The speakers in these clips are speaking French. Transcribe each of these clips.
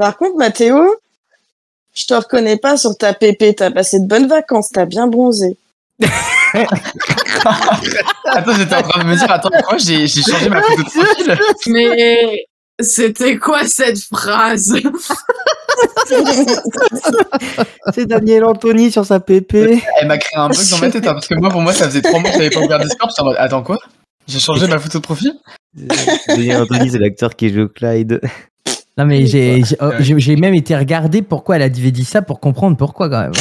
Par contre, Mathéo, je te reconnais pas sur ta pépé. T'as passé de bonnes vacances, t'as bien bronzé. Attends, j'étais en train de me dire, pourquoi j'ai changé ma photo de profil? Mais c'était quoi cette phrase? C'est Daniel Anthony sur sa pépé. Elle m'a créé un bug dans ma tête, parce que pour moi, ça faisait 3 mois que j'avais pas ouvert Discord. J'étais en mode, attends, quoi? J'ai changé ma photo de profil? Daniel Anthony, c'est l'acteur qui joue Clyde. Non, mais j'ai même été regarder pourquoi elle avait dit ça pour comprendre pourquoi, quand même.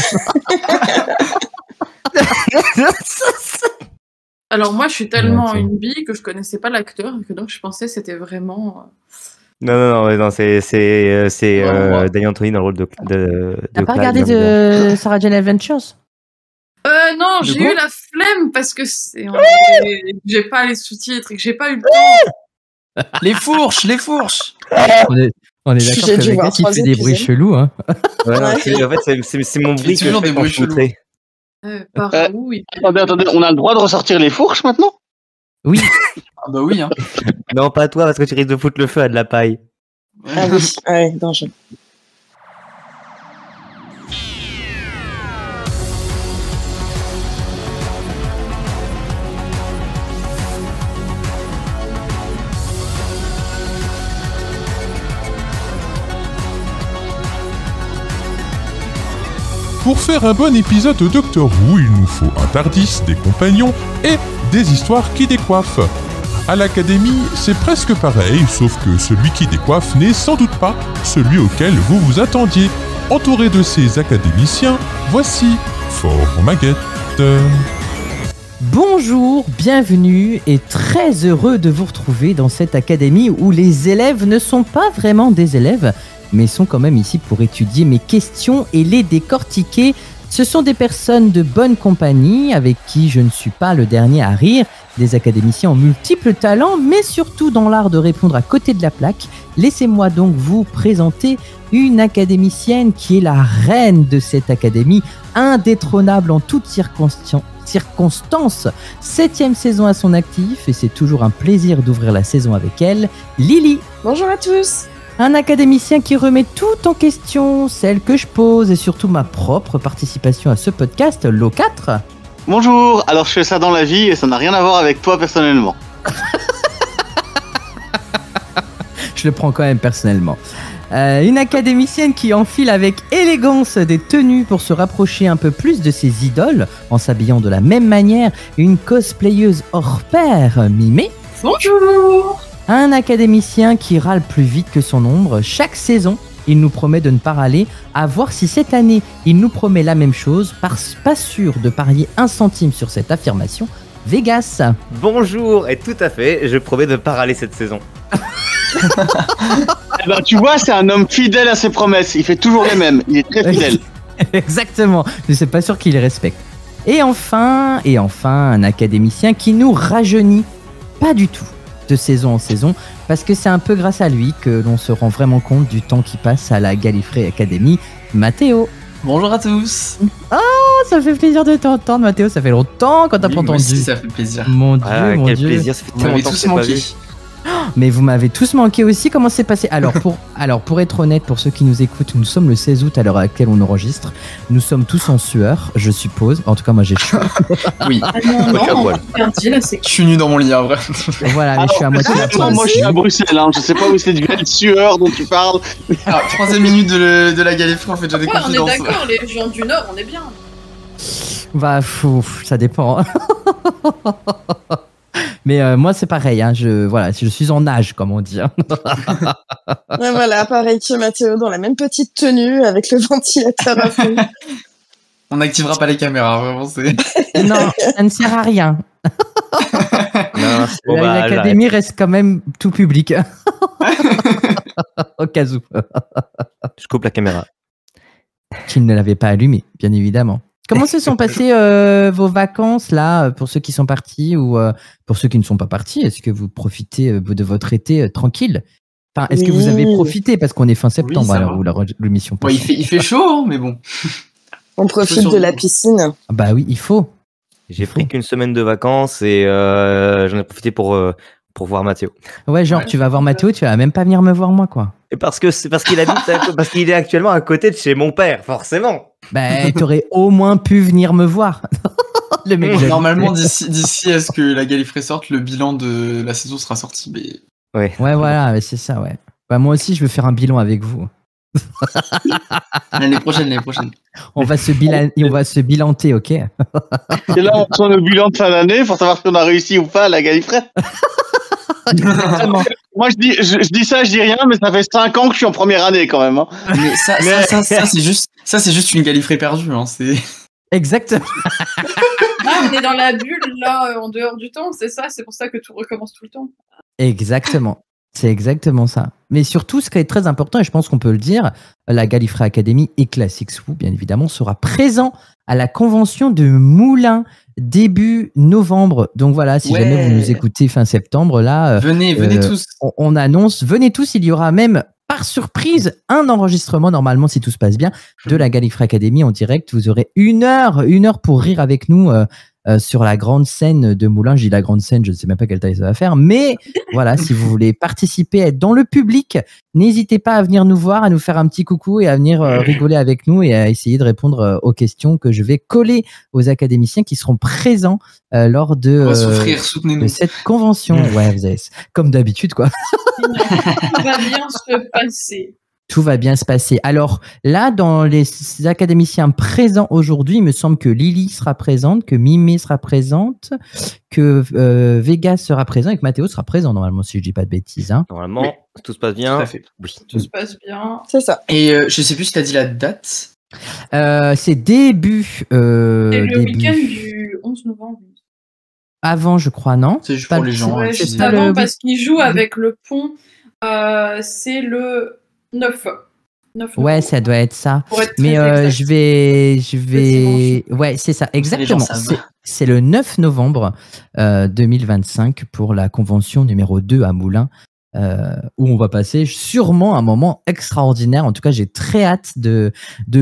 Alors moi, je suis tellement une bille que je connaissais pas l'acteur, que donc je pensais que c'était vraiment... Non, c'est Daniel Anthony dans le rôle de T'as pas Clyde, regardé de Sarah Jane Adventures? Non, j'ai quoi eu la flemme parce que j'ai pas les sous-titres et que j'ai pas eu le temps. Les fourches! On est d'accord que Vegas, il fait des bruits chelous, hein. Ouais, en fait, c'est mon bruit que je fais quand je foutrais. Attendez, on a le droit de ressortir les fourches maintenant? Oui. Ah bah oui, hein. Non, pas toi, parce que tu risques de foutre le feu à de la paille. Ah oui, ouais, danger. Pour faire un bon épisode de Doctor Who, il nous faut un TARDIS, des compagnons et des histoires qui décoiffent. À l'académie, c'est presque pareil, sauf que celui qui décoiffe n'est sans doute pas celui auquel vous vous attendiez. Entouré de ces académiciens, voici Fort Maguette. Bonjour, bienvenue et très heureux de vous retrouver dans cette académie où les élèves ne sont pas vraiment des élèves, mais sont quand même ici pour étudier mes questions et les décortiquer. Ce sont des personnes de bonne compagnie avec qui je ne suis pas le dernier à rire, des académiciens en multiples talents, mais surtout dans l'art de répondre à côté de la plaque. Laissez-moi donc vous présenter une académicienne qui est la reine de cette académie, indétrônable en toutes circonstances. 7e saison à son actif et c'est toujours un plaisir d'ouvrir la saison avec elle, Lily. Bonjour à tous. Un académicien qui remet tout en question, celle que je pose et surtout ma propre participation à ce podcast, Lo4. Bonjour, alors je fais ça dans la vie et ça n'a rien à voir avec toi personnellement. Je le prends quand même personnellement. Une académicienne qui enfile avec élégance des tenues pour se rapprocher un peu plus de ses idoles, en s'habillant de la même manière, une cosplayeuse hors pair, Mimé. Bonjour. Un académicien qui râle plus vite que son ombre. Chaque saison, il nous promet de ne pas râler, à voir si cette année, il nous promet la même chose, pas sûr de parier 1 centime sur cette affirmation. Vegas. Bonjour, et tout à fait, je promets de ne pas râler cette saison. Eh ben, tu vois, c'est un homme fidèle à ses promesses, il fait toujours les mêmes, il est très fidèle. Exactement, je ne suis pas sûr qu'il les respecte. Et enfin, un académicien qui nous rajeunit pas du tout de saison en saison, parce que c'est un peu grâce à lui que l'on se rend vraiment compte du temps qui passe à la Gallifrey Academy. Mathéo. Bonjour à tous. Ah, ça fait plaisir de t'entendre, Mathéo. Ça fait longtemps qu'on t'a pas entendu. Moi aussi, ça fait plaisir. Mon Dieu, mon quel Dieu. plaisir, ça fait Vous tellement m'avez longtemps que tous je t'ai pas manqué. vu. Mais vous m'avez tous manqué aussi. Comment c'est passé? Alors pour être honnête, pour ceux qui nous écoutent, nous sommes le 16 août à l'heure à laquelle on enregistre. Nous sommes tous en sueur, je suppose. En tout cas, moi j'ai chaud. Oui. Ah non, interdit, là, c'est... Je suis nu dans mon lit, en vrai. Voilà, mais je suis à moitié à poil. Moi je suis à Bruxelles, hein. Je sais pas où c'est du de sueur dont tu parles. Ah, 3e minute de la Gallifrey, on fait déjà des Ouais, on est confidences. d'accord, les gens du Nord, on est bien. Bah, ça dépend. Mais moi c'est pareil, hein. Je suis en nage, comme on dit. Hein. Ouais, voilà, pareil que Mathéo, dans la même petite tenue, avec le ventilateur à fond. On n'activera pas les caméras, vraiment, c'est... Non, ça ne sert à rien. Non, bon, bah, L'académie reste quand même tout public. Au cas où. je coupe la caméra. Qu'il ne l'avait pas allumé, bien évidemment. Comment se sont passées vos vacances, là, pour ceux qui sont partis ou pour ceux qui ne sont pas partis? Est-ce que vous profitez de votre été tranquille? Enfin, est-ce que vous avez profité? Parce qu'on est fin septembre, ça alors, va. où l'émission passe. Bon, il fait chaud, hein, mais bon. On profite de la piscine. Bah oui, il faut. J'ai pris qu'une semaine de vacances et j'en ai profité pour pour voir Mathéo. Ouais, genre, Ouais, tu vas voir Mathéo, tu vas même pas venir me voir moi, quoi. Et parce qu'il habite, parce qu'il est actuellement à côté de chez mon père, forcément. Bah, t'aurais au moins pu venir me voir. Le mec, j'habite. Normalement, d'ici à ce que la Gallifrey sorte, le bilan de la saison sera sorti. Mais... Ouais, voilà, c'est ça, ouais. Bah, moi aussi, je veux faire un bilan avec vous. L'année prochaine. On va se bilanter, ok? Et là, on reçoit nos bilans de fin d'année pour savoir si on a réussi ou pas à la Gallifrey. Exactement. Moi, je dis ça, je dis rien, mais ça fait 5 ans que je suis en première année quand même. Hein. Mais ça c'est juste une Gallifrey perdue. Hein, Exactement. Là, on est dans la bulle, là, en dehors du temps, c'est ça, c'est pour ça que tout recommence tout le temps. Exactement. C'est exactement ça. Mais surtout, ce qui est très important, et je pense qu'on peut le dire, la Gallifrey Academy et Classics Who, bien évidemment, sera présent à la convention de Moulins début novembre. Donc voilà, si jamais vous nous écoutez fin septembre, là, venez tous. On annonce, venez tous, il y aura même par surprise un enregistrement, normalement, si tout se passe bien, de la Gallifrey Academy en direct. Vous aurez une heure pour rire avec nous sur la grande scène de Moulins. Je dis la grande scène, je ne sais même pas quelle taille ça va faire, mais voilà, si vous voulez participer, être dans le public, n'hésitez pas à venir nous voir, à nous faire un petit coucou et à venir rigoler avec nous et à essayer de répondre aux questions que je vais coller aux académiciens qui seront présents lors de, On va souffrir, soutenez-nous. de cette convention. Ouais, vous avez, comme d'habitude, quoi. Tout va bien se passer. Tout va bien se passer. Alors là, dans les académiciens présents aujourd'hui, il me semble que Lily sera présente, que Mimé sera présente, que Vega sera présent et que Mathéo sera présent normalement, si je dis pas de bêtises. Hein. Normalement, Oui. tout se passe bien. Tout à fait. Oui. Tout se passe bien. C'est ça. Et je sais plus si t'as dit la date. C'est début. C'est le début. week-end du 11 novembre. Avant, je crois, non? C'est juste Pas pour le- les gens. Ouais, hein, juste qui- pas avant, le- parce qu'il joue avec le pont. C'est le 9. 9 Ouais, novembre, ça doit être ça. pour être très Mais exact. je vais. Ouais, c'est ça, exactement. les gens savent. C'est le 9 novembre 2025 pour la convention numéro 2 à Moulins, où on va passer sûrement un moment extraordinaire. En tout cas, j'ai très hâte de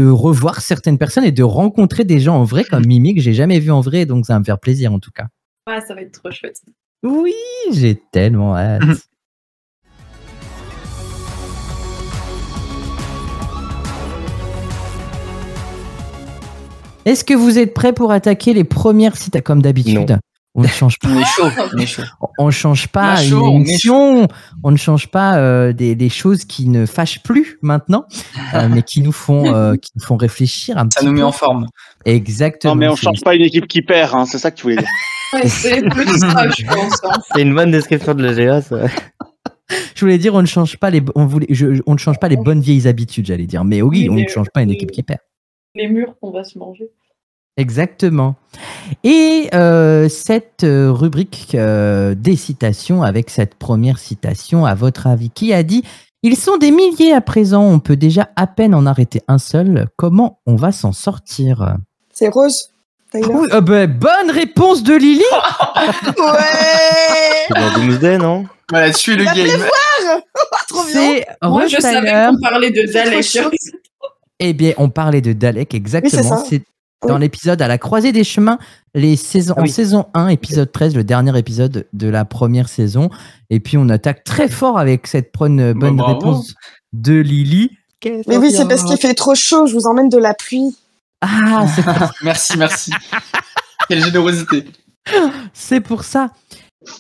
revoir certaines personnes et de rencontrer des gens en vrai comme Mimi que j'ai jamais vu en vrai, donc ça va me faire plaisir en tout cas. Ouais, ça va être trop chouette. Oui, j'ai tellement hâte. Est-ce que vous êtes prêts pour attaquer les premières cites comme d'habitude? On ne change pas. On est chaud, on est chaud. On change pas On est chaud, une on est émission, on ne change pas des choses qui ne fâchent plus maintenant, mais qui nous font réfléchir un petit Ça nous met peu. en forme. Exactement. Non, mais on c'est- change pas une équipe qui perd, hein, c'est ça que tu voulais dire. Ouais, c'est plus ça, je pense. Hein. C'est une bonne description de la GA, ça. Je voulais dire, on ne change pas les bonnes vieilles habitudes, j'allais dire. Mais oui, Oui, on ne mais- change pas une équipe qui perd. Les murs qu'on va se manger. Exactement. Et cette rubrique des citations, avec cette première citation, à votre avis, qui a dit « Ils sont des milliers à présent, on peut déjà à peine en arrêter un seul. Comment on va s'en sortir ?» C'est Rose. Tyler. Oui, bonne réponse de Lily. Ouais. C'est dans Doomsday, non? Voilà, tuer le Il a fait game. Trop bien. C'est Moi, Rose je savais Tyler. qu'on parlait de C'est trop Dalek. chaud. Eh bien, on parlait de Dalek, exactement. ça. C'est dans Oui. l'épisode À la croisée des chemins, en saison 1, épisode 13, le dernier épisode de la première saison. Et puis, on attaque très fort avec cette bonne bravo. réponse de Lily. Mais oui, c'est parce qu'il fait trop chaud, je vous emmène de la pluie. Ah, Merci. Quelle générosité. c'est pour ça.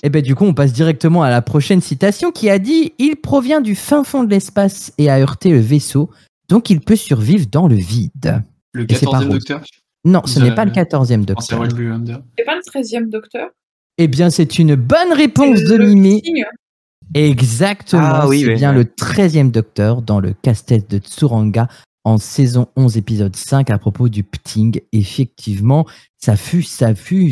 Et ben du coup, on passe directement à la prochaine citation qui a dit « Il provient du fin fond de l'espace et a heurté le vaisseau, donc il peut survivre dans le vide. Le Et c'est pas 14e Rose. docteur. » Non, ce n'est pas le Je 14e pensais à docteur. Red Blue Under. C'est pas le 13e docteur. Eh bien, c'est une bonne réponse de Le Mimé. signe. Exactement, Ah oui, c'est oui, bien oui. le 13e docteur dans le casse-tête de Tsuranga en saison 11, épisode 5, à propos du Pting. Effectivement, ça fuse.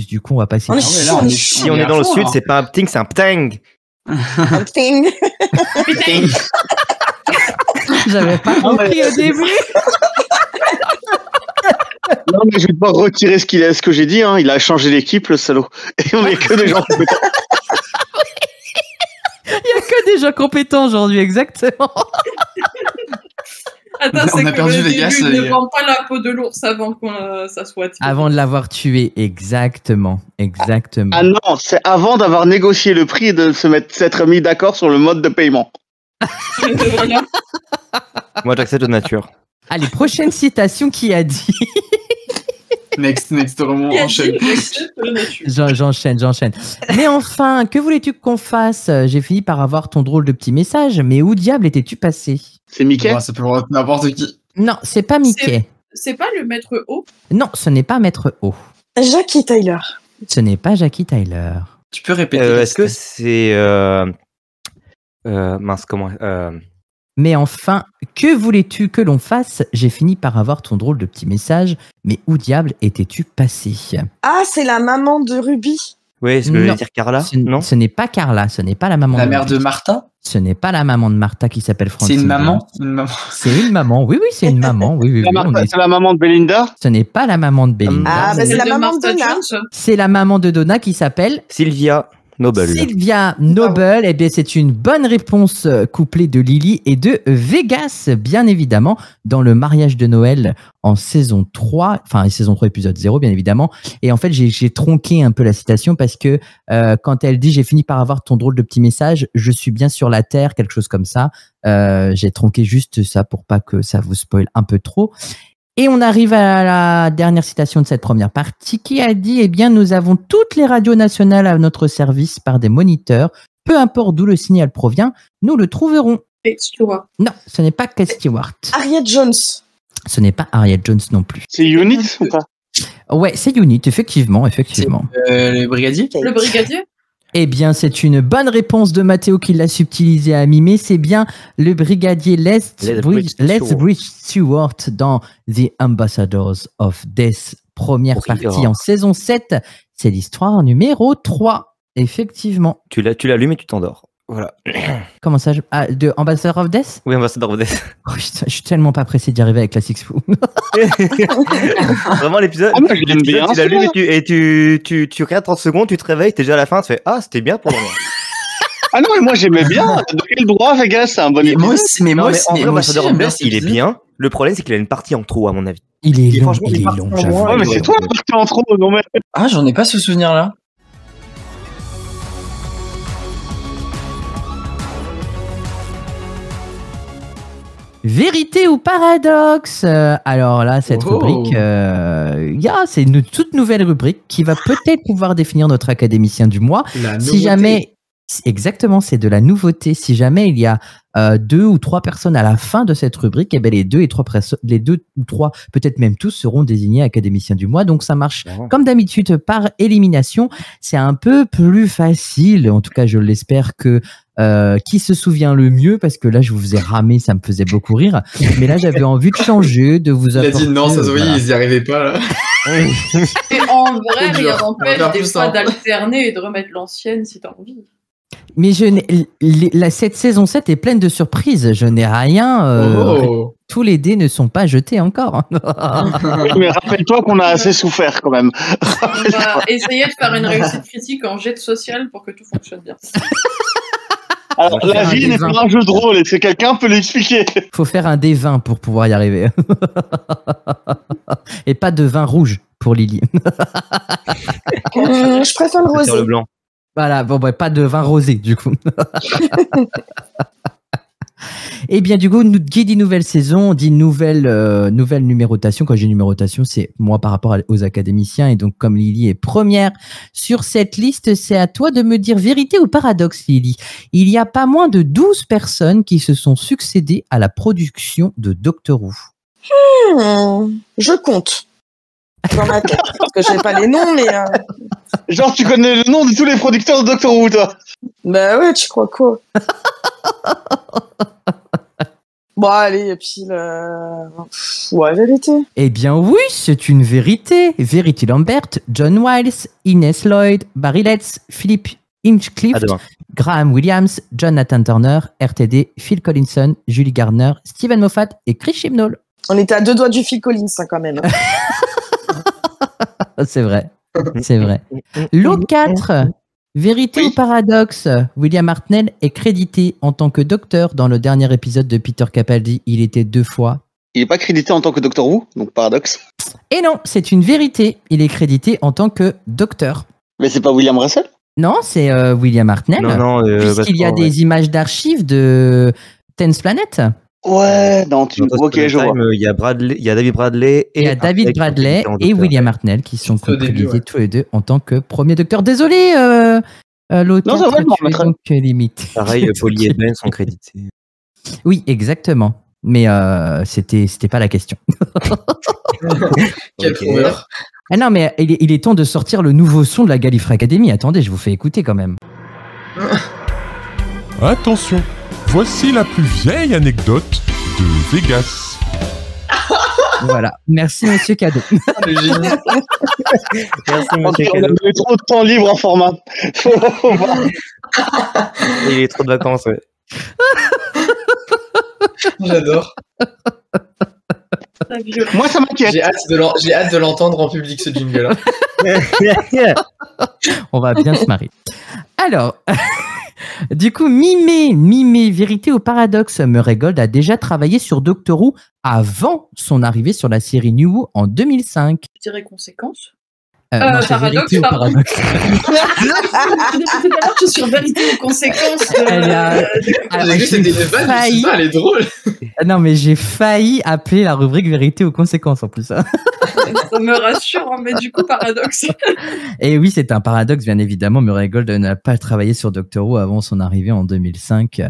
Du coup, on va passer... On est Ah ouais, là, on est chaud. Si on est dans le à fond, sud, là. c'est pas un pting, c'est un ptang. Un thing. J'avais pas compris au début. Non, mais je vais devoir retirer ce que j'ai dit, hein. Il a changé l'équipe, le salaud. Et on est que des gens compétents. Il n'y a que des gens compétents aujourd'hui, exactement. Attends, On c'est a que perdu le Vegas, début les ne gars. vend pas la peau de l'ours avant qu'on ça soit tiré. Avant de l'avoir tué, exactement. Ah non, c'est avant d'avoir négocié le prix et de s'être mis d'accord sur le mode de paiement. Voilà. Moi, j'accepte de nature. Allez, prochaine citation, qui a dit? Next, vraiment, Il a enchaîne. dit, j'accepte le nature. J'enchaîne. Mais enfin, que voulais-tu qu'on fasse? J'ai fini par avoir ton drôle de petit message, mais où diable étais-tu passé? C'est Mickey? Bon, ça peut être n'importe qui. Non, c'est pas Mickey. C'est pas le maître haut. Non, ce n'est pas Maître O. Jackie Tyler. Ce n'est pas Jackie Tyler. Tu peux répéter. Est-ce que c'est... mince, comment... Mais enfin, que voulais-tu que l'on fasse? J'ai fini par avoir ton drôle de petit message, mais où diable étais-tu passé? Ah, c'est la maman de Ruby. Oui, est-ce que je Non. vais dire Carla? Non. Ce n'est pas Carla, ce n'est pas la maman La de mère de Ruby. Martha? Ce n'est pas la maman de Martha qui s'appelle C'est Francine. une maman? Une maman. C'est une maman, oui, c'est une maman. Oui, C'est la maman de Belinda? Ce n'est pas la maman de Belinda. Ah, bah, c'est Celle la de maman de Martha Donna. Jones. C'est la maman de Donna qui s'appelle Sylvia Noble. Sylvia Noble. Eh bien, c'est une bonne réponse couplée de Lily et de Vegas, bien évidemment, dans le mariage de Noël en saison 3, enfin, saison 3, épisode 0, bien évidemment. Et en fait, j'ai tronqué un peu la citation parce que quand elle dit « J'ai fini par avoir ton drôle de petit message, je suis bien sur la terre », quelque chose comme ça, j'ai tronqué juste ça pour pas que ça vous spoil un peu trop. Et on arrive à la dernière citation de cette première partie qui a dit « Eh bien, nous avons toutes les radios nationales à notre service par des moniteurs. Peu importe d'où le signal provient, nous le trouverons. Et Stewart. » Non, ce n'est pas Kate Stewart. Harriet Jones. Ce n'est pas Harriet Jones non plus. C'est Unit ou pas? Ouais, c'est Unit, effectivement. Le brigadier? Le brigadier. Eh bien, c'est une bonne réponse de Mathéo qui l'a subtilisé à mimer. C'est bien le brigadier Lethbridge Stewart dans The Ambassadors of Death, première partie en saison 7. C'est l'histoire numéro 3, effectivement. Tu l'allumes et tu t'endors. Voilà. Comment ça de Ambassador of Death? Oui, Ambassador of Death. Oh, putain, je suis tellement pas pressé d'y arriver avec la Six Foo. Vraiment, l'épisode, Ah, moi, je l'aime bien, tu l'allumes celui-là. et tu regardes 30 secondes, tu te réveilles, t'es déjà à la fin, tu fais « Ah, c'était bien pour moi ». Ah non, mais moi j'aimais bien. De quel droit, Vegas? C'est un bon épisode. Moi aussi, mais Non, moi mais aussi, en vrai, moi aussi, Ambassador of j'aime bien Death, cet il est épisode. bien. Le problème, c'est qu'il a une partie en trop, à mon avis. Il est long, franchement, il est parti en j'avoue. moi. Ouais, mais c'est toi qui es en trop, non mais. Ah, j'en ai pas ce souvenir-là. Vérité ou paradoxe? Alors là, cette Oh. rubrique, c'est une toute nouvelle rubrique qui va peut-être pouvoir définir notre académicien du mois. Si jamais, exactement, c'est de la nouveauté. Si jamais il y a 2 ou 3 personnes à la fin de cette rubrique, eh ben les 2 ou 3, peut-être même tous, seront désignés académiciens du mois. Donc ça marche comme d'habitude par élimination. C'est un peu plus facile, en tout cas je l'espère, que qui se souvient le mieux, parce que là je vous ai ramé, ça me faisait beaucoup rire. Mais là j'avais envie de changer, de vous Il a apporter. dit non, ça se voyait, voilà. ils y arrivent pas là. Et en vrai, C'est rien dur. On va n'empêche faire des plus fois simple. d'alterner et de remettre l'ancienne si t'as envie. Mais cette saison 7 est pleine de surprises. Je n'ai rien. Oh. Tous les dés ne sont pas jetés encore. Oui, mais rappelle-toi qu'on a assez souffert quand même. On va essayer de faire une réussite critique en jet social pour que tout fonctionne bien. Alors, On va la faire vie un n'est des pas un jeu de rôle, et c'est quelqu'un peut l'expliquer. Faut faire un dé 20 pour pouvoir y arriver. Et pas de vin rouge pour Lily. Je préfère le Sur le rosé. blanc. Voilà, bon, bah, pas de vin rosé, du coup. Et bien, du coup, qui dit nouvelle saison, dit nouvelle numérotation. Quand j'ai numérotation, c'est moi par rapport aux académiciens. Et donc, comme Lily est première sur cette liste, c'est à toi de me dire vérité ou paradoxe, Lily. Il y a pas moins de 12 personnes qui se sont succédées à la production de Doctor Who. Je compte. Dans ma tête. Parce que je n'ai pas les noms, mais. Genre, tu connais le nom de tous les producteurs de Doctor Who, toi. Bah ouais, tu crois quoi? Bon, allez, et puis ouais, vérité. Eh bien oui, c'est une vérité. Verity Lambert, John Wiles, Ines Lloyd, Barry Letts, Philip Hinchcliffe, À demain. Graham Williams, Jonathan Turner, RTD, Phil Collinson, Julie Gardner, Stephen Moffat et Chris Chibnall. On était à 2 doigts du Phil Collins, hein, quand même. C'est vrai, c'est vrai. Lot 4, vérité Oui. ou paradoxe? William Hartnell est crédité en tant que docteur dans le dernier épisode de Peter Capaldi. Il était 2 fois Il est pas crédité en tant que Doctor Who, donc paradoxe. Et non, c'est une vérité. Il est crédité en tant que docteur. Mais c'est pas William Russell? Non, c'est William Hartnell. Non, puisqu'il y a des images d'archives de Tenth Planet. Ouais, non, ok, je vois. Il y a David Bradley Il y a David Bradley et William Hartnell qui sont crédités tous les deux en tant que premier docteur. Désolé, l'auteur. Non, ça va, je m'en remettrai. Donc limite. Pareil, Polly et Ben sont crédités. Oui, exactement. Mais c'était pas la question. Quel fourreur. Ah non, mais il est temps de sortir le nouveau son de la Gallifrey Academy. Attendez, je vous fais écouter quand même. Attention, voici la plus vieille anecdote de Vegas. Voilà. Merci, monsieur Cadeau. Le génie. Merci, On monsieur a Cadeau. donné trop de temps libre en format. Il est trop de vacances, ouais. J'adore. Moi, ça m'inquiète. J'ai hâte de l'entendre en public, ce jingle. Hein. On va bien se marrer. Alors, du coup, Mimé, vérité ou paradoxe, Murray Gold a déjà travaillé sur Doctor Who avant son arrivée sur la série New Who en 2005. Je dirais conséquence. Non, c'est paradoxe, vérité ou pardon. paradoxe. Depuis tout à l'heure, je suis sur vérité ou conséquence. Alors, J'ai vu que c'était une vanne, je sais pas, elle est drôle. Non, mais j'ai failli appeler la rubrique vérité ou conséquence en plus. Ça me rassure, hein, mais du coup, paradoxe. Et oui, c'est un paradoxe, bien évidemment. Murray Gold n'a pas travaillé sur Doctor Who avant son arrivée en 2005.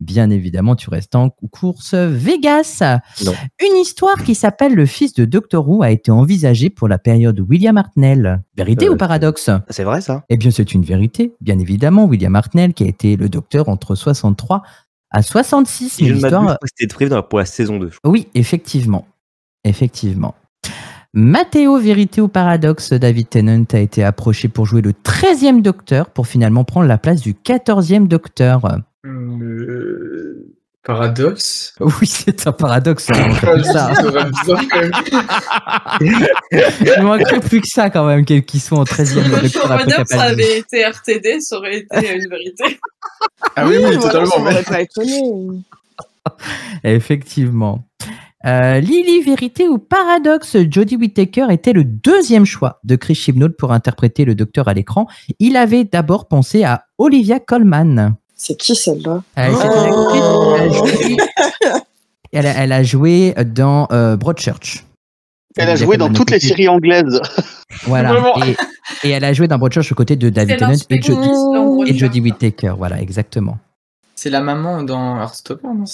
Bien évidemment, tu restes en course Vegas. Non. Une histoire qui s'appelle Le fils de Doctor Who a été envisagée pour la période William Hartnell. Vérité ou paradoxe? C'est vrai, ça? Eh bien, c'est une vérité. Bien évidemment, William Hartnell, qui a été le docteur entre 63 à 66. Si je ne m'abuse, c'était prévu pour la saison 2. Oui, effectivement. Effectivement. Mathéo, vérité ou paradoxe, David Tennant a été approché pour jouer le 13e docteur pour finalement prendre la place du 14e docteur. Paradoxe. Oui, c'est un paradoxe. Ça manquerait ça. C'est vraiment bizarre, quand même. Il manquerait plus que ça quand même, qu'ils soient en 13e Je docteur après dire, ça Capaldi. avait été RTD, ça aurait été une vérité. Ah oui, voilà, totalement. ça m'aurait pas étonné. Effectivement. Lily, vérité ou paradoxe, Jodie Whittaker était le deuxième choix de Chris Chibnall pour interpréter le docteur à l'écran. Il avait d'abord pensé à Olivia Colman. C'est qui celle-là? C'est une actrice. Elle a joué dans Broadchurch. Elle a joué dans toutes les séries anglaises. Voilà. Vraiment. Et elle a joué dans Broadchurch aux côtés de David Tennant et Jodie Whittaker. Voilà, exactement. C'est la maman dans Heartstopper, non?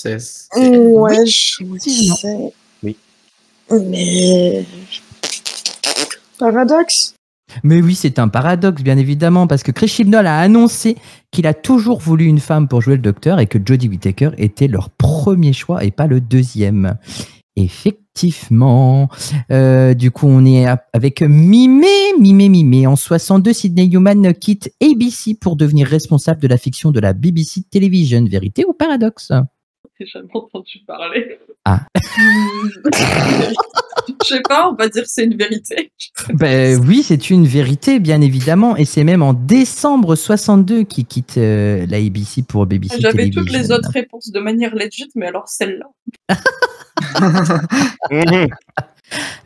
Ouais, je sais. Oui. Mais... Paradoxe? Mais oui, c'est un paradoxe, bien évidemment, parce que Chris Chibnall a annoncé qu'il a toujours voulu une femme pour jouer le docteur et que Jodie Whittaker était leur premier choix et pas le deuxième. Effectivement. Du coup, on est avec Mimé. En 62, Sidney Newman quitte ABC pour devenir responsable de la fiction de la BBC Television. Vérité ou paradoxe? J'ai jamais entendu parler. Ah. Je sais pas, on va dire que c'est une vérité. Ben oui, c'est une vérité, bien évidemment. Et c'est même en décembre 62 qu'il quitte la ABC pour BBC J'avais Television. toutes les autres réponses de manière legit, mais alors celle-là.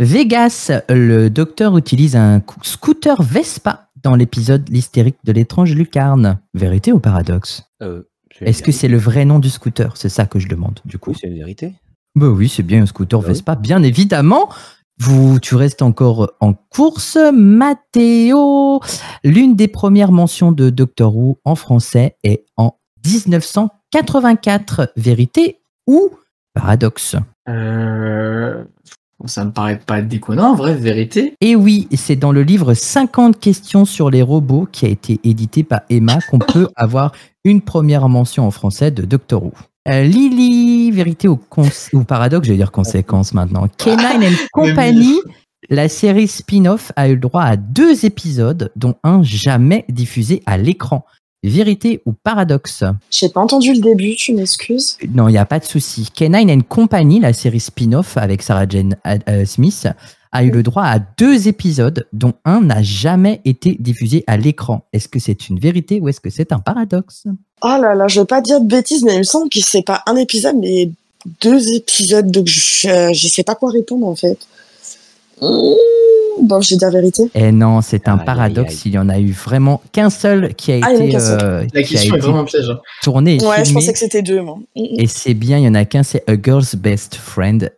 Vegas, le docteur utilise un scooter Vespa dans l'épisode L'hystérique de l'étrange lucarne. Vérité ou paradoxe? Est-ce que c'est le vrai nom du scooter? C'est ça que je demande, du coup. Oui, c'est une vérité. Bah oui, c'est bien un scooter Vespa, bien évidemment. Tu restes encore en course. Mathéo, l'une des premières mentions de Doctor Who en français est en 1984. Vérité ou paradoxe? Ça me paraît pas être déconnant, en vrai, vérité. Et oui, c'est dans le livre 50 questions sur les robots qui a été édité par Emma qu'on peut avoir une première mention en français de Doctor Who. Lily, vérité ou paradoxe, je vais dire conséquence maintenant. K9 and Company, la série spin-off a eu le droit à 2 épisodes, dont un jamais diffusé à l'écran. Vérité ou paradoxe? J'ai pas entendu le début, tu m'excuses. Non, il n'y a pas de souci. K9 and Company, la série spin-off avec Sarah Jane Smith, a eu le droit à 2 épisodes, dont un n'a jamais été diffusé à l'écran. Est-ce que c'est une vérité ou est-ce que c'est un paradoxe? Oh là là, je vais pas dire de bêtises, mais il me semble que c'est pas un épisode, mais 2 épisodes, donc je sais pas quoi répondre en fait. Bon, j'ai dit la vérité. Et non, c'est un Aïe, paradoxe. aïe, aïe. Il y en a eu vraiment qu'un seul qui a Ah, il y en a été, qu'un seul. La question est vraiment piège. tourné et Ouais, je filmé. pensais que c'était 2, moi. Et c'est bien, il y en a qu'un, c'est A Girl's Best Friend,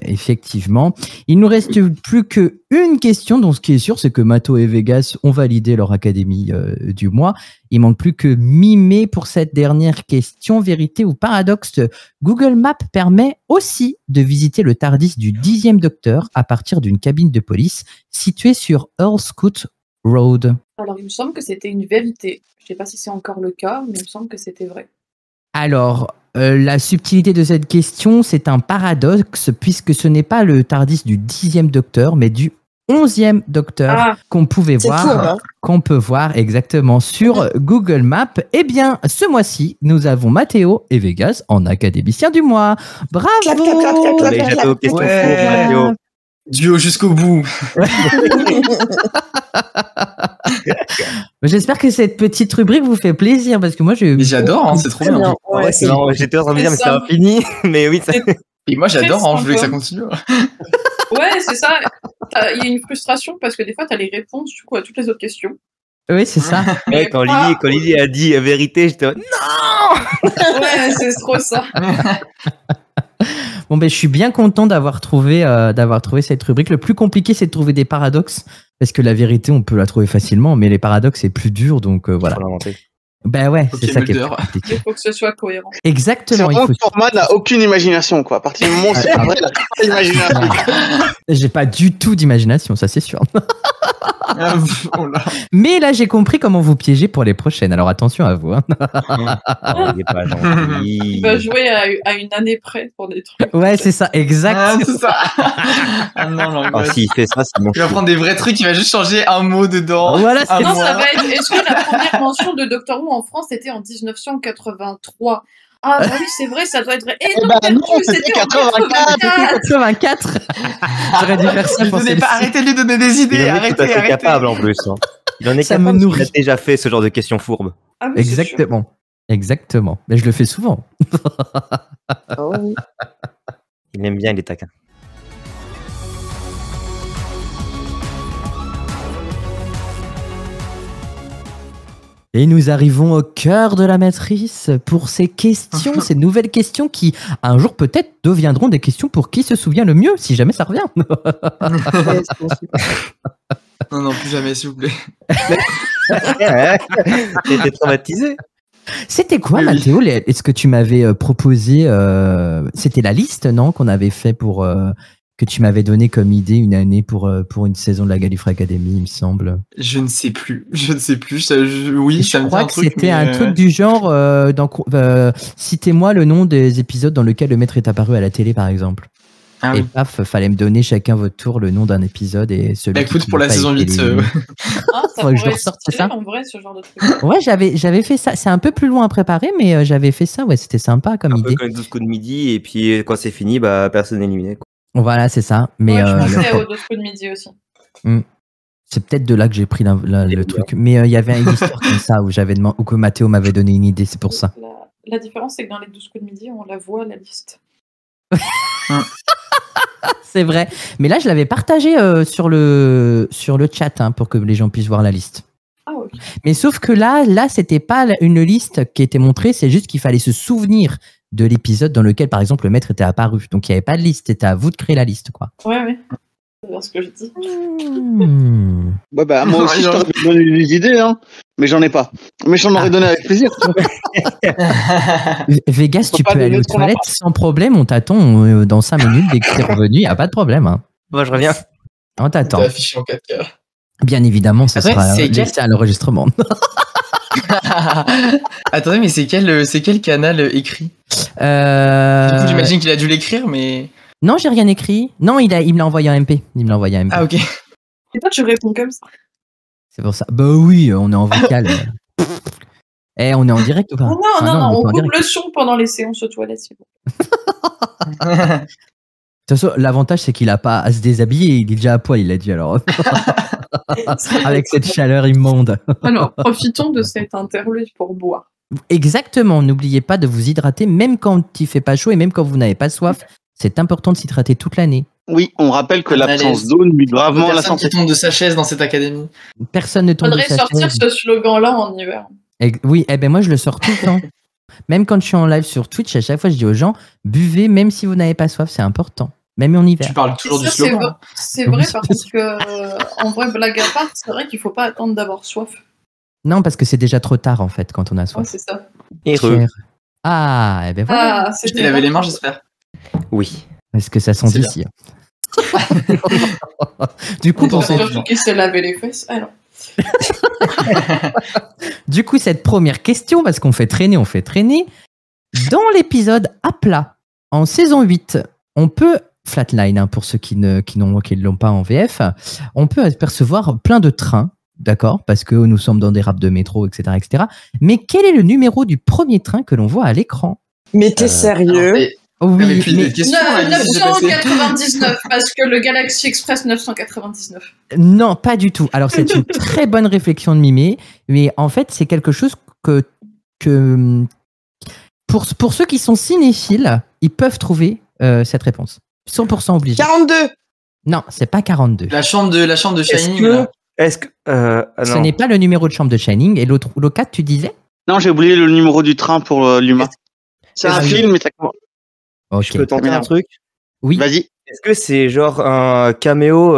effectivement. Il nous reste plus qu'une question, donc ce qui est sûr, c'est que Mato et Vegas ont validé leur académie du mois. Il manque plus que Mimé pour cette dernière question. Vérité ou paradoxe, Google Maps permet aussi de visiter le Tardis du 10e Docteur à partir d'une cabine de police située sur Earl Scout Road. Alors, il me semble que c'était une vérité. Je sais pas si c'est encore le cas, mais il me semble que c'était vrai. Alors, la subtilité de cette question, c'est un paradoxe, puisque ce n'est pas le Tardis du 10e Docteur, mais du 11e Docteur Ah, qu'on pouvait C'est voir, court, hein. qu'on peut voir exactement sur Google Maps. Eh bien, ce mois-ci, nous avons Mathéo et Vegas en académicien du mois. Bravo! Clap, clap, clap, clap, clap. Allez, j'attends aux questions Ouais. pour Mathéo. Duo jusqu'au bout. J'espère que cette petite rubrique vous fait plaisir, parce que moi, Mais j'adore, hein, c'est trop Très bien. bien. Ouais, Ouais, c'est marrant, j'étais en train de me dire, mais ça va fini. Mais oui, ça... Et moi j'adore, hein, je veux que ça sympa. continue. ouais, c'est ça. Il y a une frustration parce que des fois, tu as les réponses du coup, à toutes les autres questions. Oui, c'est ça. Ouais, quand Lily a dit vérité, j'étais Ouais, c'est trop ça. Bon, ben, je suis bien content d'avoir trouvé cette rubrique. Le plus compliqué, c'est de trouver des paradoxes, parce que la vérité, on peut la trouver facilement, mais les paradoxes, c'est plus dur, donc voilà. Faut l'inventer. Ben ouais, Ok, c'est ça qui est Mulder. plus compliqué. Il faut que ce soit cohérent. C'est Exactement. vraiment que Format n'a aucune imagination, quoi. À partir du moment où c'est vrai, il a pas d'imagination. J'ai pas du tout d'imagination, ça c'est sûr. Oh là. Mais là, j'ai compris comment vous piéger pour les prochaines. Alors attention à vous. Hein. Oh, il est pas gentil. Il va jouer à une année près pour des trucs. Ouais, c'est ça, exact. Ah, c'est ça. Ah non, non, Ah, s'il fait ça, c'est mon il va chou. prendre des vrais trucs, il va juste changer un mot dedans. Voilà, Ah, c'est Non, moi. ça va être. Est-ce que la première mention de Doctor Who en France était en 1983? Ah, bah oui, c'est vrai, ça doit être vrai. Et Eh non, ben perdu, non, c'était en 84. 84. J'aurais dû faire ça Lui pour donnez celle-ci. pas, arrêtez de lui donner des Il idées, en est tout à arrêtez, fait arrêtez. capable en plus. Hein. Il en est Ça me capable, nourrit. il a déjà fait ce genre de questions fourbes. Ah oui, c'est sûr. Exactement. Exactement. Mais je le fais souvent. Oh, oui. Il aime bien les taquins. Et nous arrivons au cœur de la matrice pour ces questions, ces nouvelles questions qui, un jour peut-être, deviendront des questions pour qui se souvient le mieux, si jamais ça revient. Non, non, plus jamais, s'il vous plaît. T'as été traumatisé. C'était quoi, Oui, oui. Mathéo, est-ce que tu m'avais proposé, c'était la liste, non, qu'on avait fait pour, que tu m'avais donné comme idée une année pour une saison de la Gallifrey Academy, il me semble. Je ne sais plus. Je ne sais plus. Oui, Je ça me dit crois un que truc. c'était mais, un truc du genre, citez-moi le nom des épisodes dans lesquels le maître est apparu à la télé, par exemple. Ah Et oui. paf, fallait me donner chacun votre tour le nom d'un épisode et celui Bah, écoute, qui pour n'a la pas saison été 8, éliminé. Ah, ça Faudrait que je pourrait ressorte, être c'est ça stylé, en vrai, ce genre de truc. Ouais, j'avais fait ça. C'est un peu plus loin à préparer, mais j'avais fait ça. Ouais, c'était sympa comme Un peu idée. comme 12 coups de midi, et puis quand c'est fini, bah personne n'est éliminé. Quoi. Voilà, c'est ça. Mais Ouais, je le- pensais aux 2 coups de midi aussi. c'est peut-être de là que j'ai pris le truc. Mais il y avait une histoire comme ça où j'avais demandé, ou que Mathéo m'avait donné une idée. C'est pour ça. La différence, c'est que dans les 12 coups de midi, on la voit, la liste. C'est vrai. Mais là, je l'avais partagé sur le chat hein, pour que les gens puissent voir la liste. Ah, ok. Mais sauf que là, c'était pas une liste qui était montrée, c'est juste qu'il fallait se souvenir de l'épisode dans lequel, par exemple, le maître était apparu. Donc, il n'y avait pas de liste, c'était à vous de créer la liste, quoi. Ouais, ouais. C'est bien ce que je dis. Ouais, bah, moi aussi, je t'aurais donné des idées, hein. Mais j'en ai pas. Mais j'en aurais donné avec plaisir. tu vois. Vegas, tu pas peux aller donner aux ce qu'on a toilettes sans problème, on t'attend dans 5 minutes, dès que t'es revenu, il n'y a pas de problème. Hein. Moi, je reviens. On t'attend. T'es affiché en 4K. Bien évidemment, ça Après, sera c'est laissé à l'enregistrement. Attendez, mais c'est quel canal écrit Du coup, j'imagine qu'il a dû l'écrire, mais. Non, j'ai rien écrit. Non, il me l'a envoyé en MP. Il me l'a envoyé en MP. Ah, ok. Et toi, tu réponds comme ça. C'est pour ça. Bah oui, on est en vocal. On est en direct ou pas? Non, Ah non, non, est on pas en coupe direct. le son pendant les séances aux toilettes. C'est bon. De toute façon, l'avantage, c'est qu'il a pas à se déshabiller. Il est déjà à poil, il a dit alors. Avec cette chaleur immonde. Alors, profitons de cette interlude pour boire. Exactement, n'oubliez pas de vous hydrater même quand il fait pas chaud et même quand vous n'avez pas soif. C'est important de s'hydrater toute l'année. Oui, on rappelle que l'absence d'eau nuit gravement à la Personne santé. qui tombe de sa chaise dans cette académie. Personne ne tombe de Faudrait sa sortir chaise. ce slogan-là en hiver. Oui, moi je le sors tout le temps. Même quand je suis en live sur Twitch, à chaque fois je dis aux gens, buvez même si vous n'avez pas soif, c'est important. Même en hiver. Tu parles toujours du Ça, slogan. c'est vrai, par contre, que, en vrai, blague à part, c'est vrai qu'il faut pas attendre d'avoir soif. Non, parce que c'est déjà trop tard en fait quand on a Ouais, soif. c'est ça. Heureux. Ah, et ben voilà. Ah, Tu t'es c'était lavé les mains, j'espère. Oui. Est-ce que ça sent C'est d'ici Du coup, pour cette... surtout qu'il s'est lavé les fesses. Ah non. Du coup, cette première question, parce qu'on fait traîner. Dans l'épisode à plat, en saison 8, on peut, Flatline, hein, pour ceux qui ne l'ont pas en VF, on peut apercevoir plein de trains, d'accord, parce que nous sommes dans des rames de métro, etc., etc. Mais quel est le numéro du premier train que l'on voit à l'écran? Mais t'es sérieux? Oui, Mais puis mais des questions, là, Alice, j'ai passé. 999, parce que le Galaxy Express 999. non, pas du tout. Alors, c'est une très bonne réflexion de Mimé, mais en fait, c'est quelque chose que pour ceux qui sont cinéphiles, ils peuvent trouver cette réponse. 100% obligé. 42. Non, c'est pas 42. La chambre de Shining. là. Est-ce que. Ce non. n'est pas le numéro de chambre de Shining. Et l'autre 4, tu disais? Non, j'ai oublié le numéro du train pour l'humain. C'est un film, mais ça... Ok. Je peux tenter un Merde. truc? Oui. Vas-y. Est-ce que c'est genre un caméo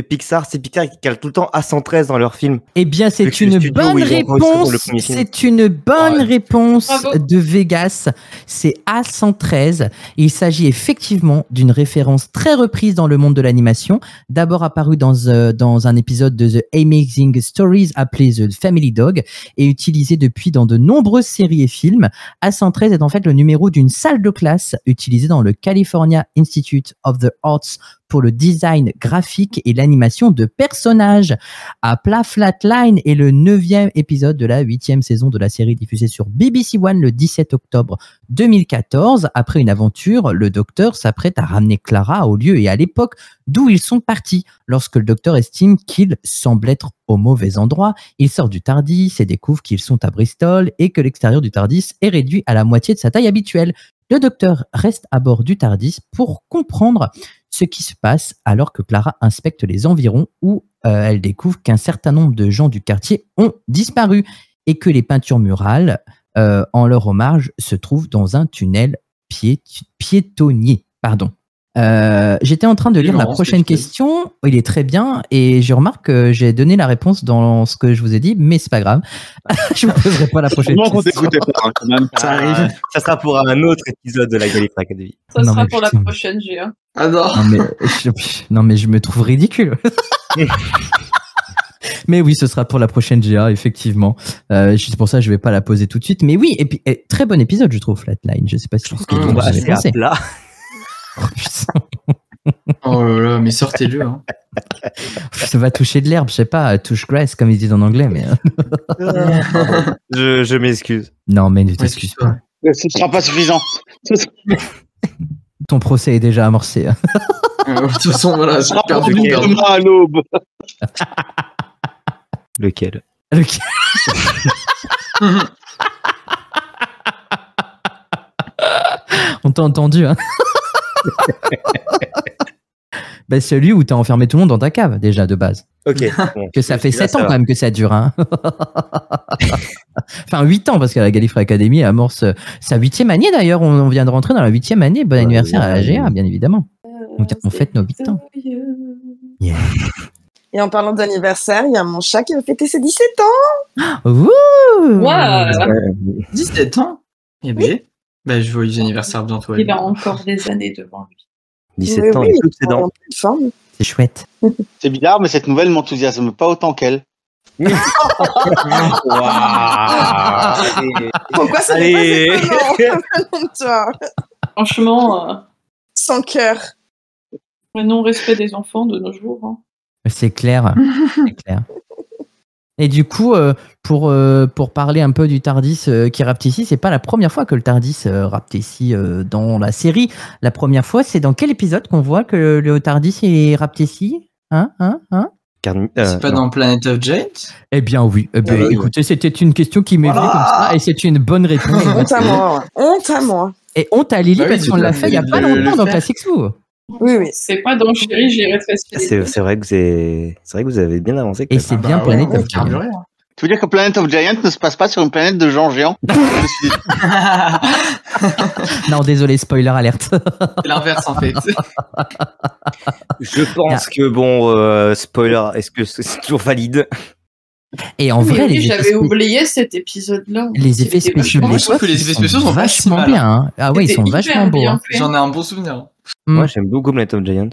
Pixar? C'est Pixar qui cale tout le temps A113 dans leurs films. Eh bien, c'est Le une studio où bonne ils ont enregistré le réponse. premier film. C'est une bonne Ouais. réponse Bravo. de Vegas. C'est A113. Il s'agit effectivement d'une référence très reprise dans le monde de l'animation. D'abord apparu dans un épisode de The Amazing Stories appelé The Family Dog et utilisé depuis dans de nombreuses séries et films. A113 est en fait le numéro d'une salle de classe utilisée dans le California Institute of the Arts pour le design graphique et l'animation de personnages. À plat Flatline est le 9e épisode de la 8e saison de la série diffusée sur BBC One le 17 octobre 2014. Après une aventure, le docteur s'apprête à ramener Clara au lieu et à l'époque d'où ils sont partis. Lorsque le docteur estime qu'il semble être au mauvais endroit, il sort du TARDIS et découvre qu'ils sont à Bristol et que l'extérieur du TARDIS est réduit à la moitié de sa taille habituelle. Le docteur reste à bord du TARDIS pour comprendre ce qui se passe alors que Clara inspecte les environs où elle découvre qu'un certain nombre de gens du quartier ont disparu et que les peintures murales en leur hommage se trouvent dans un tunnel piétonnier. Pardon. J'étais en train de lire la marrant, ce que prochaine tu dis. question. Il est très bien et je remarque que j'ai donné la réponse dans ce que je vous ai dit, mais c'est pas grave. Je vous poserai pas la prochaine Heureusement qu'on question. t'écoutait pas, hein, quand même. Ça arrive. Ça sera pour un autre épisode de la Gallifrey Academy. Ça Non, sera mais pour la putain. prochaine GA. Ah non. Non mais je me trouve ridicule. Mais oui, ce sera pour la prochaine GA, effectivement. C'est pour ça que je vais pas la poser tout de suite. Mais oui, et puis très bon épisode, je trouve, Flatline. Je sais pas si que vous Bah, avez c'est à pensé. plat. Oh, putain. Oh là là, mais sortez-le. Hein. Ça va toucher de l'herbe, je sais pas, touche grass comme ils disent en anglais, mais Je m'excuse. non, mais ne t'excuse pas. Ce sera pas suffisant. Ton procès est déjà amorcé. Hein. De toute façon, voilà, Ce c'est sera perdu. pour perdu. demain à l'aube. Lequel? Ok. On t'a entendu, hein. Bah, celui où t'as enfermé tout le monde dans ta cave, déjà, de base. Ok. Bon. Que ça fait Celui-là, 7 ans ça quand va. même que ça dure, hein. Enfin, 8 ans, parce que la Gallifrey Academy amorce sa 8e année, d'ailleurs. On vient de rentrer dans la 8e année. Bon anniversaire à la GA, bien évidemment. On fête nos 8 ans. Yeah. Et en parlant d'anniversaire, il y a mon chat qui va fêter ses 17 ans. Ouh. Ouais. 17 ans. Eh bien, bah, joyeux anniversaire bientôt. Il a encore des années devant lui. 17 ans, Oui, et oui, toutes ses il est dents. en pleine forme. C'est chouette. C'est bizarre, mais cette nouvelle m'enthousiasme pas autant qu'elle. Waouh. Pourquoi ça Allez. n'est pas étonnant, toi, Franchement, sans cœur. le non-respect des enfants de nos jours. Hein. C'est clair. C'est clair. Et du coup, pour parler un peu du TARDIS qui rapetissait, c'est pas la première fois que le TARDIS rapetissait dans la série. La première fois, c'est dans quel épisode qu'on voit que le TARDIS est rapetissé? Hein? C'est pas dans Planet of Giants? Eh bien oui. Écoutez, c'était une question qui m'est venue comme ça et c'est une bonne réponse. Honte à moi. Honte à moi. Et honte à Lily Bah oui, parce qu'on l'a fait il y a pas le longtemps dans faire. Classic Sous. Oui, oui. C'est pas dans Chérie, j'irai très C'est vrai que vous avez bien avancé. Et c'est bien Planet of Giants. Carburé, hein. Tu veux dire que Planet of Giants ne se passe pas sur une planète de gens géants? Non, désolé, spoiler alerte. C'est l'inverse en fait. Je pense que spoiler, est-ce que c'est toujours valide? Et en Mais vrai, oui, les j'avais oublié cet épisode-là. les effets C'était spéciaux de vachement- Moi, je trouve que les effets spéciaux sont pas si vachement mal, bien. Hein. Ah ouais, ils C'était sont hyper vachement beaux. bien Hein. fait. J'en ai un bon souvenir. Moi, j'aime beaucoup Planet of Giants.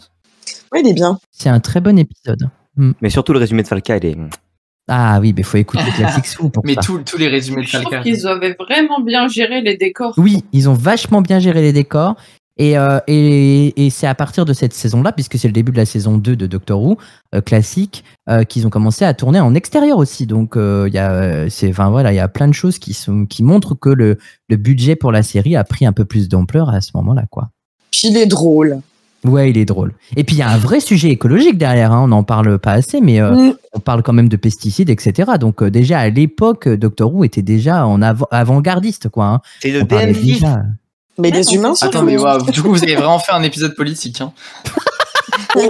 Oui, il est bien. C'est un très bon épisode. Mais surtout le résumé de Falca, il est. Ah oui, mais faut écouter Classic Sous pour Mais ça. tous les résumés de Je trouve Falca. qu'ils avaient vraiment bien géré les décors. Oui, ils ont vachement bien géré les décors. Et c'est à partir de cette saison-là, puisque c'est le début de la saison 2 de Doctor Who, classique, qu'ils ont commencé à tourner en extérieur aussi. Donc, il y a plein de choses qui montrent que le budget pour la série a pris un peu plus d'ampleur à ce moment-là, quoi. Puis il est drôle. Ouais, il est drôle. Et puis, il y a un vrai sujet écologique derrière, hein. On n'en parle pas assez, mais on parle quand même de pesticides, etc. Donc, déjà, à l'époque, Doctor Who était déjà en avant-gardiste, quoi. Hein. C'est de On parlait BNF. déjà- Mais les humains sont Attends, mais waouh, du coup, vous avez vraiment fait un épisode politique. Hein. C'est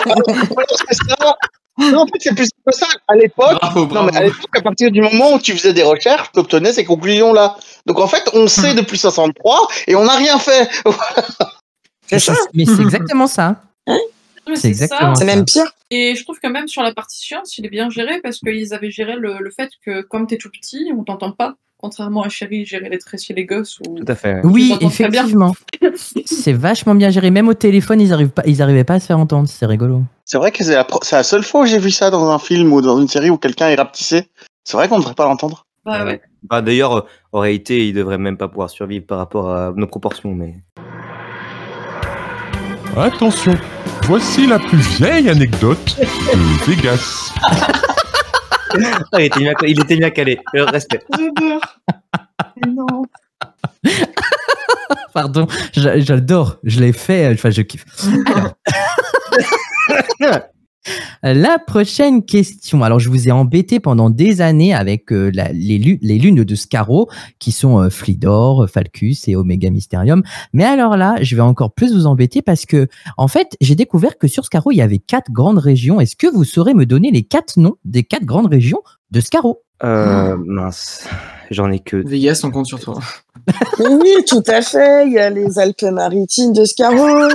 ça. Non, en fait, c'est plus que ça. À l'époque, Bravo, non, bravo. mais à l'époque, à partir du moment où tu faisais des recherches, tu obtenais ces conclusions-là. Donc en fait, on sait depuis 63 et on n'a rien fait. C'est ça. Mais c'est exactement ça. Mais C'est exactement C'est ça. même pire. Et je trouve que même sur la partie science, il est bien géré parce qu'ils avaient géré le fait que comme t'es tout petit, on t'entend pas. Contrairement à Chérie, gérer les tréciers les gosses. Ou... Tout à fait. Oui, Je l'entends très bien. effectivement. C'est vachement bien géré. Même au téléphone, ils arrivaient pas à se faire entendre. C'est rigolo. C'est vrai que c'est la seule fois où j'ai vu ça dans un film ou dans une série où quelqu'un est rapetissé. C'est vrai qu'on ne devrait pas l'entendre. Bah ouais. Bah, d'ailleurs, en réalité, il devrait même pas pouvoir survivre par rapport à nos proportions, mais. Attention, voici la plus vieille anecdote de Vegas. Ah, il était bien calé. Respect. J'adore. Non. Pardon, j'adore. Je l'ai fait. Enfin, je kiffe. La prochaine question. Alors, je vous ai embêté pendant des années avec les lunes de Skaro, qui sont Flidor, Falcus et Omega Mysterium. Mais alors là, je vais encore plus vous embêter parce que, en fait, j'ai découvert que sur Skaro, il y avait 4 grandes régions. Est-ce que vous saurez me donner les 4 noms des 4 grandes régions de Skaro? Mince. J'en ai que. Vegas, on compte sur toi. Mais oui, tout à fait. Il y a les Alpes-Maritimes de Scarros,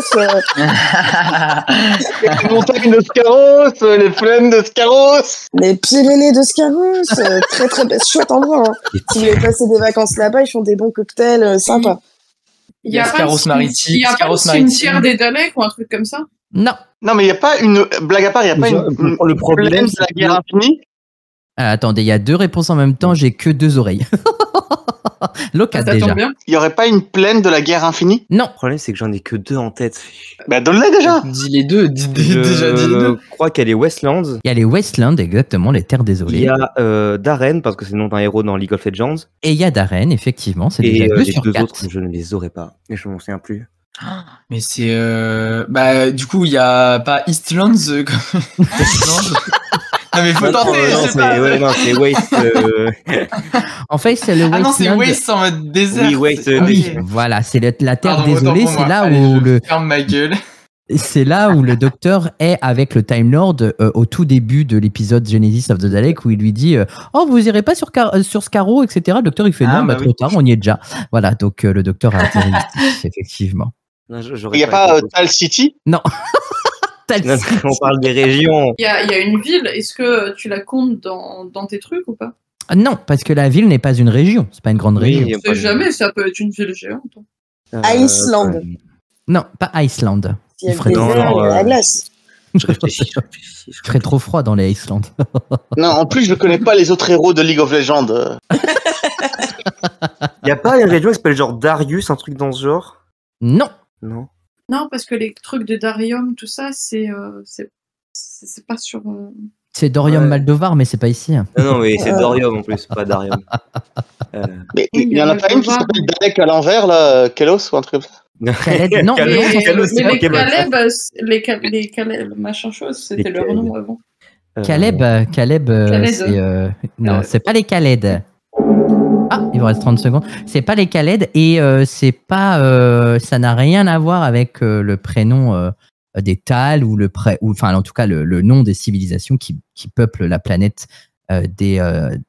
Les montagnes de Scarros, les plaines de Scarros. les Pyrénées de Scarros. Très très chouette endroit. Hein. Si vous voulez passer des vacances là-bas, ils font des bons cocktails sympas. Il y a pas Scarros de Maritime, il y a pas Scarros de cimetière Maritime. des Daleks ou un truc comme ça? Non. Non, mais il n'y a pas une blague à part, il n'y a pas Le problème, plaine de la c'est guerre que- infinie. Attendez, il y a 2 réponses en même temps. J'ai que 2 oreilles. Local Ça déjà. tombe bien. Il n'y aurait pas une plaine de la guerre infinie. Non. Le problème, c'est que j'en ai que 2 en tête. Bah, donne-les déjà. Dis les deux, déjà dis les deux. Je crois qu'il y a les Westlands. Il y a les Wastelands, exactement, les terres Il désolées. y a Darren, parce que c'est le nom d'un héros dans League of Legends. Et il y a Darren, effectivement. C'est Et déjà 2 les sur 2 4. autres, je ne les aurais pas. Et je m'en souviens plus. Mais c'est. Bah, du coup, il y a pas Eastlands comme. Eastlands. Non, mais faut tenter, je sais pas. Non, c'est Waste. En fait, c'est le Ah non, c'est Wasteland. Waste en mode désert. Oui, Waste. Oui, Ok. voilà, c'est la terre Pardon, désolée. autant pour C'est moi. là Allez, où je le, ferme ma gueule. c'est là où le docteur est avec le Time Lord au tout début de l'épisode Genesis of the Dalek où il lui dit oh vous irez pas sur Skaro, etc. Le docteur il fait Ah, non, bah trop oui. tard, on y est déjà. Voilà, donc le docteur a atterri ici, effectivement. Non, Il n'y a pas Tal City. Non. Non, on parle des régions. Il y a une ville. Est-ce que tu la comptes dans tes trucs ou pas? Non, parce que la ville n'est pas une région, c'est pas une grande région. Oui, On sait jamais, ça peut être une ville géante. Iceland. Non, pas Iceland. Il y a Il ferait le non, désert, non, il y a la glace. Je réfléchis. Il ferait trop froid dans les Iceland. Non, en plus, je ne connais pas les autres héros de League of Legends. Il n'y a pas une région qui s'appelle genre Darius, un truc dans ce genre? Non. Non. Non, parce que les trucs de Darium, tout ça, c'est pas sur. C'est Dorium Ouais. Maldovar, mais c'est pas ici. Non, mais c'est Dorium en plus, pas Darium. Mais Oui, il n'y en a pas une qui Maldovar. s'appelle Dalek à l'envers, là, Kelos ou un truc comme ça. Khaled, non, Kalos, Mais Kalos, c'est les Pokémon. Caleb, les Caleb, machin chose, c'était Les leur Caleb. nom avant. Caleb, c'est non, c'est pas les Khaled. Ah, il vous reste 30 secondes. C'est pas les Khaled et c'est pas, ça n'a rien à voir avec le prénom des Tal ou enfin en tout cas le nom des civilisations qui peuplent la planète des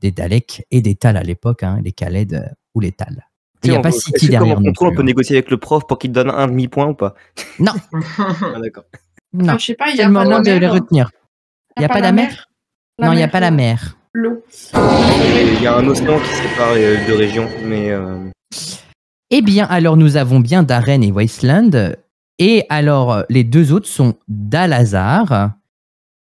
Daleks et des Tal à l'époque, hein, les Khaled ou les Tal. Il n'y a pas City derrière nous. On peut négocier avec le prof pour qu'il te donne un demi-point ou pas? Non. Ah, d'accord. Non. Je sais pas, il y C'est a le pas moment la de les mer. retenir. Il n'y a pas la mer? Non, il n'y a pas la mer. L'eau. Il y a un océan qui sépare les deux régions, mais Eh bien, alors nous avons bien Darren et Wasteland. Et alors, les deux autres sont Dalazar.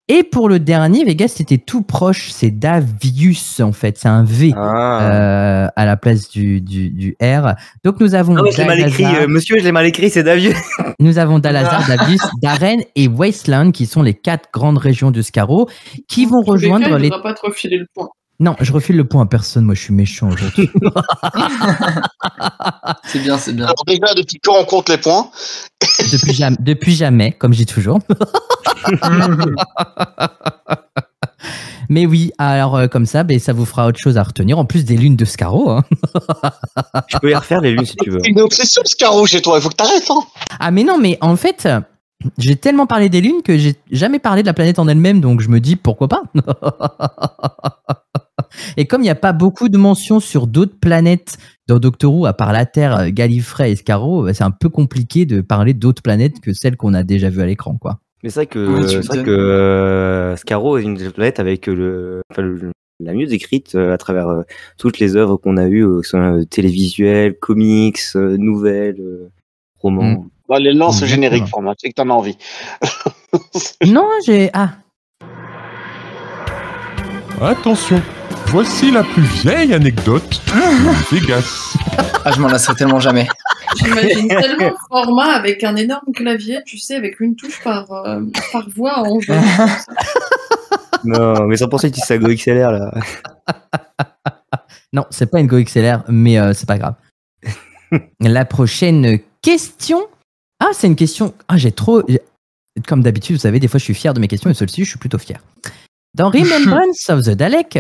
Et pour le dernier, Vegas, c'était tout proche. C'est Davius, en fait. C'est un V à la place du R. Donc, nous avons je l'ai mal écrit, monsieur, je l'ai mal écrit, c'est Davius. Nous avons Dalazar, Davius, Darren et Wasteland, qui sont les 4 grandes régions de Skaro, qui vont rejoindre les... Il ne pas te refiler le point. Non, je refile le point à personne. Moi, je suis méchant aujourd'hui. C'est bien, c'est bien. Alors déjà, depuis quand on compte les points? Depuis jamais, comme je dis toujours. Mais oui, alors comme ça, ça vous fera autre chose à retenir, en plus des lunes de Skaro. Hein. Je peux y refaire les lunes si tu veux. C'est une obsession, Skaro, chez toi, il faut que t'arrêtes. Hein. Ah mais non, mais en fait, j'ai tellement parlé des lunes que j'ai jamais parlé de la planète en elle-même, donc je me dis pourquoi pas. Et comme il n'y a pas beaucoup de mentions sur d'autres planètes dans Doctor Who, à part la Terre, Gallifrey et Skaro, c'est un peu compliqué de parler d'autres planètes que celles qu'on a déjà vues à l'écran, quoi. Mais c'est vrai que Skaro est une des planètes avec la mieux écrite à travers toutes les œuvres qu'on a eues, que ce soit télévisuelles, comics, nouvelles, romans. Bon, allez, lance le générique pour moi, c'est que t'en as envie. Non, j'ai... Ah. Attention, voici la plus vieille anecdote de Vegas. Ah, je m'en lasserai tellement jamais. J'imagine tellement le format avec un énorme clavier, tu sais, avec une touche par voix en jeu. Non, mais 100% utilise sa Go XLR là. Non, c'est pas une Go XLR, mais c'est pas grave. La prochaine question. Ah, c'est une question. Ah, comme d'habitude, vous savez, des fois je suis fier de mes questions et celle-ci, je suis plutôt fier. Dans Remembrance of the Dalek,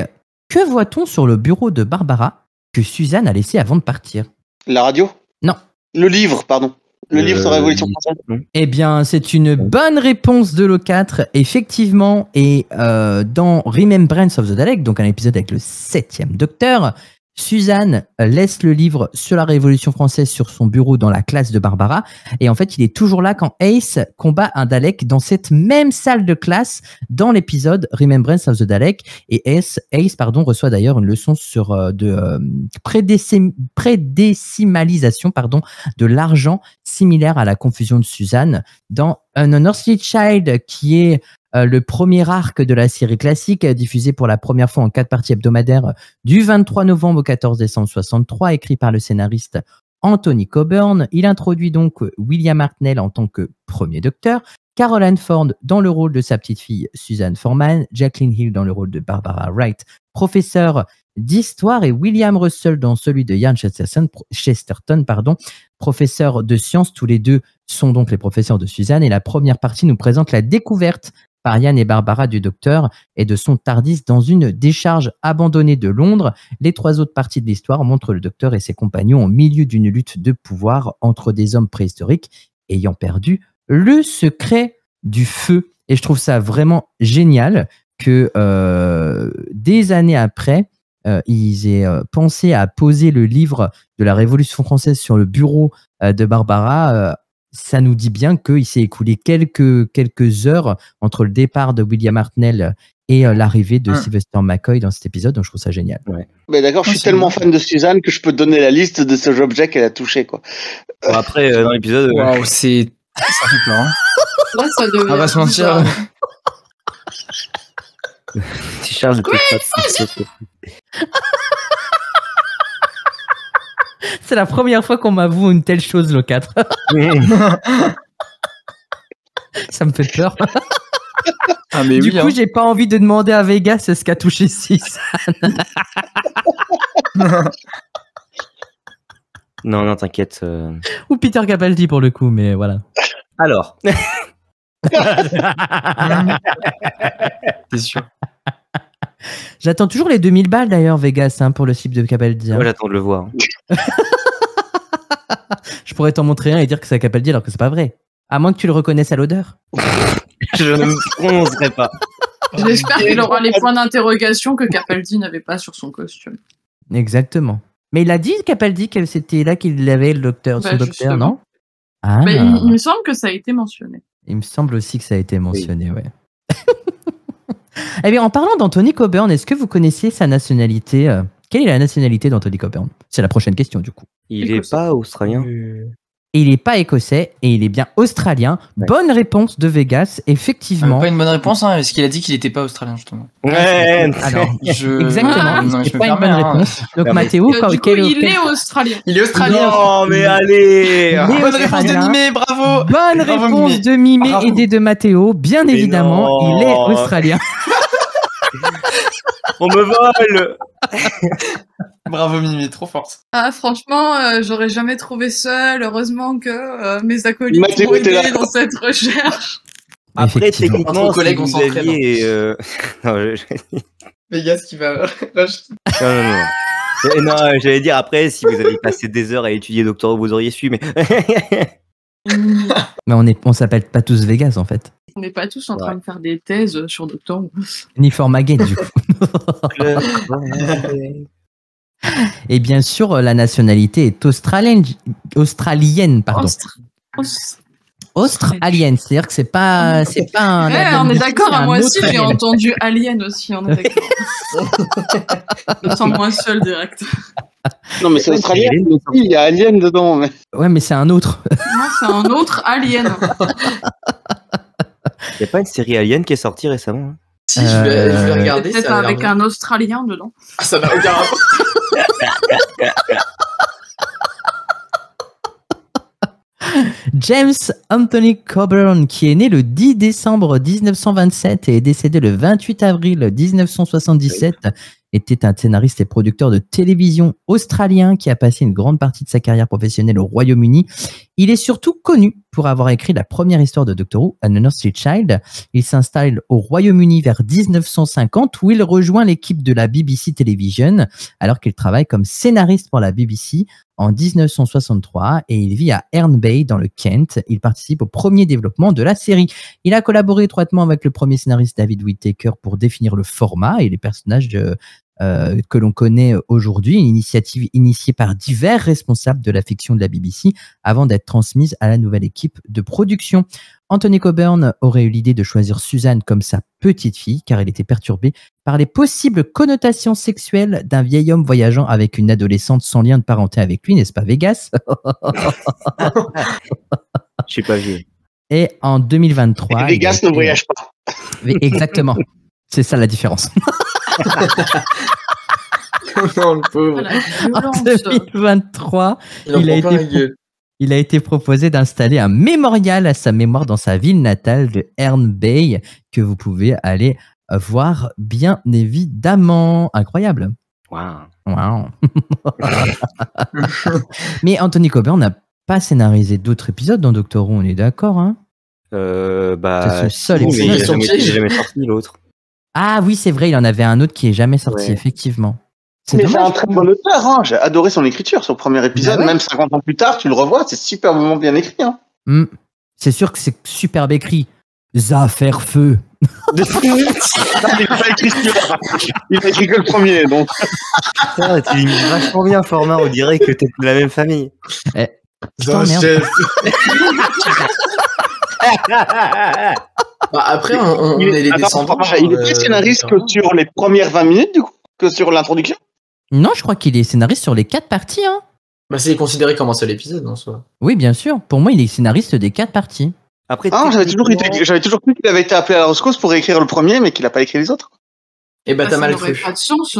que voit-on sur le bureau de Barbara que Suzanne a laissé avant de partir? La radio? Non. Le livre, pardon. Le livre sur la Révolution française. Eh bien, c'est une bonne réponse de l'O4, effectivement. Et dans Remembrance of the Dalek, donc un épisode avec le 7e Docteur, Suzanne laisse le livre sur la Révolution française sur son bureau dans la classe de Barbara. Et en fait, il est toujours là quand Ace combat un Dalek dans cette même salle de classe dans l'épisode Remembrance of the Dalek. Et Ace reçoit d'ailleurs une leçon sur de prédécimalisation de l'argent, similaire à la confusion de Suzanne dans An Unearthly Child, qui est le premier arc de la série classique, diffusé pour la première fois en 4 parties hebdomadaires du 23 novembre au 14 décembre 63, écrit par le scénariste Anthony Coburn. Il introduit donc William Hartnell en tant que premier docteur, Caroline Ford dans le rôle de sa petite-fille Suzanne Foreman, Jacqueline Hill dans le rôle de Barbara Wright, professeur d'histoire, et William Russell dans celui de Ian Chesterton, professeur de sciences. Tous les deux sont donc les professeurs de Suzanne, et la première partie nous présente la découverte par Ian et Barbara du docteur et de son TARDIS dans une décharge abandonnée de Londres. Les 3 autres parties de l'histoire montrent le docteur et ses compagnons au milieu d'une lutte de pouvoir entre des hommes préhistoriques ayant perdu le secret du feu. Et je trouve ça vraiment génial que des années après, ils aient pensé à poser le livre de la Révolution française sur le bureau de Barbara. Ça nous dit bien qu'il s'est écoulé quelques heures entre le départ de William Hartnell et l'arrivée de Sylvester McCoy dans cet épisode, donc je trouve ça génial. Ouais. Mais d'accord, je suis tellement fan de Suzanne que je peux te donner la liste de ces objets qu'elle a touchés, quoi. Bon, après, dans l'épisode... Waouh, ça fait peur, hein. Là, ça devient... On va se mentir. Tu charges de C'est la première fois qu'on m'avoue une telle chose, le 4. Ça me fait peur. Ah, mais du coup, j'ai pas envie de demander à Vegas ce qu'a touché Suzanne. Non, t'inquiète. Ou Peter Capaldi pour le coup, mais voilà. Alors. C'est sûr. J'attends toujours les 2000 balles d'ailleurs, Vegas, hein, pour le slip de Capaldi. Hein. Moi, j'attends de le voir. Je pourrais t'en montrer un et dire que c'est Capaldi alors que c'est pas vrai. À moins que tu le reconnaisses à l'odeur. Je ne me prononcerai pas. J'espère qu'il aura les points d'interrogation que Capaldi n'avait pas sur son costume. Exactement. Mais il a dit, Capaldi, que c'était là qu'il avait le docteur, son docteur, justement. non? Ah, Bah, il me semble que ça a été mentionné. il me semble aussi que ça a été mentionné, ouais. Eh bien, en parlant d'Anthony Coburn, est-ce que vous connaissez sa nationalité? Quelle est la nationalité d'Anthony Coburn? C'est la prochaine question, du coup. Il est pas australien. Et il n'est pas écossais et il est bien australien. Ouais. Bonne réponse de Vegas, effectivement. Pas une bonne réponse, hein, parce qu'il a dit qu'il était pas australien, justement. Ouais. Alors, Je... exactement, Non, mais c'est je me pas une bonne permets, hein. réponse. Donc, Non, mais- Mathéo, Du coup, il est australien. Il est australien. Non, mais allez. Il est Bonne réponse de australien. Mimé, bravo. Bonne Bravo, réponse Mimé. de Mimé Bravo. et des de Mathéo. Bien Mais évidemment, non. il est australien. On me vole. Bravo Mimé, trop forte. Ah, franchement, j'aurais jamais trouvé seul. Heureusement que mes acolytes Mathieu m'ont était aidé là. dans cette recherche. Après, Effectivement. techniquement, Entre collègues, si on vous s'entraîne, aviez, non, Vegas qui va... non, non, j'allais dire après, si vous aviez passé des heures à étudier Doctor Who, vous auriez su, mais Mais on s'appelle pas tous Vegas, en fait. On n'est pas tous en train de faire des thèses sur Doctor Who. Ni Formagen, du coup. Et bien sûr, la nationalité est australienne, pardon. Australienne, c'est-à-dire que c'est pas un. On est d'accord, c'est un moi aussi autre j'ai alien. entendu Alien aussi, on est d'accord. Je me sens moins seul direct. Non, mais c'est australien, mais aussi, il y a Alien dedans. Mais... Ouais, mais c'est un autre. Non, c'est un autre Alien. il n'y a pas une série Alien qui est sortie récemment. Hein. Si, je vais regarder. Peut-être ça a l'air avec bien. un Australien dedans. Ah, ça n'a aucun rapport. James Anthony Coburn, qui est né le 10 décembre 1927 et est décédé le 28 avril 1977, était un scénariste et producteur de télévision australien qui a passé une grande partie de sa carrière professionnelle au Royaume-Uni. Il est surtout connu pour avoir écrit la première histoire de Doctor Who, An Unearthly Child. Il s'installe au Royaume-Uni vers 1950 où il rejoint l'équipe de la BBC Television alors qu'il travaille comme scénariste pour la BBC en 1963 et il vit à Herne Bay dans le Kent. Il participe au premier développement de la série. Il a collaboré étroitement avec le premier scénariste David Whittaker pour définir le format et les personnages que l'on connaît aujourd'hui, une initiative initiée par divers responsables de la fiction de la BBC avant d'être transmise à la nouvelle équipe de production. Anthony Coburn aurait eu l'idée de choisir Suzanne comme sa petite fille car il était perturbé par les possibles connotations sexuelles d'un vieil homme voyageant avec une adolescente sans lien de parenté avec lui, n'est-ce pas Vegas? Je suis pas vieux. Et en 2023... Les gars ne voyagent pas. Exactement. C'est ça la différence. Non, le pauvre. Voilà, En violence. 2023, Il en il a prend plein été la gueule. il a été proposé d'installer un mémorial à sa mémoire dans sa ville natale de Herne Bay que vous pouvez aller voir bien évidemment. Incroyable. Waouh. Wow. Mais Anthony Coburn n'a pas scénarisé d'autres épisodes dans Doctor Who, on est d'accord, hein? Bah, C'est ce seul si, mais épisode. il est jamais sorti l'autre. Ah oui, c'est vrai, il en avait un autre qui est jamais sorti, Ouais. effectivement. C'est Mais c'est dommage. un très bon auteur, hein. J'ai adoré son écriture sur le premier épisode, Bah ouais. même 50 ans plus tard, tu le revois, c'est superbement bien écrit. Hein. C'est sûr que c'est superbe écrit. Ça faire feu. Il a pas écrit celui-là. Il a écrit que le premier, donc. Putain, tu limites vachement bien format, on dirait que t'es de la même famille. Putain, merde. Chef. Bah, après, on Il est les attends, descendants. il est plus scénariste que sur les premières 20 minutes, du coup, que sur l'introduction. Non, je crois qu'il est scénariste sur les 4 parties. Hein. Bah, c'est considéré comme un seul épisode en soi. Oui, bien sûr. Pour moi, il est scénariste des 4 parties. Après, Ah, j'avais toujours cru qu'il avait été appelé à la rescousse pour écrire le premier, mais qu'il n'a pas écrit les autres. Et bah, Ah, t'as ça mal n'aurait cru. pas de sens.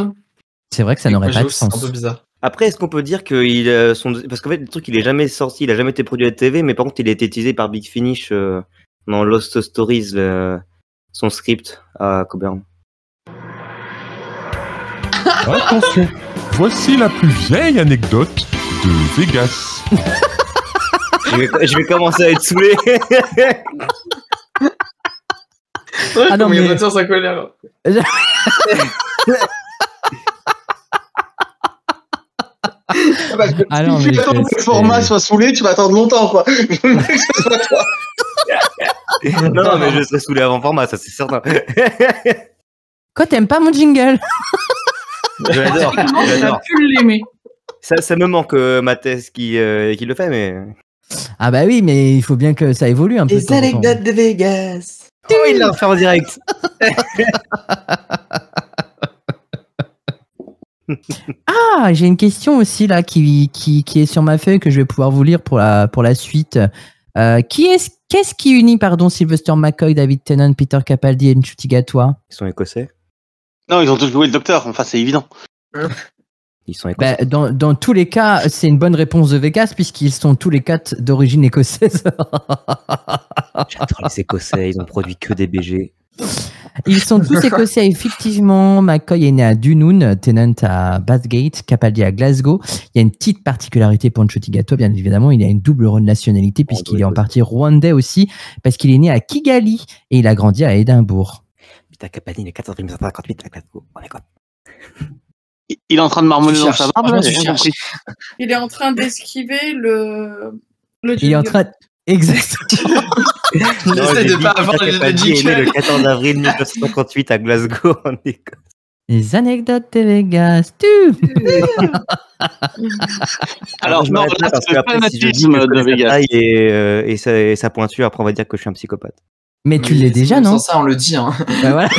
C'est vrai que ça n'aurait pas de C'est un sens. peu bizarre. Après, est-ce qu'on peut dire qu'il parce qu'en fait le truc il est jamais sorti, il a jamais été produit à la TV, mais par contre il a été utilisé par Big Finish dans Lost Stories, son script à Coburn. Attention, voici la plus vieille anecdote de Vegas. Je vais commencer à être saoulé. Ah non, Comment il mais- retient sa colère. Parce que Ah non, si mais tu attends que le format soit saoulé, tu vas attendre longtemps, quoi. Je veux que ce soit toi. Non, mais je serais saoulé avant format, ça c'est certain. Quoi, t'aimes pas mon jingle? Je l'adore, Comment je tu as l'adore. pu l'aimer? Ça me manque ma thèse qui le fait, mais. Ah bah oui, mais il faut bien que ça évolue un peu. de Les temps en temps. anecdotes de Vegas. Oh, il l'a refait en direct. Ah, j'ai une question aussi là qui est sur ma feuille que je vais pouvoir vous lire pour la suite. Qu'est-ce qui unit Sylvester McCoy, David Tennant, Peter Capaldi et Ncuti Gatwa? Ils sont écossais. Non, ils ont tous joué le docteur, enfin, c'est évident. Ils sont écossais. Bah, dans tous les cas, c'est une bonne réponse de Vegas puisqu'ils sont tous les quatre d'origine écossaise. J'adore les Écossais, ils ont produit que des BG. Ils sont tous écossais, effectivement. McCoy est né à Dunoon, Tennant à Bathgate, Capaldi à Glasgow. Il y a une petite particularité pour Ncuti Gatwa, bien évidemment. Il a une double nationalité puisqu'il est en partie rwandais aussi, parce qu'il est né à Kigali et il a grandi à Édimbourg. Putain, Capaldi, il est 14 1958 à Glasgow. On est quoi? Il est en train de marmonner dans sa barbe, là, tu j'ai rien cherches. compris. Il est en train d'esquiver le Il est en train... Exactement. On essaie de pas avoir Peter le Capaldi est né jingle. le 14 avril 1958 à Glasgow, en Écosse. Les anecdotes de Vegas. Alors, je non, m'arrête là, parce c'est que le après, si je dis fanatisme que je de connais sa Vegas. taille et sa pointure, après on va dire que je suis un psychopathe. Mais tu l'es Mais déjà, c'est non? sans ça, on le dit. Hein. Bah voilà.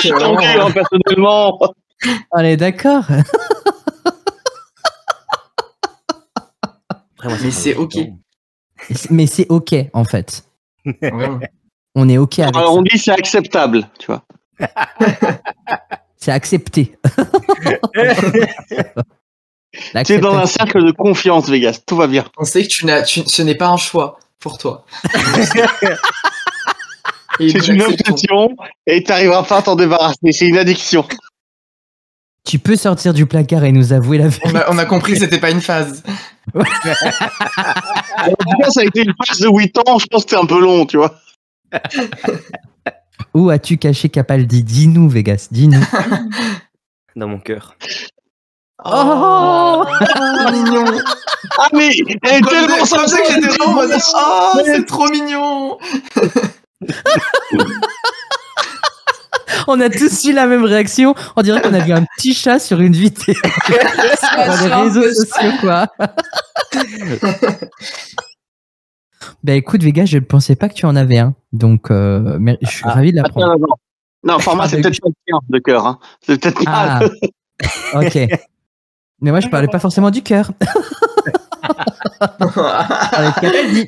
J'ai tenté, hein, personnellement. On est d'accord. Après, moi, Mais ça c'est me- ok. Mais c'est OK, en fait. Vraiment. On est OK avec Alors, ça. on dit c'est acceptable, tu vois. C'est accepté. Tu es dans un cercle de confiance, Vegas. Tout va bien. On sait que ce n'est pas un choix pour toi. Et C'est nous une l'acceptons. obsession et tu n'arriveras pas à t'en débarrasser. C'est une addiction. Tu peux sortir du placard et nous avouer la vérité. On a compris que c'était pas une phase. En tout cas, ça a été une phase de 8 ans. Je pense que c'est un peu long, tu vois. Où as-tu caché Capaldi? Dis-nous, Vegas, dis-nous. Dans mon cœur. Oh mignon. Ah, mais elle est tellement Comme ça que j'étais vraiment en mode, oh, Mais- c'est trop mignon. On a tous eu la même réaction. On dirait qu'on a vu un petit chat sur une vidéo. Dans les réseaux sociaux, quoi. Bah écoute, Vegas, je ne pensais pas que tu en avais un. Donc, mais je suis ravi de l'apprendre. Attends, attends. Non, format, c'est peut-être pas le tien de cœur. Hein. C'est peut-être pas. Ah, ok. Mais moi, je parlais pas forcément du cœur. Avec Capaldi.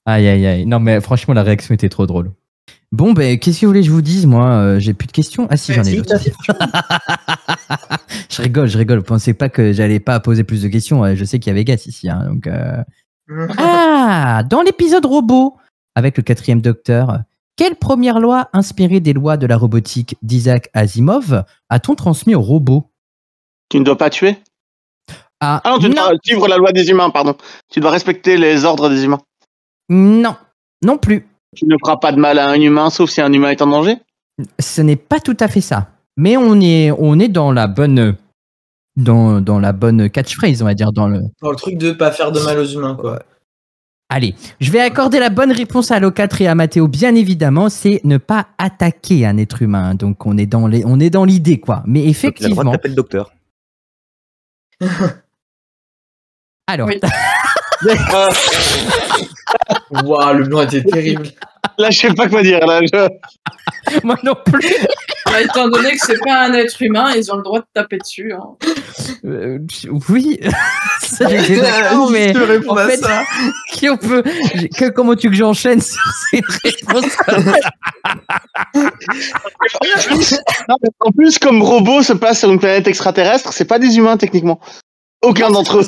Aïe, aïe, aïe. Non, mais franchement, la réaction était trop drôle. Bon, ben, qu'est-ce que vous voulez que je vous dise, moi? J'ai plus de questions. Ah si, j'en ai d'autres. Je rigole. Vous pensez pas que j'allais pas poser plus de questions? Je sais qu'il y a Vegas ici, hein, donc... Ah, dans l'épisode robot, avec le 4e docteur, quelle première loi inspirée des lois de la robotique d'Isaac Asimov a-t-on transmis aux robots? Tu ne dois pas tuer. Ah Ah non, tu dois suivre la loi des humains, pardon. Tu dois respecter les ordres des humains. non, non plus. Tu ne feras pas de mal à un humain, sauf si un humain est en danger. Ce n'est pas tout à fait ça. Mais on est dans la bonne... Dans la bonne catchphrase, on va dire, dans le... Dans le truc de pas faire de mal aux humains, quoi. Allez, je vais accorder la bonne réponse à Locatre et à Mathéo, bien évidemment, c'est ne pas attaquer un être humain. Donc on est dans l'idée, quoi. Mais Tu as le droit effectivement... de taper le docteur. Alors, Oui. Waouh, le blanc était terrible. Là, je sais pas quoi dire. Là, moi non plus. Bah, étant donné que c'est pas un être humain, ils ont le droit de taper dessus. Hein. Oui, ça, j'étais d'accord, mais Je te réponds en à fait, ça. comment tu veux que j'enchaîne sur ces réponses? Non, mais en plus, comme robot se passe sur une planète extraterrestre, c'est pas des humains techniquement. Aucun d'entre eux.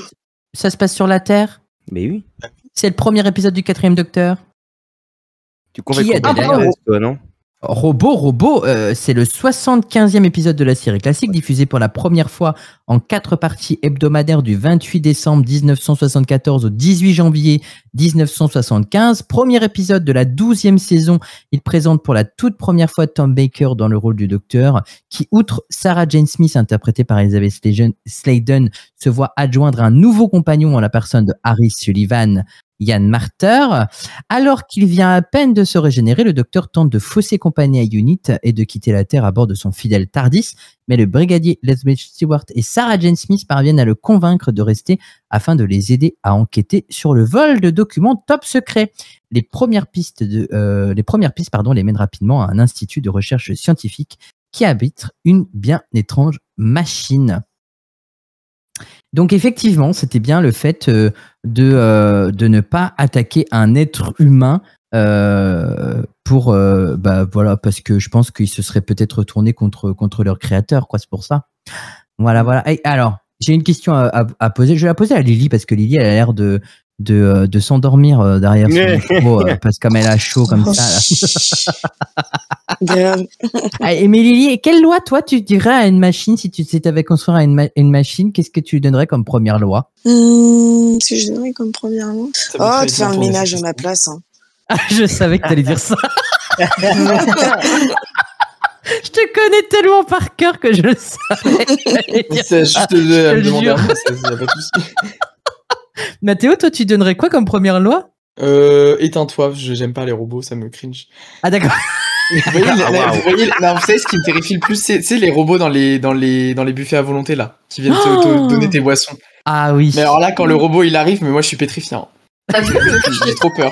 Ça se passe sur la Terre. Mais oui. C'est le premier épisode du 4e docteur. Tu convaincs Qui a qu'on dit va d'ailleurs toi, non? Robot, c'est le 75e épisode de la série classique, diffusé pour la première fois en 4 parties hebdomadaires du 28 décembre 1974 au 18 janvier 1975. Premier épisode de la 12e saison, il présente pour la toute première fois Tom Baker dans le rôle du docteur, qui, outre Sarah Jane Smith, interprétée par Elizabeth Sladen, se voit adjoindre un nouveau compagnon en la personne de Harry Sullivan, Ian Marter. Alors qu'il vient à peine de se régénérer, le docteur tente de fausser compagnie à Unit et de quitter la Terre à bord de son fidèle TARDIS, mais le brigadier Leslie Stewart et Sarah Jane Smith parviennent à le convaincre de rester afin de les aider à enquêter sur le vol de documents top secrets. Les premières pistes les mènent rapidement à un institut de recherche scientifique qui abrite une bien étrange machine. Donc effectivement, c'était bien le fait de ne pas attaquer un être humain parce que je pense qu'ils se seraient peut-être retournés contre leur créateur, quoi. C'est pour ça. Voilà. Et alors, j'ai une question à poser. Je vais la poser à Lily parce que Lily elle a l'air de s'endormir derrière son micro parce que comme elle a chaud comme ça. Grave. Mais Lily, quelle loi toi tu dirais à une machine si tu avais construire une machine, qu'est-ce que tu lui donnerais comme première loi? Si je donnerais comme première loi. De faire le ménage à ma place. Hein. Ah, je savais que tu allais dire ça. Je te connais tellement par cœur que je le savais. C'est juste de me demander un peu, ça pas de souci. Mathéo, toi, tu donnerais quoi comme première loi? Éteins-toi, j'aime pas les robots, ça me cringe. Ah d'accord. Vous savez ce qui me terrifie le plus, c'est les robots dans les buffets à volonté là, qui viennent te donner tes boissons. Ah oui. Mais alors là, quand le robot il arrive, mais moi je suis pétrifié. T'as vu le film? J'ai trop peur.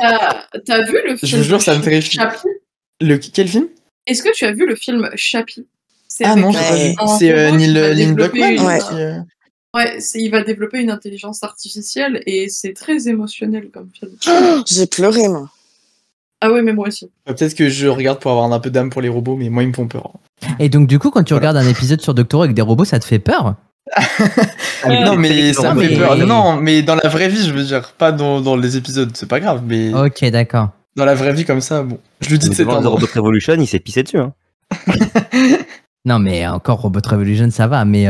T'as vu le film? Je vous jure, ça me terrifie. Quel film? Est-ce que tu as vu le film Chappie? Ah non, j'ai pas vu. C'est Neil Druckmann. Ouais, il va développer une intelligence artificielle et c'est très émotionnel comme film. J'ai pleuré, moi. Ah ouais, mais moi aussi. Peut-être que je regarde pour avoir un peu d'âme pour les robots, mais moi ils me font peur. Et donc du coup, quand tu regardes un épisode sur Doctor Who avec des robots, ça te fait peur? Non, mais ça me fait peur. Non, mais dans la vraie vie, je veux dire, pas dans les épisodes, c'est pas grave, mais... Ok, d'accord. Dans la vraie vie, comme ça, bon. Je lui dis de s'éteindre. Dans Robot Revolution, il s'est pissé dessus, hein. Non, mais encore Robot Revolution, ça va. Mais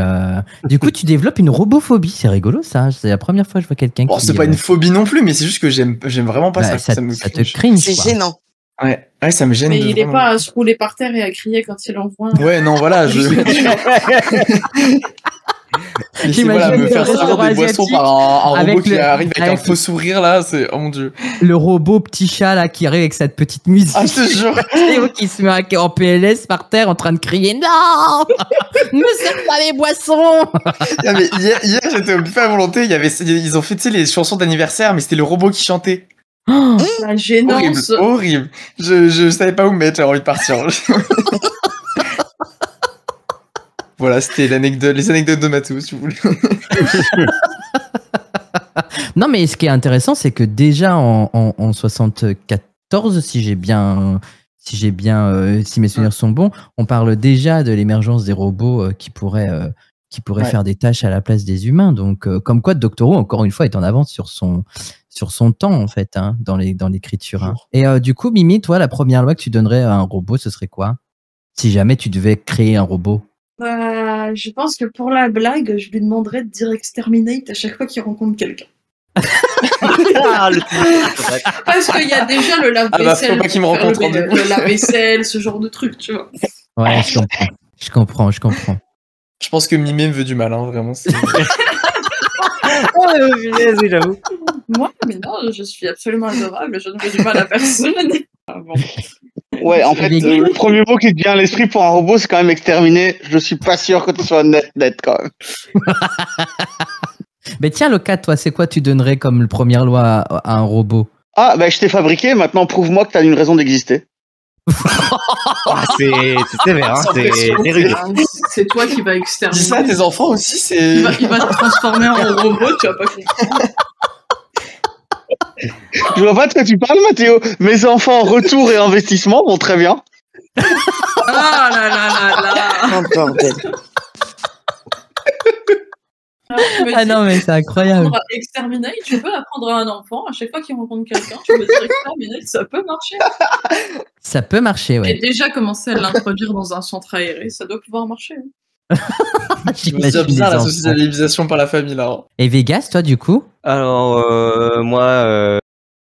du coup, tu développes une robophobie. C'est rigolo, ça. C'est la première fois que je vois quelqu'un qui... C'est pas une phobie non plus, mais c'est juste que j'aime vraiment pas ça. Ça te cringe. C'est gênant. Ouais, ça me gêne. Mais il est pas à se rouler par terre et à crier quand il en voit un. Ouais, non, voilà. J'imagine me faire servir des boissons par un robot qui arrive avec un faux sourire là, c'est oh mon dieu. Le robot petit chat là qui arrive avec cette petite musique. Ah, je te jure. Et qui se met en PLS par terre en train de crier non, me sers pas les boissons. Non, mais hier j'étais au buffet à volonté, ils ont fait tu sais les chansons d'anniversaire, mais c'était le robot qui chantait. La gênance. Horrible. Je savais pas où me mettre, j'avais envie de partir. Voilà, c'était les anecdotes de Matou, si vous voulez. Non, mais ce qui est intéressant, c'est que déjà en 74, si mes souvenirs sont bons, on parle déjà de l'émergence des robots qui pourraient faire des tâches à la place des humains. Donc, comme quoi, Doctor Who, encore une fois, est en avance sur son temps, en fait, hein, dans l'écriture. Hein. Et du coup, Mimi, toi, la première loi que tu donnerais à un robot, ce serait quoi? Si jamais tu devais créer un robot? Je pense que pour la blague, je lui demanderais de dire exterminate à chaque fois qu'il rencontre quelqu'un. Parce qu'il y a déjà le lave-vaisselle, faut pas qu'il me rencontre le lave-vaisselle, ce genre de truc, tu vois. Ouais, je comprends. Je pense que Mimé me veut du mal, hein, vraiment. Oui, j'avoue. Moi, mais non, je suis absolument adorable, je ne veux du mal à personne. Ah bon. Ouais, en fait, le premier mot qui te vient à l'esprit pour un robot, c'est quand même exterminer. Je suis pas sûr que tu sois net quand même. Mais tiens, Locat, toi, c'est quoi tu donnerais comme première loi à un robot? Ah, bah je t'ai fabriqué, maintenant prouve-moi que t'as une raison d'exister. C'est sévère, hein, c'est rude. C'est toi qui vas exterminer. Dis ça à tes enfants aussi, c'est... Il va te transformer en robot, tu vas pas comprendre. Je vois pas de quoi tu parles, Mathéo. Mes enfants, retour et investissement vont très bien. Ah là là là là. Oh, bordel. Ah non, mais c'est incroyable. Exterminate, tu peux apprendre à un enfant, à chaque fois qu'il rencontre quelqu'un, tu peux dire Exterminate, ça peut marcher. Ça peut marcher, ouais. J'ai déjà commencé à l'introduire dans un centre aéré, ça doit pouvoir marcher. C'est bizarre la socialisation par la famille là. Et Vegas, toi, du coup? Alors, moi,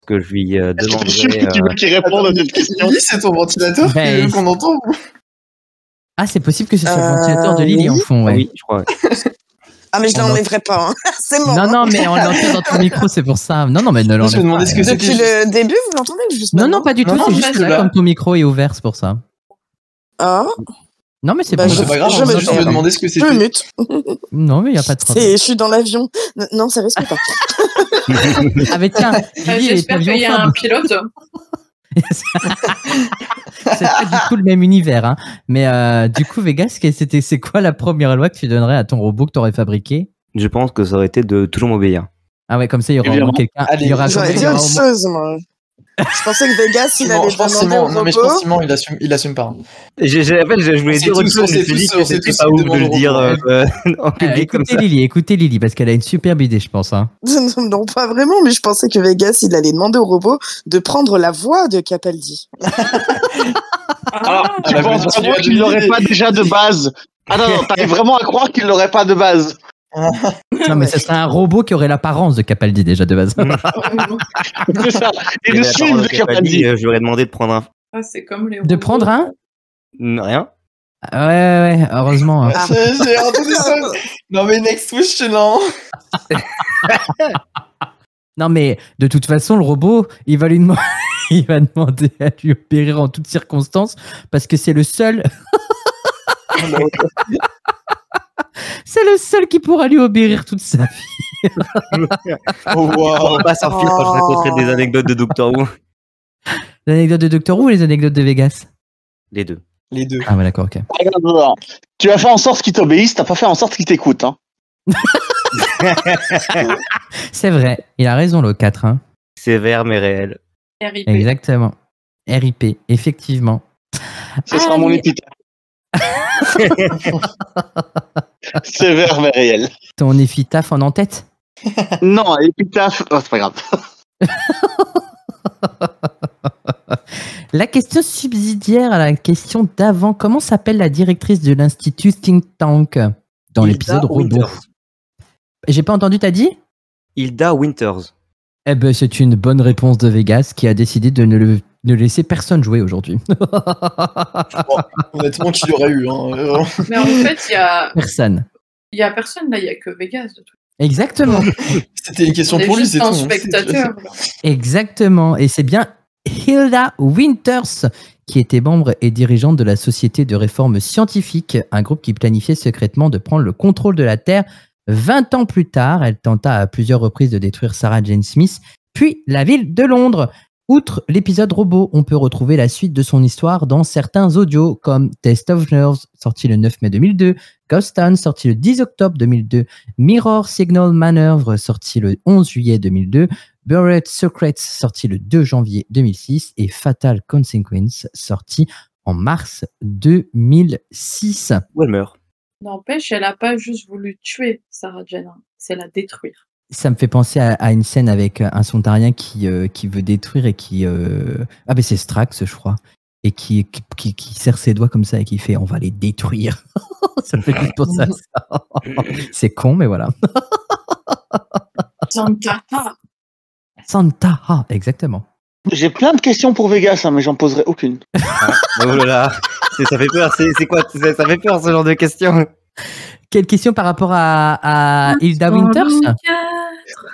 que je lui demanderais... Je suis sûr que tu veux qu'il réponde à cette question. Oui, c'est ton ventilateur qu'on entend. Ah, c'est possible que ce soit le ventilateur de Lily en fond, ouais. Oui, je crois. Ah, mais je l'enlèverai pas, hein. C'est mort. Non, mais on l'entend dans ton micro, c'est pour ça. Non, mais ne l'enlève pas. Depuis le début, vous l'entendez juste Non, pas du tout, c'est juste là, comme ton micro est ouvert, c'est pour ça. Ah. Non, mais c'est pas grave, je me demandais ce que c'était. Je mute. Non, mais il n'y a pas de problème. Je suis dans l'avion. Non, ça risque pas. Ah, mais tiens, j'espère qu'il y a un pilote. C'est pas du tout le même univers, hein. Mais du coup, Vegas, c'est quoi la première loi que tu donnerais à ton robot que tu aurais fabriqué? Je pense que ça aurait été de toujours m'obéir. Ah ouais, comme ça, il y aura au moins quelqu'un. J'aurais dit autre chose, moi. Je pensais que Vegas, il allait demander au robot. Non, mais je pense que Simon, il assume pas. En fait, je voulais dire autre chose, mais je me suis dit que c'était pas ouf de le dire en public comme ça. Écoutez Lily, parce qu'elle a une superbe idée, je pense. Hein. Non, pas vraiment, mais je pensais que Vegas, il allait demander au robot de prendre la voix de Capaldi. Alors, tu penses vraiment qu'il l'aurait pas déjà de base? Ah non, t'arrives vraiment à croire qu'il l'aurait pas de base. Non, mais ce serait un robot qui aurait l'apparence de Capaldi déjà de base. C'est ça. Et le film de Capaldi. Je lui aurais demandé de prendre un. Ah, c'est comme les de prendre un? Rien. Ouais, heureusement. Ah. J'ai entendu ça. Non, mais next question. Non, mais de toute façon, le robot, il va demander à lui opérer en toutes circonstances parce que c'est le seul. C'est le seul qui pourra lui obéir toute sa vie. Oh, wow. On va pas s'enfuir quand je raconterai des anecdotes de Doctor Who. Les anecdotes de Doctor Who ou les anecdotes de Vegas? Les deux. Ah ouais, d'accord, ok. Tu as fait en sorte qu'il t'obéisse, t'as pas fait en sorte qu'il t'écoute. Hein. C'est vrai, il a raison le 4. Hein. Sévère mais réel. RIP. Exactement. RIP, effectivement. Ce sera mon épitaphe. Sévère mais réel. Ton épitaphe en tête? Non, épitaphe, c'est pas grave. La question subsidiaire à la question d'avant, comment s'appelle la directrice de l'Institut Think Tank dans l'épisode robot? J'ai pas entendu, t'as dit? Hilda Winters. Eh ben, c'est une bonne réponse de Vegas qui a décidé de ne laisser personne jouer aujourd'hui. Bon, honnêtement, qui l'aurait eu hein. Mais en fait, il y a personne. Il y a personne là, il y a que Vegas de tout. Exactement. C'était une question pour lui, c'est tout. Un spectateur. Exactement, et c'est bien Hilda Winters qui était membre et dirigeante de la Société de réforme scientifique, un groupe qui planifiait secrètement de prendre le contrôle de la Terre. 20 ans plus tard, elle tenta à plusieurs reprises de détruire Sarah Jane Smith, puis la ville de Londres. Outre l'épisode robot, on peut retrouver la suite de son histoire dans certains audios comme Test of Nerves, sorti le 9 mai 2002, Ghost Town, sorti le 10 octobre 2002, Mirror Signal Maneuver, sorti le 11 juillet 2002, Buried Secrets, sorti le 2 janvier 2006 et Fatal Consequence, sorti en mars 2006. Où elle meurt. N'empêche, elle n'a pas juste voulu tuer Sarah Jane, c'est la détruire. Ça me fait penser à une scène avec un Sontarien qui veut détruire et qui... Ah ben c'est Strax, je crois. Et qui serre ses doigts comme ça et qui fait « On va les détruire ». Ça me fait plus penser à ça. C'est con, mais voilà. Santa, exactement. J'ai plein de questions pour Vegas, hein, mais j'en poserai aucune. Ah, oh là là, ça fait peur. C'est quoi ça fait peur ce genre de questions. Quelle question par rapport à Hilda Winters?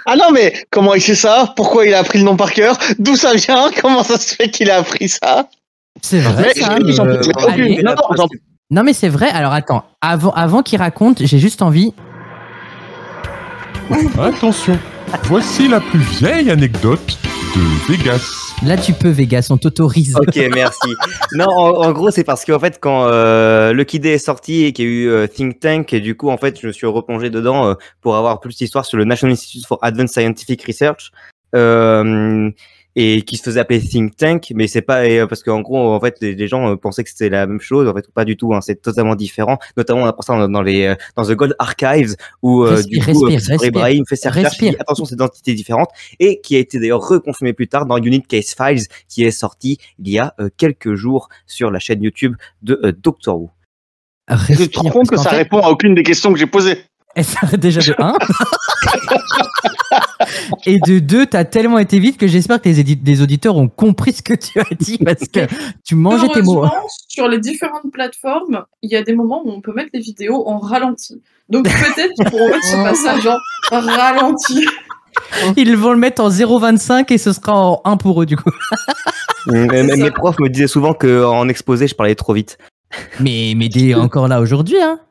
Ah non, mais comment il sait ça? Pourquoi il a appris le nom par cœur? D'où ça vient? Comment ça se fait qu'il a appris ça? C'est vrai, ça. Non, mais c'est vrai. Alors, attends. Avant qu'il raconte, j'ai juste envie... Attention, voici la plus vieille anecdote de Vegas. Là, tu peux, Vegas, on t'autorise. Ok, merci. Non, en gros, c'est parce qu'en fait, quand Lucky Day est sorti et qu'il y a eu Think Tank, et du coup, en fait, je me suis replongé dedans pour avoir plus d'histoire sur le National Institute for Advanced Scientific Research. et qui se faisait appeler Think Tank, mais c'est pas parce qu'en gros en fait les gens pensaient que c'était la même chose, en fait pas du tout, hein, c'est totalement différent. Notamment on apprend ça dans The Gold Archives où Respire. Ibrahim fait ses recherches, il dit, attention, c'est d'identité différente, et qui a été d'ailleurs reconfirmé plus tard dans Unit Case Files qui est sorti il y a quelques jours sur la chaîne YouTube de Doctor Who. Je te rends compte que ça répond à aucune des questions que j'ai posées. Et ça déjà de 1. Et de 2, t'as tellement été vite que j'espère que les auditeurs ont compris ce que tu as dit parce que tu mangeais tes mots. Sur les différentes plateformes, il y a des moments où on peut mettre les vidéos en ralenti. Donc peut-être qu'ils pourront mettre ce passage en ralenti. Ils vont le mettre en 0,25 et ce sera en 1 pour eux du coup. Mes profs me disaient souvent qu'en exposé, je parlais trop vite. Mais t'es encore là aujourd'hui, hein.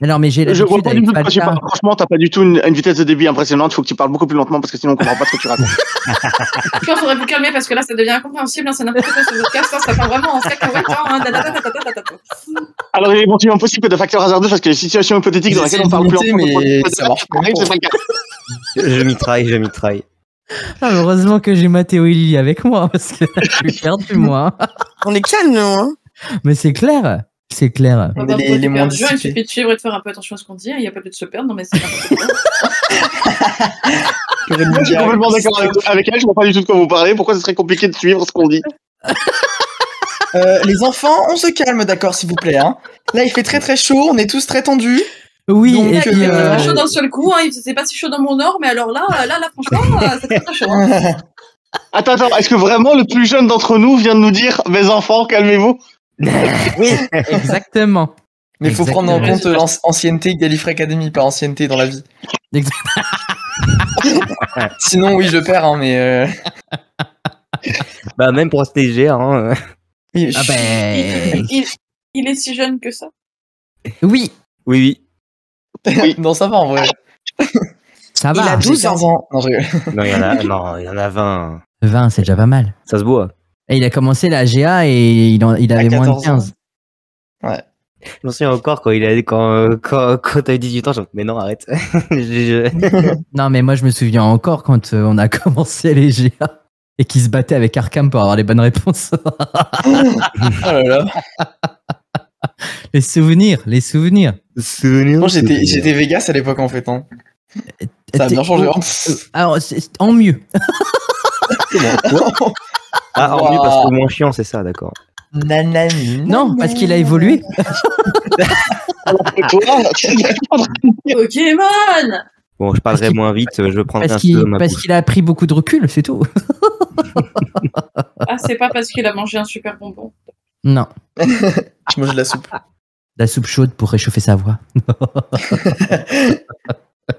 Alors, mais j'ai je vois pas du tout de quoi tu parles. Franchement, t'as pas du tout une vitesse de débit impressionnante. Faut que tu parles beaucoup plus lentement parce que sinon on comprend pas ce que tu racontes. Je pense qu'il faudrait vous calmer parce que là ça devient incompréhensible. Hein, c'est n'importe quoi ce podcast. Ça part vraiment en cacahuète. Alors il est éventuellement possible de facteurs hasardeux parce que les situations hypothétiques dans lesquelles on parle plus lentement. Mais ça marche pas. Je mitraille. Ah, heureusement que j'ai Mathéo et Lily avec moi parce que je suis perdu moi. On est calme, nous, hein. Mais c'est clair. C'est clair. Les moins il suffit de suivre et de faire un peu attention à ce qu'on dit. Il n'y a pas lieu de se perdre. Non, mais c'est je suis complètement d'accord avec elle. Je ne vois pas du tout de quoi vous parlez. Pourquoi ce serait compliqué de suivre ce qu'on dit? Les enfants, on se calme, d'accord, s'il vous plaît. Hein. Là, il fait très très chaud. On est tous très tendus. Oui, donc, et puis, il fait très chaud d'un seul coup. Hein. C'est pas si chaud dans mon nord, mais alors là franchement, c'est très chaud. Hein. Attends. Est-ce que vraiment le plus jeune d'entre nous vient de nous dire, mes enfants, calmez-vous? Oui, exactement. Mais il faut prendre en compte l'ancienneté Gallifrey Academy, pas ancienneté dans la vie. Sinon, oui, je perds, hein, mais. Bah, même pour STG, hein. Il est si jeune que ça. Oui. Non, ça va en vrai. Ça va. Il a 12 ans. Non, je rigole. Non, il y en a 20. 20, c'est déjà pas mal. Ça se voit. Et il a commencé la GA et il avait moins de 15. Ouais. Je m'en souviens encore quand t'as eu 18 ans, je me dis, mais non, arrête. Non, mais moi, je me souviens encore quand on a commencé les GA et qu'ils se battaient avec Arkham pour avoir les bonnes réponses. Oh là là. Les souvenirs. Moi, j'étais Vegas à l'époque, en fait. Hein. Ça a bien changé. Alors, en mieux. Ah, en mieux parce que moins chiant, c'est ça, d'accord. Non, parce qu'il a évolué. Pokémon. Bon, je parlerai moins vite, je prendrai un peu ma parce qu'il a pris beaucoup de recul, c'est tout. Ah, c'est pas parce qu'il a mangé un super bonbon. Non. Je mange de la soupe. La soupe chaude pour réchauffer sa voix.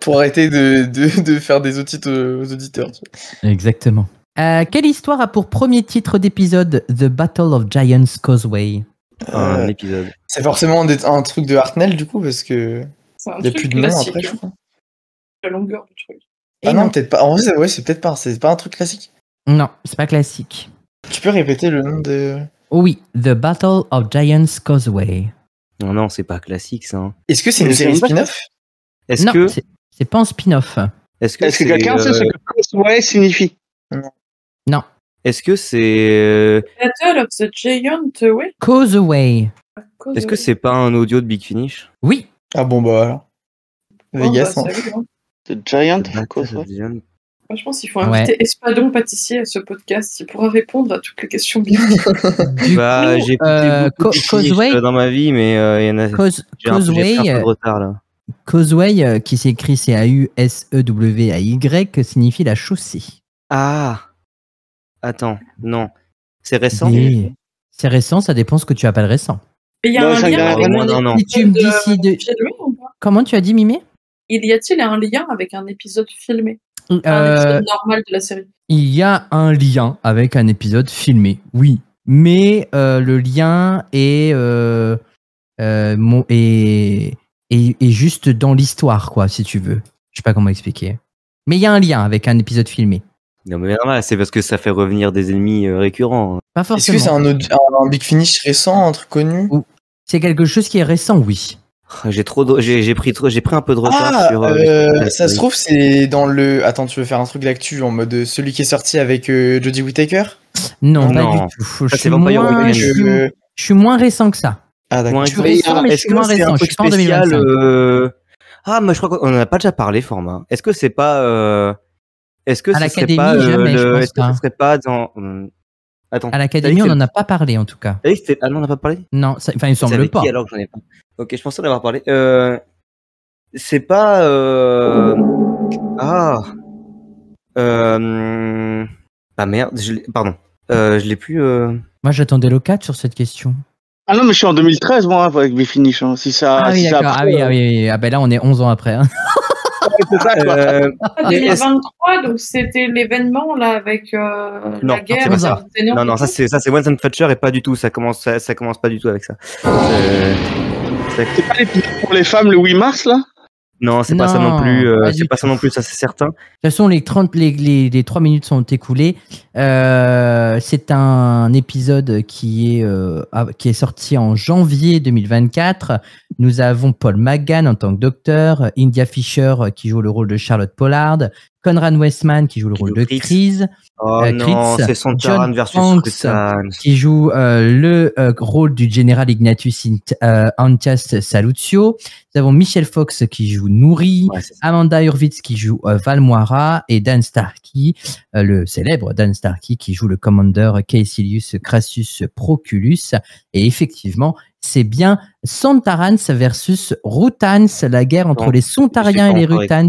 Pour arrêter de faire des otites aux auditeurs. Tu vois. Exactement. Quelle histoire a pour premier titre d'épisode The Battle of Giants Causeway? Un épisode. C'est forcément un truc de Hartnell, du coup, parce que il n'y a plus de nom après, je crois. La longueur du truc. Ah non, peut-être pas. En vrai, c'est peut-être pas. C'est pas un truc classique. Non, c'est pas classique. Tu peux répéter le nom de... Oui, The Battle of Giants Causeway. Non, c'est pas classique, ça. Hein. Est-ce que c'est une série spin-off? Non, c'est pas un spin-off. Est-ce que quelqu'un sait ce que Causeway signifie? Non. Est-ce que c'est... Battle of the Giant Way? Causeway. Est-ce que c'est pas un audio de Big Finish? Oui. Ah bon, bah alors. Vegas, bah, hein. The Giant Causeway. Moi, je pense qu'il faut inviter Espadon Pâtissier à ce podcast. Il pourra répondre à toutes les questions bien. Bah, j'ai écouté Causeway dans ma vie, mais il y en a... J'ai un peu de retard, là. Causeway, qui s'écrit C-A-U-S-E-W-A-Y, signifie la chaussée. Ah. Attends, non. C'est récent? C'est récent, ça dépend ce que tu appelles récent. Il y a un lien avec non. Si tu me dis filmé ou pas? Comment tu as dit, Mimé? Y a-t-il un lien avec un épisode filmé? Un épisode normal de la série? Il y a un lien avec un épisode filmé, oui. Mais le lien est juste dans l'histoire, quoi, si tu veux. Je sais pas comment expliquer. Mais il y a un lien avec un épisode filmé. Non, mais normal, c'est parce que ça fait revenir des ennemis récurrents. Pas forcément. Est-ce que c'est un Big Finish récent, un truc connu? C'est quelque chose qui est récent, oui. J'ai pris un peu de retard sur. Ça se trouve, c'est dans le. Attends, tu veux faire un truc d'actu en mode celui qui est sorti avec Jodie Whittaker? Non, pas Non. du tout. Ça, Je c'est Vampire Weekend. suis moins récent que ça. Ah, d'accord. Je suis récent, mais je suis moins récent. Je suis pas en 2025. Ah, mais je crois qu'on en a pas déjà parlé, format. Est-ce que c'est pas. Est-ce que À ce serait l'Académie, pas. jamais, je pense Est-ce que pas. ce serait pas dans. Attends. À l'Académie, on n'en a pas parlé en tout cas. Ah non, on n'a pas parlé? Non, enfin, il me C'est semble avec pas. qui alors que j'en ai pas? Ok, je pensais en avoir parlé. C'est pas. Ah. Ah merde, pardon. Je l'ai plus. Moi, j'attendais le 4 sur cette question. Ah non, mais je suis en 2013, moi, avec Bfinish. Hein. Si ça, Ah oui, si ça d'accord. après, Ah oui. Ah ben là, on est 11 ans après. Hein. c'est ça, quoi. 2023, donc c'était l'événement là avec Non, la guerre. c'est pas ça. Non, ça c'est Winston Fletcher et pas du tout. Ça commence pas du tout avec ça. C'est pas l'épisode pour les femmes le 8 mars, là? Non, c'est pas ça non plus. pas C'est du pas ça non plus, ça c'est certain. De toute façon, les 3 minutes sont écoulées. C'est un épisode qui est sorti en janvier 2024. Nous avons Paul McGann en tant que docteur, India Fisher qui joue le rôle de Charlotte Pollard, Conrad Westman qui joue le rôle de Chris. Oh non, c'est Sontaran John versus Hanks, Rutan. qui joue le rôle du général Ignatius Antias Saluzio. Nous avons Michelle Fox qui joue Nouri, Ouais, c'est ça. Amanda Hurwitz qui joue Val Moira et Dan Starkey, le célèbre Dan Starkey qui joue le commandeur Caecilius Crassus Proculus. Et effectivement, c'est bien Sontarans versus Rutans. La guerre entre Non, les Sontariens et les Rutans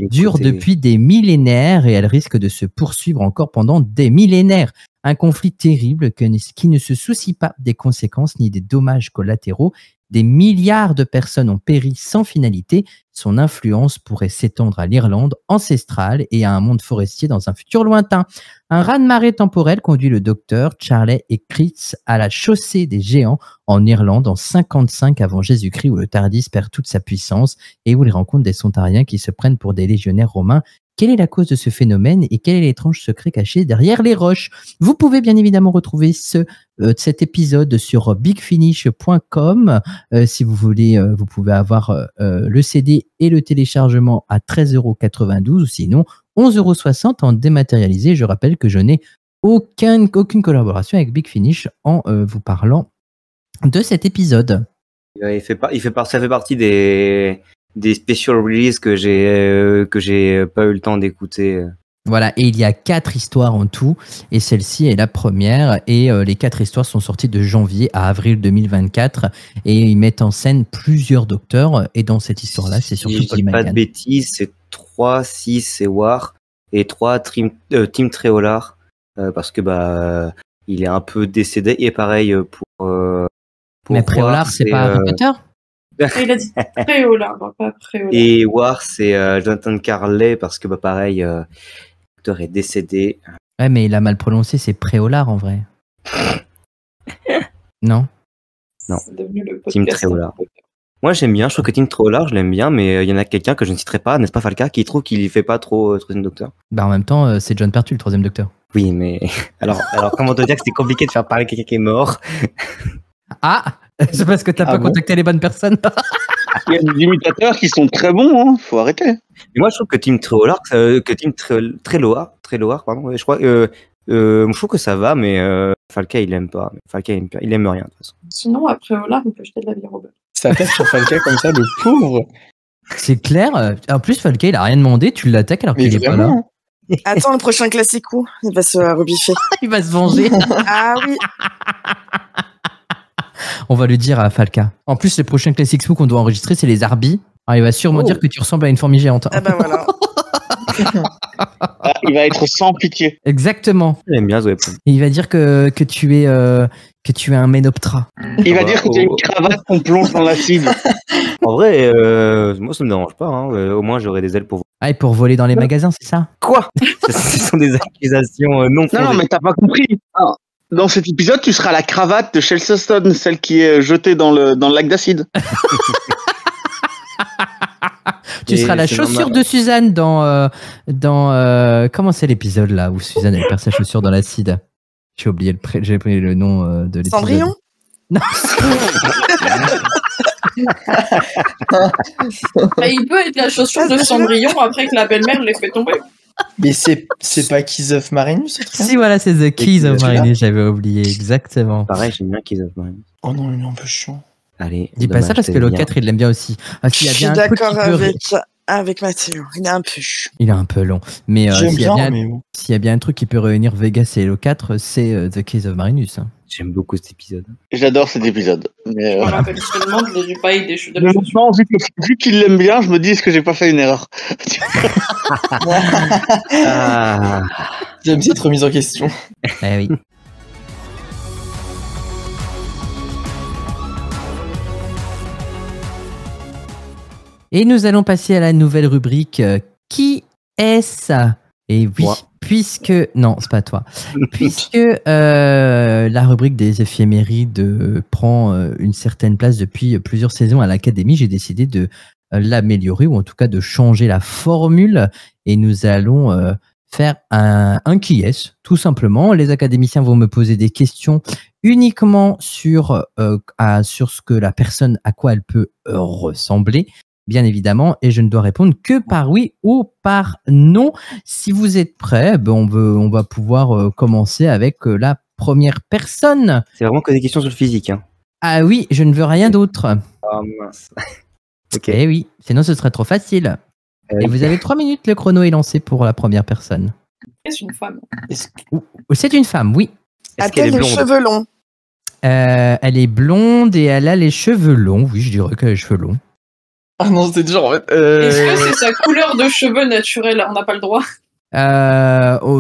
dure depuis des millénaires et elle risque de se poursuivre encore pendant des millénaires. Un conflit terrible qui ne se soucie pas des conséquences ni des dommages collatéraux. Des milliards de personnes ont péri sans finalité. Son influence pourrait s'étendre à l'Irlande ancestrale et à un monde forestier dans un futur lointain. Un raz-de-marée temporel conduit le docteur, Charlie et Chris à la chaussée des géants en Irlande en 55 avant Jésus-Christ où le Tardis perd toute sa puissance et où il rencontre des Sontariens qui se prennent pour des légionnaires romains. Quelle est la cause de ce phénomène et quel est l'étrange secret caché derrière les roches? Vous pouvez bien évidemment retrouver cet épisode sur bigfinish.com. Si vous voulez, vous pouvez avoir le CD et le téléchargement à 13,92 € ou sinon 11,60 € en dématérialisé. Je rappelle que je n'ai aucune collaboration avec Big Finish en vous parlant de cet épisode. Ça fait partie des special releases que j'ai pas eu le temps d'écouter. Voilà, et il y a 4 histoires en tout, et celle-ci est la première, et les 4 histoires sont sorties de janvier à avril 2024, et ils mettent en scène plusieurs docteurs, et dans cette histoire-là, c'est surtout Si je Paul dis pas de McGann. bêtises, c'est 3, 6 c'est War, et 3 Tim Treolar, parce que il est un peu décédé, et pareil pour Mais Préolard, War, c'est pas Harry Potter? Il a dit Préolard, pas Préolard. Et War, c'est Jonathan Carley, parce que pareil, l'acteur est décédé. Ouais, mais il a mal prononcé, c'est Préolard en vrai. Non? Non. C'est devenu le Tim podcast. Treolar. Moi j'aime bien, je trouve que Tim Treolar, je l'aime bien, mais il y en a quelqu'un que je ne citerai pas, n'est-ce pas Falca, qui trouve qu'il fait pas trop troisième docteur. Bah en même temps, c'est John Pertwee, le 3e docteur. Oui, mais alors comment te dire que c'est compliqué de faire parler quelqu'un qui est mort? Ah! C'est parce que t'as pas bon contacté les bonnes personnes. Il y a des imitateurs qui sont très bons, hein. Faut arrêter. Et moi je trouve que Tim Treolar, Treloar, pardon, je crois, je trouve que ça va, mais Falca il aime pas. Falca il aime rien de toute façon. Sinon, à Préolard, on peut jeter de la bière au beurre. Ça tape sur Falca comme ça, le pauvre. C'est clair. En plus, Falca, il a rien demandé, tu l'attaques alors Mais qu'il est pas là. vraiment. Attends le prochain classique où il va se rebiffer. Il va se venger. Ah oui. On va lui dire à Falca. En plus, les prochains Classics qu'on doit enregistrer, c'est les Arby. Alors, il va sûrement dire que tu ressembles à une fourmi géante. Ah bah voilà. Ah, il va être sans pitié. Exactement. J'aime bien Zoé. Et il va dire que tu es un Ménoptera. Il va dire que tu as une cravate qu'on plonge dans l'acide. En vrai, moi ça me dérange pas, hein. Au moins j'aurai des ailes pour vous. Ah, et pour voler dans les magasins, c'est ça? Quoi? Ce sont des accusations non fondées. Non, mais t'as pas compris. Ah, dans cet épisode, tu seras la cravate de Shelston, celle qui est jetée dans le lac d'acide. Tu seras la c'est chaussure normal. de Suzanne dans comment c'est l'épisode là où Suzanne elle perd sa chaussure dans l'acide. J'ai oublié le nom de l'épisode. Cendrillon. Non. Il peut être la chaussure de Cendrillon après que la belle-mère l'ait fait tomber. Mais c'est pas Keys of Marinus, ce truc? Si, voilà, c'est The Keys of Marinus, j'avais oublié, exactement. Pareil, j'aime bien Keys of Marinus. Oh non, il est un peu chiant. Allez. Dis pas ça parce que le 4, il l'aime bien aussi. Ah, Je suis d'accord avec Mathieu. Il est un peu chiant. Il est un peu long. Mais j'aime bien, mais s'il y a bien un truc qui peut réunir Vegas et Halo 4, c'est The Keys of Marinus. J'aime beaucoup cet épisode. J'adore cet épisode. Mais, Je me rappelle seulement du paille des cheveux. maintenant, vu qu'il l'aime bien, je me dis est-ce que j'ai pas fait une erreur? J'aime cette remise en question. Eh oui. Et nous allons passer à la nouvelle rubrique Qui est-ce? Et oui, puisque... Non, c'est pas toi. Puisque la rubrique des éphémérides prend une certaine place depuis plusieurs saisons à l'Académie, j'ai décidé de l'améliorer, ou en tout cas de changer la formule. Et nous allons faire un qui est, tout simplement. Les académiciens vont me poser des questions uniquement sur ce que la personne, à quoi elle peut ressembler, bien évidemment, et je ne dois répondre que par oui ou par non. Si vous êtes prêts, on va pouvoir commencer avec la première personne. C'est vraiment que des questions sur le physique. Hein. Ah oui, je ne veux rien d'autre. Oh mince. Ok. Eh oui, sinon ce serait trop facile. Et vous avez 3 minutes, le chrono est lancé pour la première personne. Est-ce une femme? C'est une femme, oui. A-t-elle les cheveux longs? Elle est blonde et elle a les cheveux longs. Oui, je dirais qu'elle a les cheveux longs. Ah non, c'est dur en fait. Est-ce que c'est sa couleur de cheveux naturelle? On n'a pas le droit.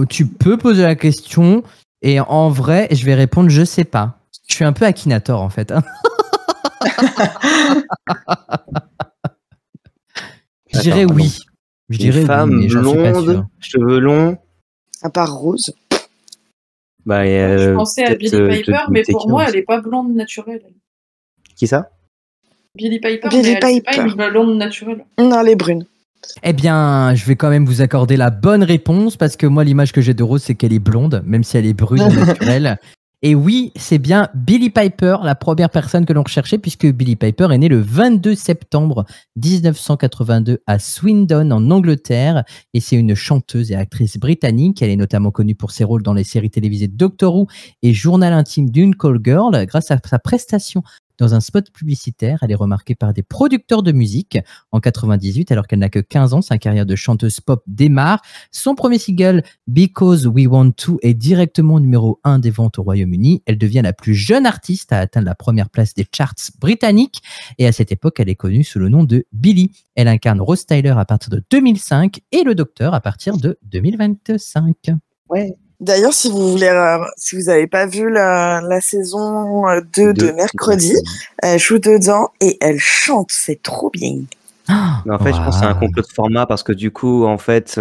Tu peux poser la question et en vrai, je vais répondre je sais pas. Je suis un peu Akinator en fait. Je dirais oui. Je dirais femme oui, mais j'en suis pas blonde, sûr. cheveux longs. À part Rose. Bah, Je pensais à Billie Piper, mais pour moi, elle est pas blonde naturelle. Qui ça? Billie Piper, Billie mais elle est pas Piper. une blonde naturelle. Non, elle est brune. Eh bien, je vais quand même vous accorder la bonne réponse parce que moi, l'image que j'ai de Rose, c'est qu'elle est blonde, même si elle est brune naturelle. Et oui, c'est bien Billie Piper, la première personne que l'on recherchait, puisque Billie Piper est née le 22 septembre 1982 à Swindon, en Angleterre. Et c'est une chanteuse et actrice britannique. Elle est notamment connue pour ses rôles dans les séries télévisées Doctor Who et Journal intime d'une call girl. Grâce à sa prestation dans un spot publicitaire, elle est remarquée par des producteurs de musique. En 98, alors qu'elle n'a que 15 ans, sa carrière de chanteuse pop démarre. Son premier single, Because We Want To, est directement numéro 1 des ventes au Royaume-Uni. Elle devient la plus jeune artiste à atteindre la première place des charts britanniques. Et à cette époque, elle est connue sous le nom de Billie. Elle incarne Rose Tyler à partir de 2005 et le Docteur à partir de 2025. Ouais. D'ailleurs, si vous n'avez pas vu la saison 2 de Mercredi, elle joue dedans et elle chante, c'est trop bien. Mais en fait, je pense que c'est un complot de format parce que du coup, en fait,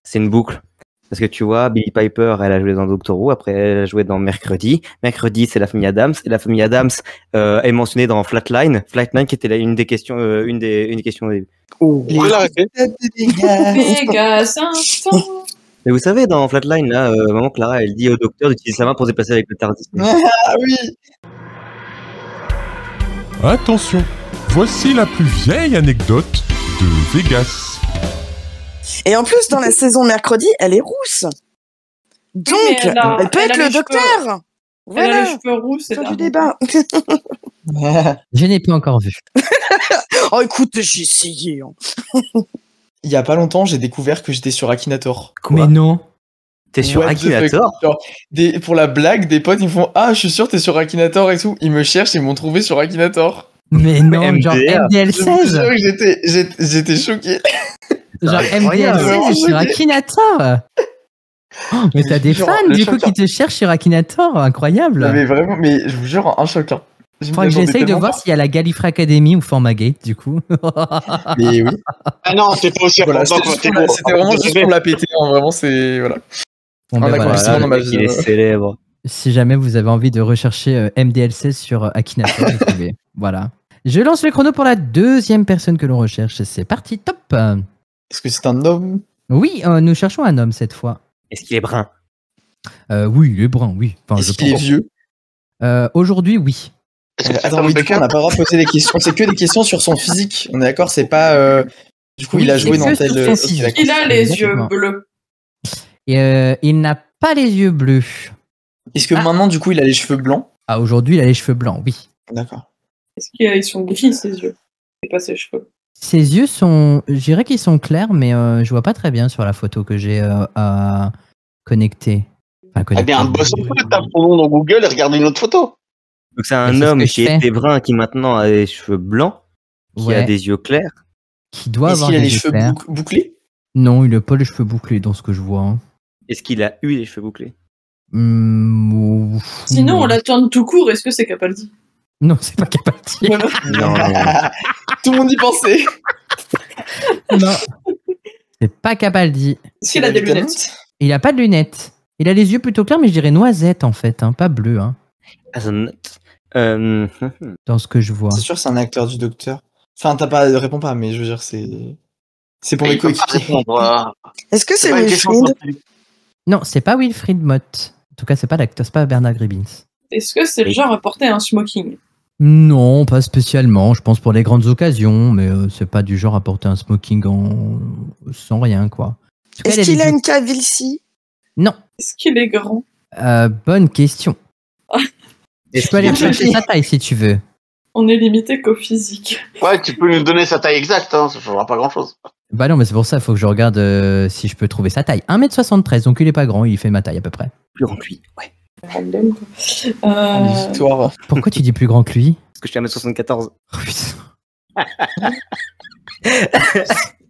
c'est une boucle. Parce que tu vois, Billie Piper, elle a joué dans Doctor Who, après elle a joué dans Mercredi. Mercredi, c'est la famille Adams, et la famille Adams est mentionnée dans Flatline. Flatline qui était une des questions, une des questions. Oh, Vegas, instant. Mais vous savez, dans Flatline, là, maman Clara, elle dit au docteur d'utiliser sa main pour se déplacer avec le TARDIS. Ah oui. Attention, voici la plus vieille anecdote de Vegas. Et en plus, dans la saison Mercredi, elle est rousse. Donc, elle peut être le docteur. Voilà. Elle a les cheveux roux, c'est du débat. Je n'ai pas encore vu. Oh, écoute, j'ai essayé. Hein. Il y a pas longtemps, j'ai découvert que j'étais sur Akinator. Mais non. T'es sur Akinator? Pour la blague, des potes, ils me font « Ah, je suis sûr, t'es sur Akinator et tout. » Ils me cherchent, ils m'ont trouvé sur Akinator. Mais non, genre MDL16. J'étais choqué. Genre MDL16 sur Akinator. Oh, mais t'as des fans du coup qui te cherchent sur Akinator, incroyable. Mais vraiment, mais je vous jure, un choc. Faudrait que j'essaye de voir s'il y a la Gallifrey Academy ou Formagate du coup. Mais oui. Ah non, c'est pas aussi important. Voilà, c'était vraiment juste pour la péter. Vraiment, c'est voilà. Bon, ben voilà, dans ma vie. Il est célèbre. Si jamais vous avez envie de rechercher MDL16 sur Akinator, vous pouvez. Voilà. Je lance le chrono pour la deuxième personne que l'on recherche. C'est parti, top. Est-ce que c'est un homme? Oui, nous cherchons un homme cette fois. Est-ce qu'il est brun? Oui, il est brun, oui. Enfin, est-ce qu'il est vieux? Aujourd'hui, oui. Attends, oui, du coup, on n'a pas le droit de poser des questions. C'est que des questions sur son physique. On est d'accord, c'est pas. Du coup, Oui, il a c'est joué que dans sur tel. son Ok, physique. d'accord. Il a les yeux Exactement. bleus. Et il n'a pas les yeux bleus. Est-ce que maintenant, du coup, il a les cheveux blancs? Ah, aujourd'hui, il a les cheveux blancs, oui. D'accord. Est-ce qu'ils sont gris, ses yeux? Et pas ses cheveux. Ses yeux sont, je dirais qu'ils sont clairs, mais je vois pas très bien sur la photo que j'ai à connecter. Enfin, Eh bien, bosse un peu, tape ton nom dans Google et regarde une autre photo. Donc c'est Mais un c'est ce homme que je qui fais. était brun, qui maintenant a des cheveux blancs, qui a Ouais, des yeux clairs. qui doit Est-ce avoir qu'il a des les yeux cheveux clairs. bouclés? Non, il n'a pas les cheveux bouclés dans ce que je vois. Hein. Est-ce qu'il a eu les cheveux bouclés? Sinon, on non. l'attend tout court. Est-ce que c'est Capaldi? Non, c'est pas Capaldi. Voilà. Non. Tout le monde y pensait. Non, c'est pas Capaldi. Est-ce qu'il a des lunettes? Il a pas de lunettes. Il a les yeux plutôt clairs, mais je dirais noisette en fait, hein, pas bleu, hein, As a nut. dans ce que je vois. C'est sûr, c'est un acteur du Docteur. Enfin, réponds pas, mais je veux dire, c'est pour mes Il peut pas coéquipiers. répondre. Est-ce que c'est pas une question Wilfried? scientifique. Non, c'est pas Wilfried Mott. En tout cas, c'est pas l'acteur, c'est pas Bernard Gribbins. Est-ce que c'est le genre à porter un smoking? Non, pas spécialement. Je pense pour les grandes occasions, mais c'est pas du genre à porter un smoking sans rien, quoi. En tout cas, Est-ce il qu'il les a yeux- une calvitie? Non. Est-ce qu'il est grand? Bonne question. Je peux aller qu'il a- rechercher sa taille si tu veux. On est limité qu'au physique. Ouais, tu peux nous donner sa taille exacte, hein, ça ne changera pas grand-chose. Bah non, mais c'est pour ça, il faut que je regarde si je peux trouver sa taille. 1m73, donc il est pas grand, il fait ma taille à peu près. Plus grand que lui. Ouais. L'histoire. Pourquoi tu dis plus grand que lui? Parce que je suis à 1m74. Oh, putain.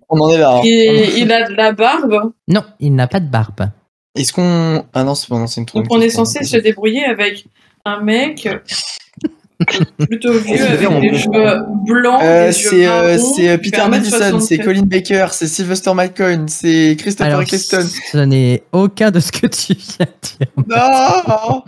On en est là. Hein. Il a de la barbe. Non, il n'a pas de barbe. Est-ce qu'on. Ah non, c'est une Donc troisième on est question. censé se débrouiller avec un mec plutôt vieux Est-ce que avec on- des cheveux blancs. des yeux C'est marrons, c'est qui Peter fait Madison, 1m73. c'est Colin Baker, c'est Sylvester McCoy, c'est Christopher Alors, Eccleston. ce n'est aucun de ce que tu viens de dire. Non,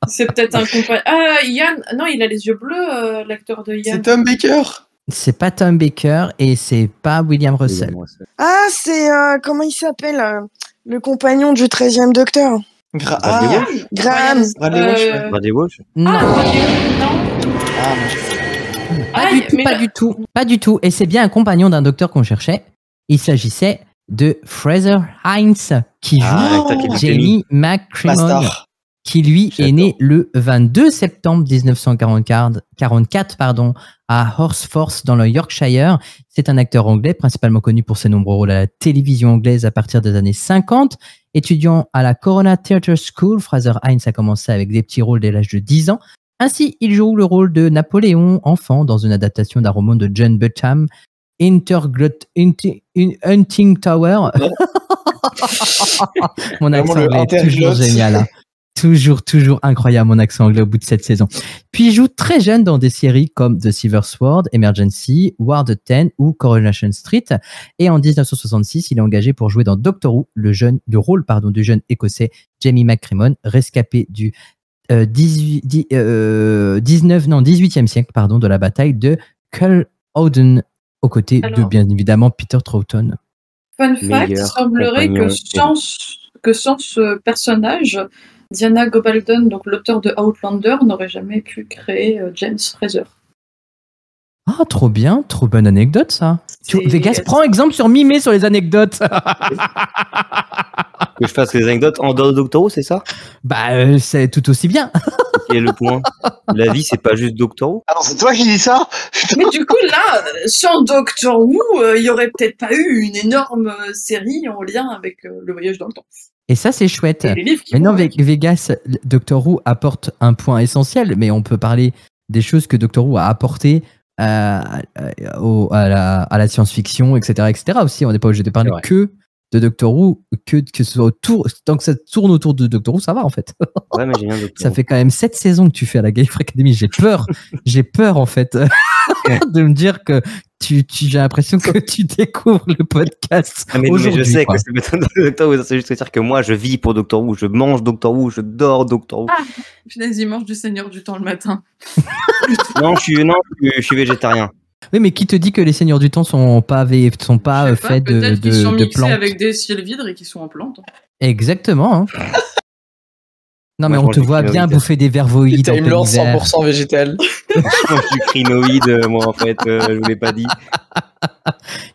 C'est peut-être un compagnon. Ah, Yann. Non, il a les yeux bleus, l'acteur de Yann. c'est Tom Baker. C'est pas Tom Baker et c'est pas William Russell. Ah, c'est comment il s'appelle le compagnon du 13e Docteur. Ah, Bradley Yann. Walsh. Graham. Bradley Walsh, ouais. Bradley Walsh. Non, Ah, non. Ah, non. pas, Ah, du tout, mais pas là- du tout, pas du tout. Et c'est bien un compagnon d'un docteur qu'on cherchait. Il s'agissait de Fraser Hines qui joue l'acteur qui est Jamie McCrimmon, Bastard. qui lui est J'adore. né le 22 septembre 1944 à Horsforth dans le Yorkshire. C'est un acteur anglais, principalement connu pour ses nombreux rôles à la télévision anglaise à partir des années 50. Étudiant à la Corona Theatre School, Fraser Hines a commencé avec des petits rôles dès l'âge de 10 ans. Ainsi, il joue le rôle de Napoléon, enfant, dans une adaptation d'un roman de John Buchan, Hunting Tower. Mon accent Vraiment, le anglais est toujours interglotte. génial. Hein. Toujours incroyable mon accent anglais au bout de cette saison. Puis il joue très jeune dans des séries comme The Silver Sword, Emergency, Ward 10 ou Coronation Street. Et en 1966, il est engagé pour jouer dans Doctor Who, le rôle du jeune écossais Jamie McCrimmon, rescapé du 18e siècle de la bataille de Culloden, aux côtés de Alors. bien évidemment Peter Troughton. Fun fact, il Meilleur semblerait compagnon. que sans ce personnage, Diana Gabaldon, donc l'auteur de Outlander, n'aurait jamais pu créer James Fraser. Ah, trop bien, trop bonne anecdote ça. C'est- Vegas, prends exemple sur Mimé sur les anecdotes. Que je fasse les anecdotes en dehors de Doctor Who, c'est ça? Bah, c'est tout aussi bien. Quel est le point? La vie, c'est pas juste Doctor Who? Alors, c'est toi qui dis ça? Mais du coup, là, sans Doctor Who, il y aurait peut-être pas eu une énorme série en lien avec le voyage dans le temps. Et ça, c'est chouette. Et les livres qui Mais non, vont avec. Vegas, Doctor Who apporte un point essentiel, mais on peut parler des choses que Doctor Who a apporté à la science-fiction, etc. aussi. On n'est pas obligé de parler C'est vrai. que de Doctor Who, que ce soit autour. Tant que ça tourne autour de Doctor Who, ça va en fait. Ouais, mais j'ai bien Doctor Ça Who. fait quand même 7 saisons que tu fais à la Gallifrey Academy. J'ai peur en fait de me dire que j'ai l'impression que tu découvres le podcast Ah, mais je aujourd'hui. sais quoi. que c'est pas Doctor Who, c'est juste dire que moi, je vis pour Doctor Who, je mange Doctor Who, je dors Doctor Who. Punaise, il mange du Seigneur du Temps le matin. Non, je suis végétarien. Oui, mais qui te dit que les seigneurs du temps sont pas Je sais pas, faits peut-être qu'ils sont de mixés plantes? avec des ciels vides et qui sont en plantes. Exactement. Hein. Non, mais Moi, je on mange te du voit bien crinoïde. bouffer des Et vervoïdes en Time Lord plein hiver. 100% végétal. Je mange du crinoïde, moi, en fait, je vous l'ai pas dit.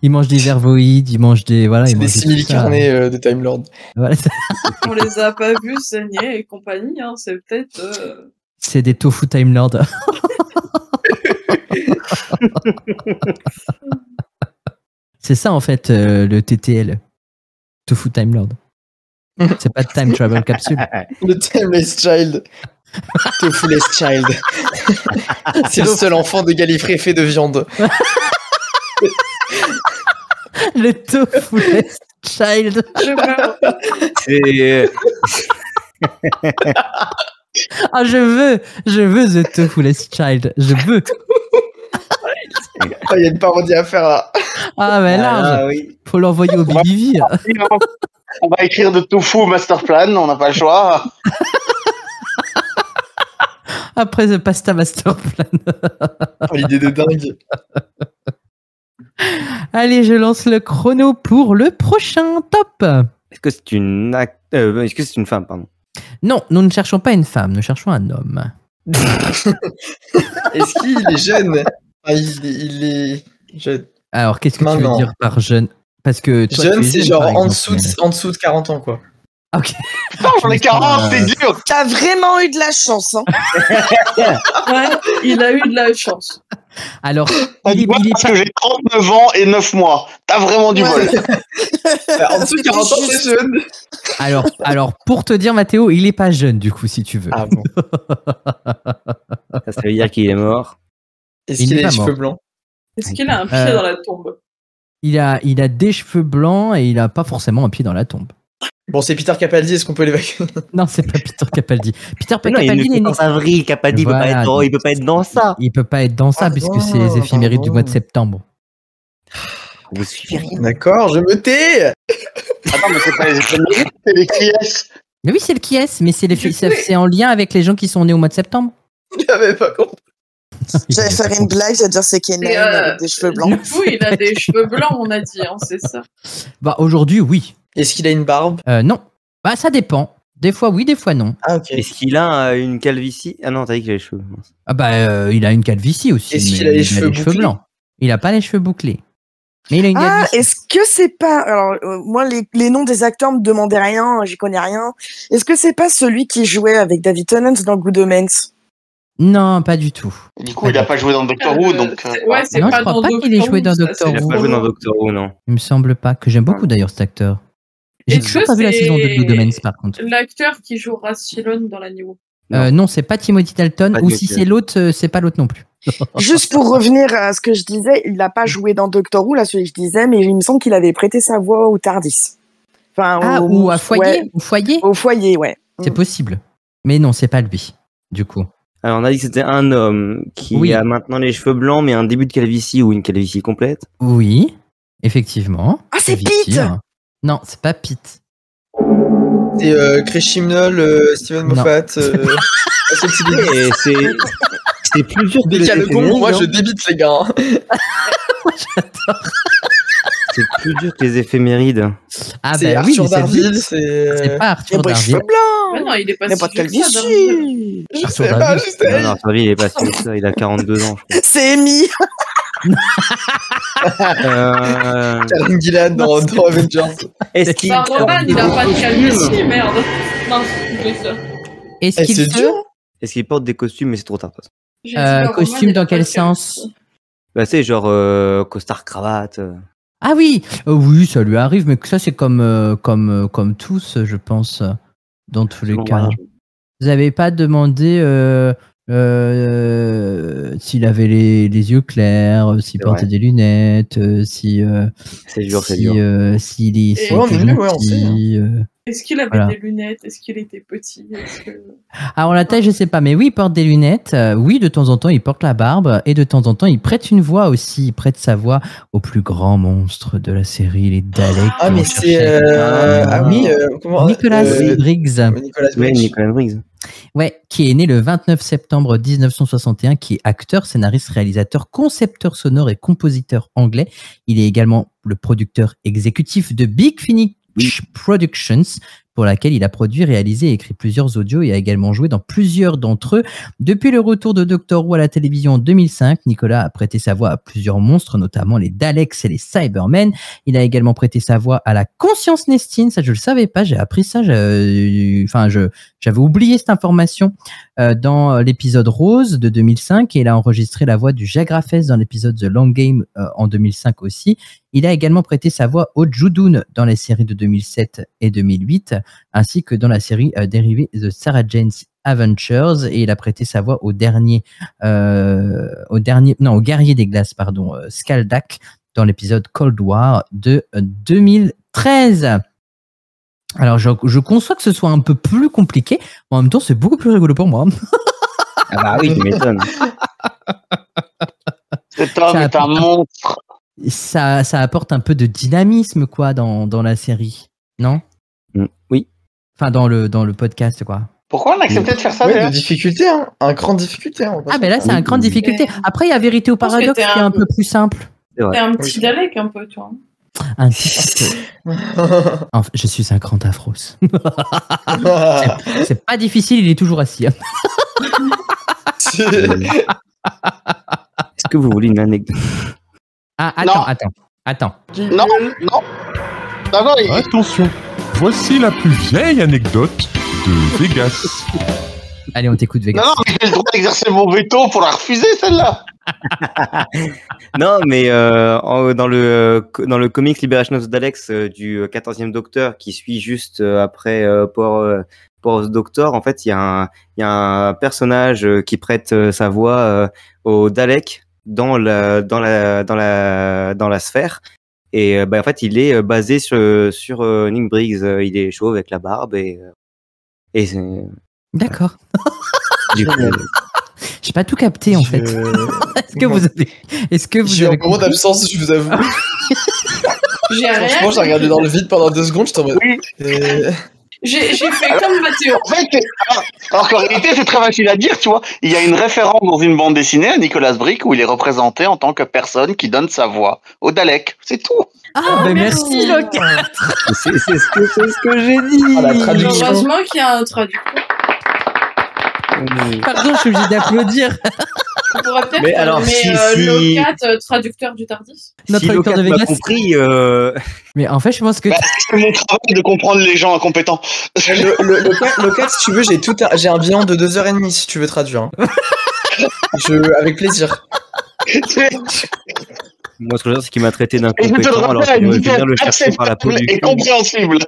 Il mange des vervoïdes, il mange des... Voilà, C'est il des mange de tout simili ça. carnés de Time Lord. Voilà, On les a pas vus saigner et compagnie, hein. C'est peut-être. c'est des tofu Time Lord. C'est ça, en fait, le TTL. Tofu Time Lord. C'est pas de Time Travel Capsule. Le Timeless Child. Tofuless Child. C'est le seul enfant de Gallifrey fait de viande. Le Tofu Child. Je meurs. C'est... Ah, je veux The Tofuless Child. Je veux. Il y a une parodie à faire là. Ah, mais large. Ah, oui. Faut l'envoyer au BBV. On va écrire de tofu au master plan, on n'a pas le choix. Après The Pasta Master Plan. Oh, l'idée de dingue. Allez, je lance le chrono pour le prochain top. Est-ce que c'est une est-ce que c'est une femme, pardon? Non, nous ne cherchons pas une femme, nous cherchons un homme. Est-ce qu'il est jeune? Ah, il est jeune. Alors, qu'est-ce que tu veux Maintenant. dire par jeune? Parce que toi, Jeune, tu es c'est jeune, genre par en exemple, dessous de 40 ans, quoi. mais- Ok. Putain, j'en ai 40, c'est dur. T'as vraiment eu de la chance, hein. Ouais, il a eu de la chance. Alors, T'as il du est, bol il est parce pas... que j'ai 39 ans et 9 mois. T'as vraiment du bol. En dessous de 40 ans, c'est jeune. Alors, pour te dire, Mathéo, il est pas jeune, du coup, si tu veux. Ah bon. Ça veut dire qu'il est mort. Est-ce Il qu'il n'est a pas les cheveux mort. blancs? Est-ce qu'il a un pied dans la tombe? Il a des cheveux blancs et il a pas forcément un pied dans la tombe. Bon, c'est Peter Capaldi, est-ce qu'on peut l'évacuer? Non, c'est pas Peter Capaldi. Peter Mais non, il Capaldi, est né en avril, Capaldi, Voilà, il peut pas être dans ça. il peut pas être dans ça puisque c'est les éphémérides du mois de septembre. Vous suivez rien. D'accord, je me tais. Attends, mais c'est pas les éphémérides, c'est les qui-est. Mais oui, c'est le qui est, mais c'est en lien avec les gens qui sont nés au mois de septembre. J'avais pas compris. J'allais faire une blague, j'allais dire c'est Kenan avec des cheveux blancs. Du coup, il a des cheveux blancs, on a dit, hein, c'est ça. Bah, aujourd'hui, oui. Est-ce qu'il a une barbe? Non. Bah, ça dépend. Des fois oui, des fois non. Ah, ok. Est-ce qu'il a une calvitie? Ah non, t'as dit qu'il a les cheveux. mince. Ah bah, il a une calvitie aussi. Est-ce mais qu'il a les il cheveux bouclés blancs. Il a pas les cheveux bouclés. Mais il a une Ah, calvitie. est-ce que c'est pas... Alors, moi, les noms des acteurs me demandaient rien, j'y connais rien. Est-ce que c'est pas celui qui jouait avec David Tennant dans Good Omens? Non, pas du tout. Du coup, il a pas joué dans Doctor Who, donc... Ouais, c'est Non, pas je crois dans pas qu'il ait joué dans ça, Doctor c'est Il a Who. pas joué dans Doctor Who, non. Il me semble pas. Que j'aime beaucoup d'ailleurs cet acteur. J'ai Est-ce toujours que pas vu la c'est saison de Good Omens par contre. L'acteur qui jouera Cylon dans la New. Non, c'est pas Timothy Dalton. Pas Ou du si tout. c'est l'autre, c'est pas l'autre non plus. Juste pour revenir à ce que je disais, il n'a pas joué dans Doctor Who, là, celui que je disais, mais il me semble qu'il avait prêté sa voix au Tardis. Enfin, Ah, ou à foyer. ouais, Au foyer. au foyer, ouais. C'est possible. Mais non, c'est pas lui. Du coup. Alors, on a dit que c'était un homme qui Oui. a maintenant les cheveux blancs, mais un début de calvitie ou une calvitie complète. Oui, effectivement. Ah, c'est Calvitie, Pete hein. Non, c'est pas Pete. C'est Chris Chibnall, Steven Non. Moffat. C'est le petit début. Et c'est plus dur que Dès les qu'il y a le éphémérides, con, moi hein. je débite les gars. C'est plus dur que les éphémérides. Ah C'est bah oui, Arthur mais c'est Darville, Pete. c'est. C'est pas Il a Arthur pas les Darville. cheveux blancs. Mais non, il est pas Il n'a si pas de vieux que ça, Darville. calvitie. Je Arthur sais pas, Darville. je sais. Non, non, Arthur, il est pas si vieux que ça, il a 42 ans, je C'est Amy. crois. Karen Gillan dans Avengers. Est-ce qu'il Bah, Roman, il a pas de calvitie, merde. Non, c'est ça. Est-ce Eh, qu'il c'est se... dur. Est-ce qu'il porte des costumes, mais c'est trop tard. de toute façon. J'ai dit, bah, Roman, costume il a dans pas quel de sens? calvitie. Bah, c'est genre costard, cravate. Ah oui, oui, ça lui arrive, mais que ça c'est comme tous, je pense, dans tous les Bon, cas. voilà. Vous avez pas demandé s'il avait les yeux clairs, s'il C'est portait vrai. des lunettes, si C'est dur, c'est si, dur. s'il Et- était Ouais, on est mieux, ouais, on sait, gentil, Est-ce qu'il avait Voilà. des lunettes? Est-ce qu'il était petit? Alors la taille, je sais pas, mais oui, il porte des lunettes. Oui, de temps en temps, il porte la barbe. Et de temps en temps, il prête une voix aussi. Il prête sa voix au plus grand monstre de la série, les Daleks. Ah, qui mais vont c'est. chercher- Ah oui, comment. Nicolas Briggs. Nicolas Ouais, Briggs. Nicolas Briggs. Ouais, qui est né le 29 septembre 1961, qui est acteur, scénariste, réalisateur, concepteur sonore et compositeur anglais. Il est également le producteur exécutif de Big Finish Productions, pour laquelle il a produit, réalisé et écrit plusieurs audios et a également joué dans plusieurs d'entre eux. Depuis le retour de Doctor Who à la télévision en 2005, Nicolas a prêté sa voix à plusieurs monstres, notamment les Daleks et les Cybermen. Il a également prêté sa voix à la Conscience Nestine, ça je le savais pas, j'ai appris ça, j'avais oublié cette information dans l'épisode Rose de 2005 et il a enregistré la voix du Jagrafes dans l'épisode The Long Game en 2005 aussi. Il a également prêté sa voix au Judoon dans les séries de 2007 et 2008 ainsi que dans la série dérivée The Sarah Jane's Adventures et il a prêté sa voix au guerrier des glaces, Skaldak dans l'épisode Cold War de 2013. Alors, je conçois que ce soit un peu plus compliqué, mais en même temps, c'est beaucoup plus rigolo pour moi. Ah bah oui, tu m'étonnes. Cet homme est un monstre. Ça apporte un peu de dynamisme, quoi, dans la série, non ? Oui. Enfin, dans le podcast, quoi. Pourquoi on a accepté de faire ça, Ouais, d'ailleurs de difficulté, hein. Un cran de difficulté. Hein, Ah, ben là, c'est un cran de difficulté. Après, il y a Vérité ou Paradoxe qui est un peu plus simple. T'es un petit Dalek, un peu, toi. Un petit peu. Enfin, je suis un grand Afros. C'est pas difficile, il est toujours assis. Est-ce que vous voulez une anecdote? Ah, attends. Non. D'abord, Attention, voici la plus vieille anecdote de Vegas. Allez, on t'écoute, Vegas. non, mais j'ai le droit d'exercer mon veto pour la refuser, celle-là. Non, mais dans le comics Liberation of the Daleks du 14e Docteur qui suit juste après Power of the Doctor, en fait, il y a un personnage qui prête sa voix au Dalek dans la sphère. Et en fait, il est basé sur Nick Briggs. Il est chauve avec la barbe et c'est... D'accord. Du coup, J'ai pas tout capté en fait. Est-ce que vous J'ai avez un moment d'absence, je vous avoue. J'ai rien. Franchement, j'ai regardé dans le vide pendant 2 secondes, j'étais en mode. Oui. J'ai fait comme Mathéo. En fait, alors qu'en réalité, c'est très facile à dire, tu vois. Il y a une référence dans une bande dessinée à Nicolas Brick où il est représenté en tant que personne qui donne sa voix au Dalek. C'est tout. Ah, ben merci Locke. c'est ce que j'ai dit. Ah, la traduction. Heureusement qu'il y a un traducteur. Pardon, je suis obligé d'applaudir. On pourrait peut-être Mais alors, si- Locat, traducteur du Tardis. Notre Si traducteur de Locat m'a Vegas. compris, Mais en fait, je pense que Bah, c'est mon travail de comprendre les gens incompétents. Le cas, si tu veux, j'ai un bilan de 2h30 si tu veux traduire. Hein. Avec plaisir. moi, ce que je veux dire, c'est qu'il m'a traité Et je te le d'incompétent alors rappelle, qu'il aurait pu bien le chercher par la peau acceptable du et cul. compréhensible.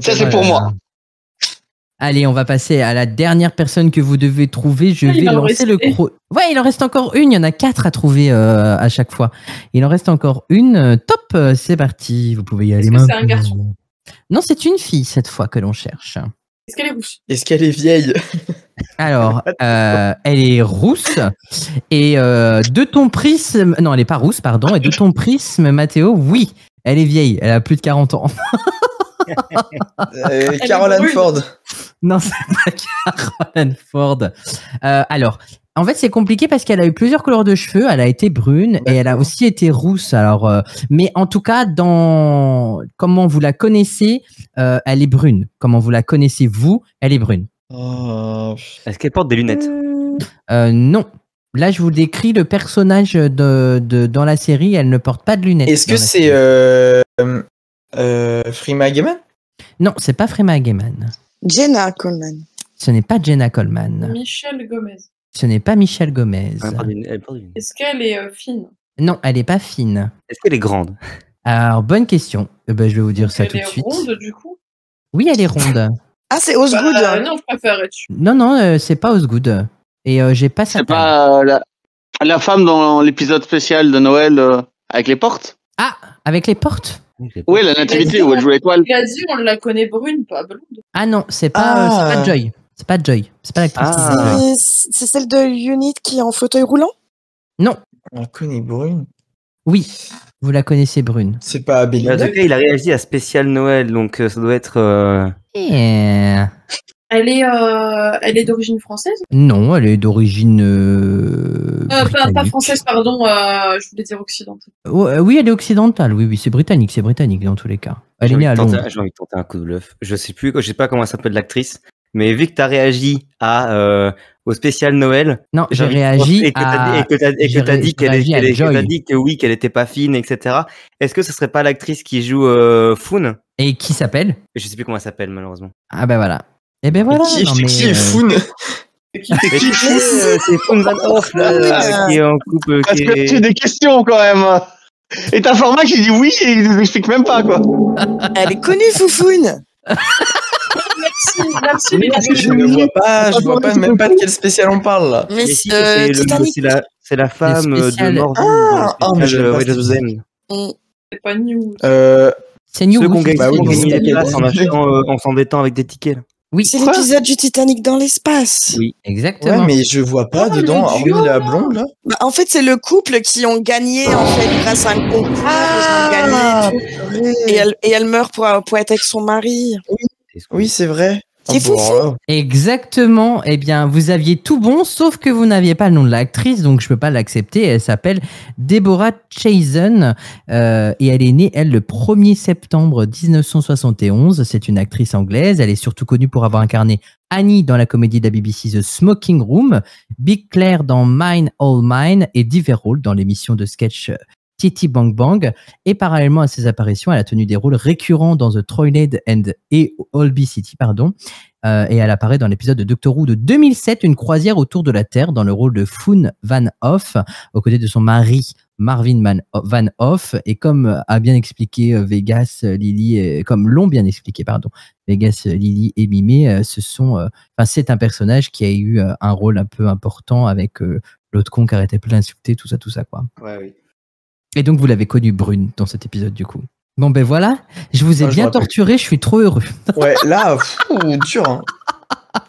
Ça, c'est pour moi. Allez, on va passer à la dernière personne que vous devez trouver. Je Ah, il vais en lancer le restait. chrono. Ouais, il en reste encore une. Il y en a 4 à trouver à chaque fois. Il en reste encore une. Top, c'est parti. Vous pouvez y aller Est-ce que maintenant. c'est un garçon? Non, c'est une fille cette fois que l'on cherche. Est-ce qu'elle est rousse? Est-ce qu'elle est vieille? Alors, elle est rousse et de ton prisme. Non, elle est pas rousse, pardon. Et de ton prisme, Mathéo, oui, elle est vieille. Elle a plus de 40 ans. Caroline brune. Ford. Non, c'est pas Caroline Ford. Alors, en fait, c'est compliqué parce qu'elle a eu plusieurs couleurs de cheveux. Elle a été brune et elle a aussi été rousse. Alors, mais en tout cas, dans comment vous la connaissez, elle est brune. Comment vous la connaissez vous, elle est brune. Oh. Est-ce qu'elle porte des lunettes? Non. Là, je vous décris le personnage dans la série. Elle ne porte pas de lunettes. Est-ce que dans la c'est série. Freema Gaiman? Non, c'est pas Freema Gaiman. Jenna Coleman. Ce n'est pas Jenna Coleman. Michelle Gomez. Ce n'est pas Michelle Gomez. Elle porte des lunettes. Est-ce qu'elle est fine? Non, elle est pas fine. Est-ce qu'elle est grande? Alors, bonne question. Je vais vous dire ça Elle tout de est suite. ronde, du coup? Oui, elle est ronde. Ah, c'est Osgood. Non, je préfère être dessus. Non, c'est pas Osgood. Et j'ai pas sa C'est taille. pas la femme dans l'épisode spécial de Noël avec les portes? Ah, avec les portes? Oui, la nativité où elle joue l'étoile. Il a dit on la connaît brune, pas blonde. Ah non, c'est pas Joy. C'est pas Joy. C'est pas l'actrice qui joue Joy. C'est celle de Unit qui est en fauteuil roulant? Non. On connaît brune. Oui, vous la connaissez brune. C'est pas Mais en Belinda? tout cas, il a réagi à spécial Noël, donc ça doit être. Yeah. Elle est d'origine française? Non, elle est d'origine. Pas française, pardon. Je voulais dire occidentale. Oui, elle est occidentale. Oui, c'est britannique dans tous les cas. Elle est née à Londres. J'ai envie de tenter un coup de bluff. Je sais pas comment s'appelle l'actrice, mais vu que t'as réagi au spécial Noël. Non, j'ai réagi et que t'as dit qu'elle était pas fine, etc. Est-ce que ce serait pas l'actrice qui joue Foon? Et qui s'appelle? Je sais plus comment elle s'appelle, malheureusement. Ah ben voilà. Et ben voilà. Qui est Foon? C'est Foon Van Hoff, là, qui est en couple. Parce que tu as des questions, quand même. Et t'as Format qui dit oui et il nous explique même pas, quoi. Elle est connue, Foufoune. Merci. Je ne vois pas même pas de quel spécial on parle, là. Mais c'est la femme de Morgan. Mais je l'ai pas C'est pas News. C'est News. Ceux qu'on gagne oui, des places en s'embêtant avec des tickets. Là. Oui, c'est l'épisode du Titanic dans l'espace. Oui, exactement. Ouais, mais je vois pas dedans, hormis la blonde, là. Bah, en fait, c'est le couple qui ont gagné, en fait, grâce à un concours. Et elle meurt pour être avec son mari. Oui, c'est vrai. C'est fou. Exactement. Eh bien, vous aviez tout bon, sauf que vous n'aviez pas le nom de l'actrice, donc je peux pas l'accepter. Elle s'appelle Deborah Chazen et elle est née, elle, le 1er septembre 1971. C'est une actrice anglaise. Elle est surtout connue pour avoir incarné Annie dans la comédie de la BBC The Smoking Room, Big Claire dans Mine All Mine et divers rôles dans l'émission de sketch Titty Bang Bang. Et parallèlement à ses apparitions, elle a tenu des rôles récurrents dans The Trollhead et Holby City, et elle apparaît dans l'épisode de Doctor Who de 2007, Une croisière autour de la Terre, dans le rôle de Foon Van Hoff, aux côtés de son mari Marvin Van Hoff. Et comme a bien expliqué Vegas, Lily, comme l'ont bien expliqué, Vegas, Lily et Mimé, c'est un personnage qui a eu un rôle un peu important avec l'autre con qui arrêtait plus d'insulter, tout ça, quoi. Ouais, oui. Et donc, vous l'avez connue, Brune, dans cet épisode, du coup. Bon, ben voilà, je vous ai bien torturé, je suis trop heureux. Ouais, là, dur, hein.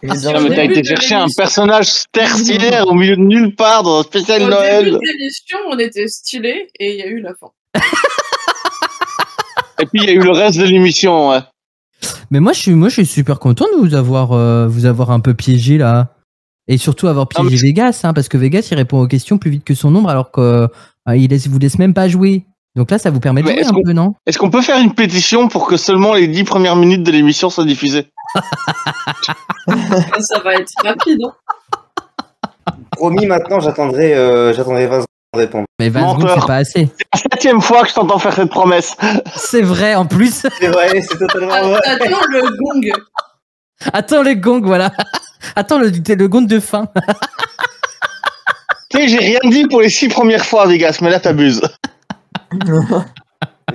Mais t'as été chercher un personnage tertiaire au milieu de nulle part dans un spécial Noël. Au début de l'émission, on était stylés et il y a eu la fin. Et puis il y a eu le reste de l'émission, ouais. Mais moi, je suis super content de vous avoir un peu piégé, là. Et surtout avoir piégé Vegas, hein, parce que Vegas, il répond aux questions plus vite que son ombre, alors qu'il vous laisse même pas jouer. Donc là, ça vous permet de jouer un peu, non? Est-ce qu'on peut faire une pétition pour que seulement les 10 premières minutes de l'émission soient diffusées? Ça va être rapide, hein. Promis, maintenant, j'attendrai 20 secondes pour répondre. Mais 20 secondes, c'est pas assez. C'est la 7e fois que je t'entends faire cette promesse. C'est vrai, en plus. C'est vrai, c'est totalement vrai. Attends le gong. Attends le gong, voilà. Attends le gong de fin. Tu sais, j'ai rien dit pour les 6 premières fois, Vegas, mais là, t'abuses. Tu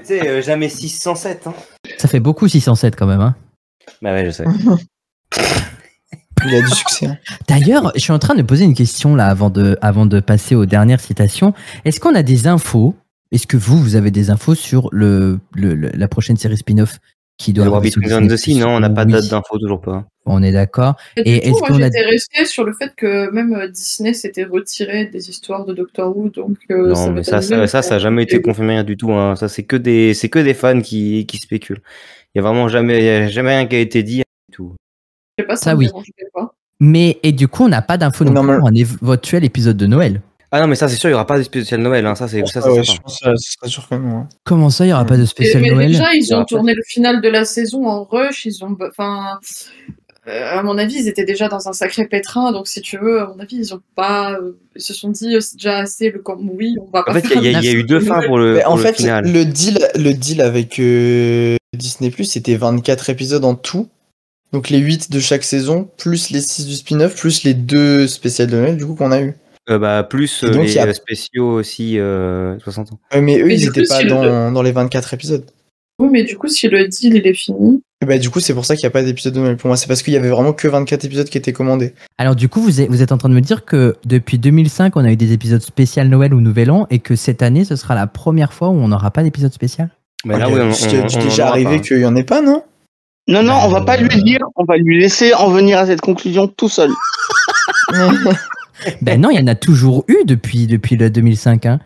sais, jamais 607. Hein. Ça fait beaucoup 607 quand même. Hein. Bah ouais, je sais. Il a du succès. Hein. D'ailleurs, je suis en train de poser une question là avant de passer aux dernières citations. Est-ce qu'on a des infos? Est-ce que vous avez des infos sur la prochaine série spin-off qui doit arriver sur Disney+? Non, on n'a pas de date d'info, toujours pas. On est d'accord. Et est-ce qu'on j'étais resté sur le fait que même Disney s'était retiré des histoires de Doctor Who, donc non, mais ça a jamais été confirmé rien du tout. Hein. Ça, c'est que des fans qui spéculent. Il y a vraiment jamais rien qui a été dit. Tout. Je sais pas, ça oui. Pas. Mais et du coup, on n'a pas d'infos non plus pour un éventuel épisode de Noël. Ah non, mais ça c'est sûr, il n'y aura pas de spécial Noël. Hein. Ça c'est je pense que ce serait sûr que non. Comment ça, il n'y aura pas de spécial Noël? Déjà, ils ont tourné le final de la saison en rush. À mon avis, ils étaient déjà dans un sacré pétrin. Donc, si tu veux, à mon avis, ils se sont dit, c'est déjà assez le camp. Oui, on va pas. En fait, il y a eu 2 fins pour le final. Le deal avec Disney+, c'était 24 épisodes en tout. Donc, les 8 de chaque saison, plus les 6 du spin-off, plus les 2 spéciales de Noël, du coup, qu'on a eu. Plus donc, les spéciaux aussi 60 ans. Mais eux, ils n'étaient pas dans les 24 épisodes. Oui, mais du coup, si le deal il est fini. Du coup, c'est pour ça qu'il n'y a pas d'épisode de Noël. Pour moi, c'est parce qu'il y avait vraiment que 24 épisodes qui étaient commandés. Alors, du coup, vous êtes en train de me dire que depuis 2005, on a eu des épisodes spécial Noël ou Nouvel An et que cette année, ce sera la première fois où on n'aura pas d'épisode spécial? Mais là, oui, c'est déjà arrivé qu'il n'y en ait pas, non? Non, on va pas lui dire, on va lui laisser en venir à cette conclusion tout seul. Ben non, il y en a toujours eu depuis le 2005. Hein.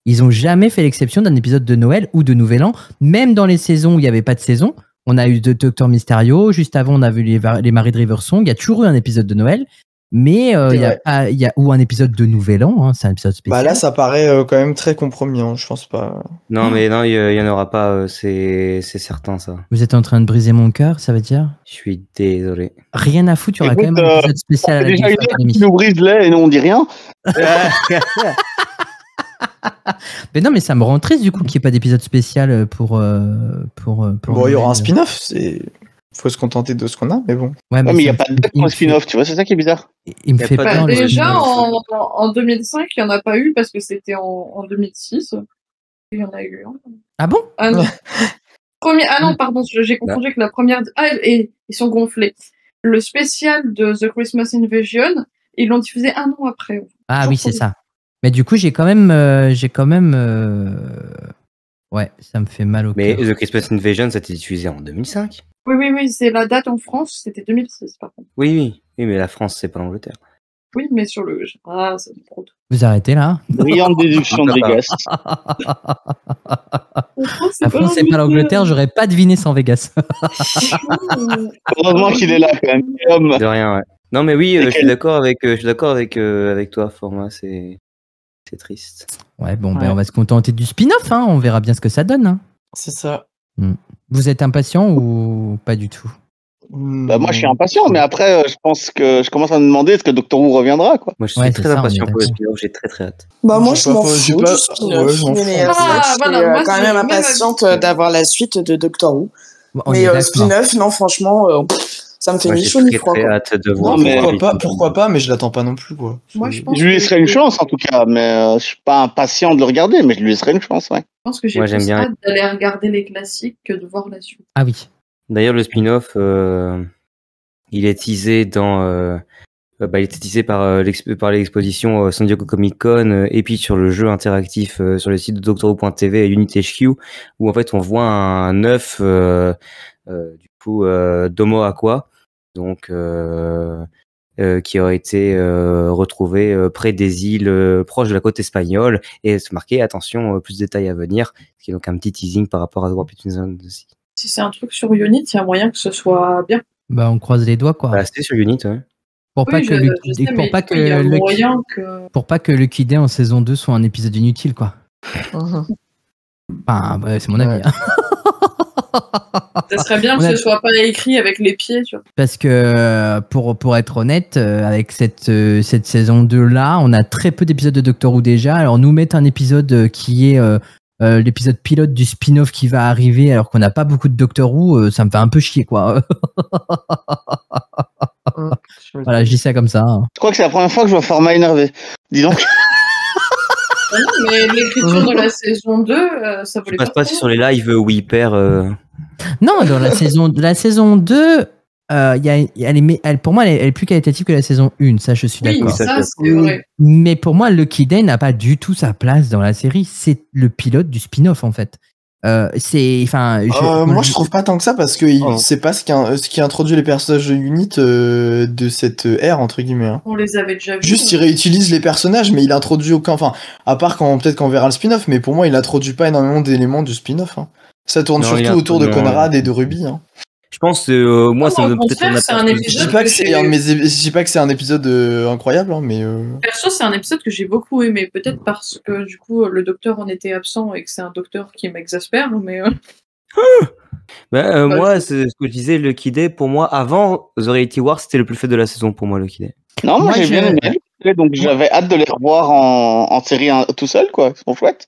Ils ont jamais fait l'exception d'un épisode de Noël ou de Nouvel An, même dans les saisons où il n'y avait pas de saison, On a eu Docteur Mysterio. Juste avant, on a vu les Maris de Riversong. Il y a toujours eu un épisode de Noël. Mais ou un épisode de Nouvel An, hein, c'est un épisode spécial. Bah là, ça paraît quand même très compromis, hein, je pense pas. Non, mais non, il y en aura pas, c'est certain ça. Vous êtes en train de briser mon cœur, ça veut dire? Je suis désolé. Rien à foutre, il y aura quand même un épisode spécial à la déjà Geek Academy. Tu nous brises-les et nous on dit rien. Mais non, mais ça me rend triste du coup qu'il n'y ait pas d'épisode spécial pour Bon, il y aura un spin-off, faut se contenter de ce qu'on a, mais bon. Ouais, mais il n'y a pas de spin-off, tu vois, c'est ça qui est bizarre. Il me fait peur. Déjà, en 2005, il n'y en a pas eu parce que c'était en 2006. Il y en a eu un. Ah bon? Ah non, pardon, j'ai confondu avec la première. Ah, et ils sont gonflés. Le spécial de The Christmas Invasion, ils l'ont diffusé un an après. Ah oui, c'est ça. Mais du coup, j'ai quand même. Ouais, ça me fait mal au cœur. Mais The Christmas Invasion, ça a été diffusé en 2005. Oui, c'est la date en France, c'était 2006 par contre. Oui, mais la France, c'est pas l'Angleterre. Oui, mais sur le. Ah, c'est trop. Vous arrêtez là? Brillante déduction de Vegas. La France, c'est pas l'Angleterre, j'aurais pas deviné sans Vegas. Heureusement qu'il est là quand même. De rien, ouais. Non, mais oui, je suis d'accord avec toi, Format, c'est triste. Ouais, bon, ben on va se contenter du spin-off, hein, on verra bien ce que ça donne. Hein. C'est ça. Vous êtes impatient ou pas du tout? Bah moi je suis impatient, mais après je pense que je commence à me demander est-ce que Doctor Who reviendra quoi. Moi je suis très impatient pour le spin-off, j'ai très hâte. Bah moi je m'en fous du spin-off, mais je suis quand même impatiente d'avoir la suite de Doctor Who. Mais spin-off, non franchement, ça me fait ni chaud ni froid. J'ai très hâte de voir. Pourquoi pas, mais je l'attends pas non plus quoi. Moi, je lui laisserai une chance en tout cas, mais je suis pas impatient de le regarder, mais je lui laisserai une chance, ouais. Je pense que j'ai plus hâte d'aller regarder les classiques que de voir la suite. Ah oui. D'ailleurs, le spin-off, il est teasé il était teasé par l'exposition San Diego Comic Con et puis sur le jeu interactif sur le site de doctorwho.tv et UnitHQ où en fait on voit un œuf du coup d'Homo Aqua, donc qui aurait été retrouvé près des îles proches de la côte espagnole et se marquait attention plus de détails à venir, ce qui est donc un petit teasing par rapport à The Warped Zone aussi. Si c'est un truc sur Unit, il y a moyen que ce soit bien. Bah, on croise les doigts, quoi. Bah, c'était sur Unit, ouais. Pour pas que Lucky Day en saison 2 soit un épisode inutile, quoi. Enfin, ouais, c'est mon avis. Hein. Ça serait bien que ce soit pas écrit avec les pieds, tu vois. Parce que, pour être honnête, avec cette saison 2-là, on a très peu d'épisodes de Doctor Who déjà. Alors, nous mettre un épisode qui est... l'épisode pilote du spin-off qui va arriver alors qu'on n'a pas beaucoup de Doctor Who, ça me fait un peu chier quoi. Voilà, je dis ça comme ça. Je crois que c'est la première fois que je vois Format énervé. Dis donc. Non, mais l'écriture de la saison 2, ça voulait pas passer sur les lives où il perd. Non, dans la saison 2, pour moi, elle est plus qualitative que la saison 1, ça je suis d'accord. Ça, c'est vrai. Mais pour moi, Lucky Day n'a pas du tout sa place dans la série. C'est le pilote du spin-off, en fait. Moi, je trouve pas tant que ça parce que c'est pas ce qui introduit les personnages de Unit de cette ère, entre guillemets. Hein. On les avait déjà vus. Juste, il réutilise les personnages, mais il introduit aucun. Enfin, à part peut-être qu'on verra le spin-off, mais pour moi, il introduit pas énormément d'éléments du spin-off. Hein. Ça tourne surtout autour de Conrad et de Ruby. Hein. Je pense que moi, ça me donne peut-être je dis pas que c'est un épisode incroyable, hein, mais. Perso, c'est un épisode que j'ai beaucoup aimé. Peut-être parce que du coup, le docteur en était absent et que c'est un docteur qui m'exaspère, mais. Moi, c'est ce que je disais, Lucky Day, pour moi, avant The Reality War, c'était le plus fait de la saison pour moi, Lucky Day. Non, moi j'ai bien aimé. Donc j'avais hâte de les revoir en série tout seul, quoi. Ils sont chouettes.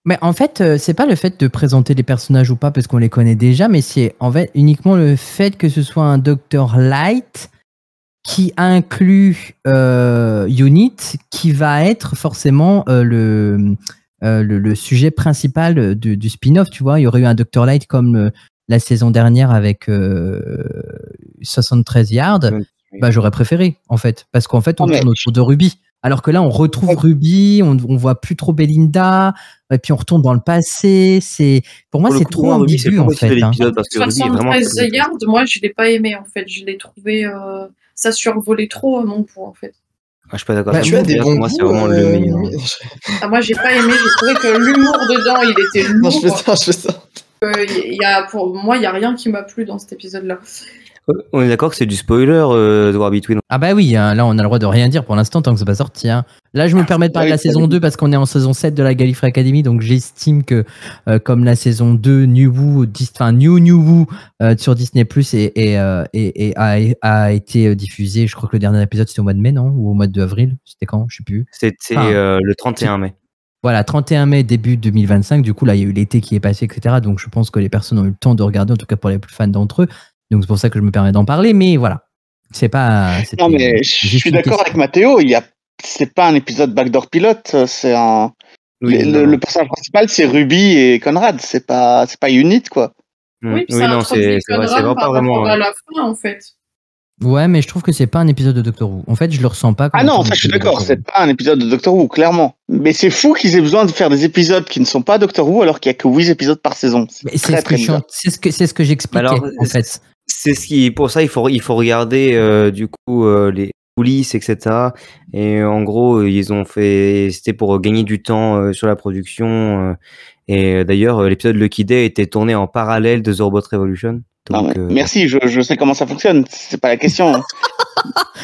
Mais en fait, c'est pas le fait de présenter les personnages ou pas parce qu'on les connaît déjà, mais c'est en fait uniquement le fait que ce soit un Dr. Light qui inclut Unit, qui va être forcément le sujet principal du spin-off. Tu vois, il y aurait eu un Dr. Light comme la saison dernière avec 73 yards. Bah, j'aurais préféré en fait, parce qu'en fait on tourne autour de Ruby. Alors que là, on retrouve Ruby, on voit plus trop Belinda, et puis on retourne dans le passé. Pour moi, c'est trop ambigu en fait. 73 yards, moi, je l'ai pas aimé en fait. Je l'ai trouvé, ça survolait trop à mon goût en fait. Ah, je suis pas d'accord. Tu as des bons moi, c'est vraiment le meilleur. Moi, j'ai pas aimé. J'ai trouvé que l'humour dedans, il était lourd. Non, je fais ça. Pour moi, il n'y a rien qui m'a plu dans cet épisode-là. On est d'accord que c'est du spoiler, The War Between. Ah bah oui, hein, là on a le droit de rien dire pour l'instant tant que c'est pas sorti. Hein. Là je me permets de parler de la saison 2 parce qu'on est en saison 7 de la Gallifrey Academy, donc j'estime que comme la saison 2 New Woo sur Disney Plus a été diffusée, je crois que le dernier épisode c'était au mois de mai, non? Ou au mois de avril? C'était quand? Je sais plus. C'était le 31 mai. Voilà, 31 mai, début 2025. Du coup, là, il y a eu l'été qui est passé, etc. Donc, je pense que les personnes ont eu le temps de regarder, en tout cas pour les plus fans d'entre eux. Donc, c'est pour ça que je me permets d'en parler. Mais voilà, c'est pas. Non, mais je suis d'accord avec Mathéo. C'est pas un épisode backdoor pilote. C'est un. Oui, le personnage principal, c'est Ruby et Conrad. C'est pas Unit, quoi. Oui, non, c'est vraiment pas vraiment à la fin, en fait. Ouais, mais je trouve que c'est pas un épisode de Doctor Who. En fait, je le ressens pas. Ah non, ça je suis d'accord, c'est pas un épisode de Doctor Who, clairement. Mais c'est fou qu'ils aient besoin de faire des épisodes qui ne sont pas Doctor Who alors qu'il y a que 8 épisodes par saison. C'est ce que j'expliquais, en fait. C'est ce qui, pour ça, il faut regarder du coup les coulisses, etc. Et en gros, ils ont fait, c'était pour gagner du temps sur la production. Et d'ailleurs, l'épisode Lucky Day était tourné en parallèle de The Robot Revolution. Donc, merci, je sais comment ça fonctionne, c'est pas la question.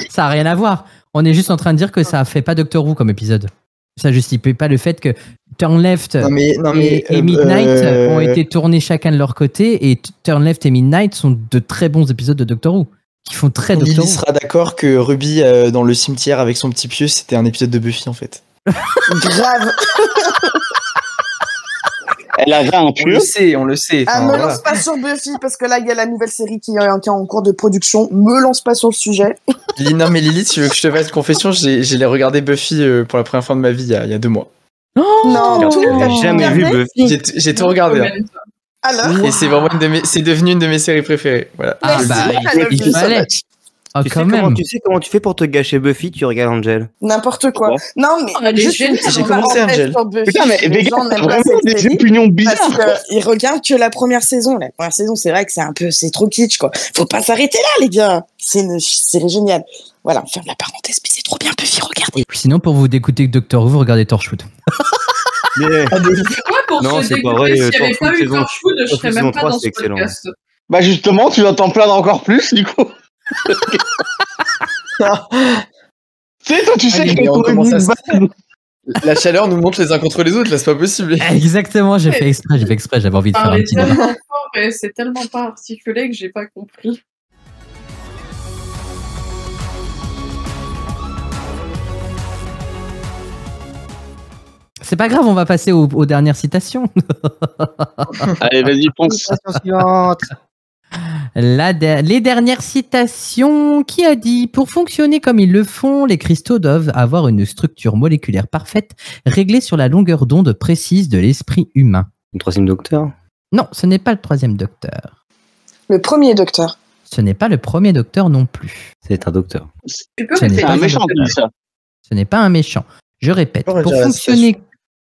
Ça a rien à voir. On est juste en train de dire que ça fait pas Doctor Who comme épisode. Ça justifie pas le fait que Turn Left et Midnight ont été tournés chacun de leur côté, et Turn Left et Midnight sont de très bons épisodes de Doctor Who qui font très Doctor Who. Lily sera d'accord que Ruby dans le cimetière avec son petit pieu, c'était un épisode de Buffy en fait. Grave. Elle avait un pieu. On le sait. Ah, me lance pas sur Buffy parce que là il y a la nouvelle série qui est en cours de production. Me lance pas sur le sujet. Non mais Lily, tu veux que je te fasse une confession? J'ai regardé Buffy pour la première fois de ma vie il y a 2 mois. Non, j'ai jamais vu Buffy. J'ai tout regardé. Alors et c'est vraiment c'est devenu une de mes séries préférées. Voilà. Ah bah il fallait. Tu sais comment tu fais pour te gâcher Buffy? Tu regardes Angel. N'importe quoi. Non, mais j'ai commencé Angel. Putain, mais les gars, vraiment des opinions bizarres. Parce qu'ils regardent que la première saison. La première saison, c'est vrai que c'est trop kitsch, quoi. Faut pas s'arrêter là, les gars. C'est une série géniale. Voilà, on ferme la parenthèse, mais c'est trop bien Buffy, regardez. Sinon, pour vous dégoûter Doctor Who, vous regardez Torchwood. Non, c'est pas vrai. S'il n'y avait pas eu Torchwood, je serais même pas dans ce podcast. Bah justement, tu dois t'en plaindre encore plus, du coup. Tu sais, toi, tu sais que la chaleur nous montre les uns contre les autres, là, c'est pas possible. Exactement, j'ai fait exprès, j'avais envie de faire un petit tellement fort et c'est tellement pas articulé que j'ai pas compris. C'est pas grave, on va passer aux dernières citations. Allez, vas-y, ponce. Les dernières citations. Qui a dit: pour fonctionner comme ils le font, les cristaux doivent avoir une structure moléculaire parfaite, réglée sur la longueur d'onde précise de l'esprit humain. Le 3e docteur? Non, ce n'est pas le 3e docteur. Le 1er docteur. Ce n'est pas le 1er docteur non plus. C'est un docteur. C'est un méchant, ça. Ce n'est pas un méchant. Je répète, pour fonctionner...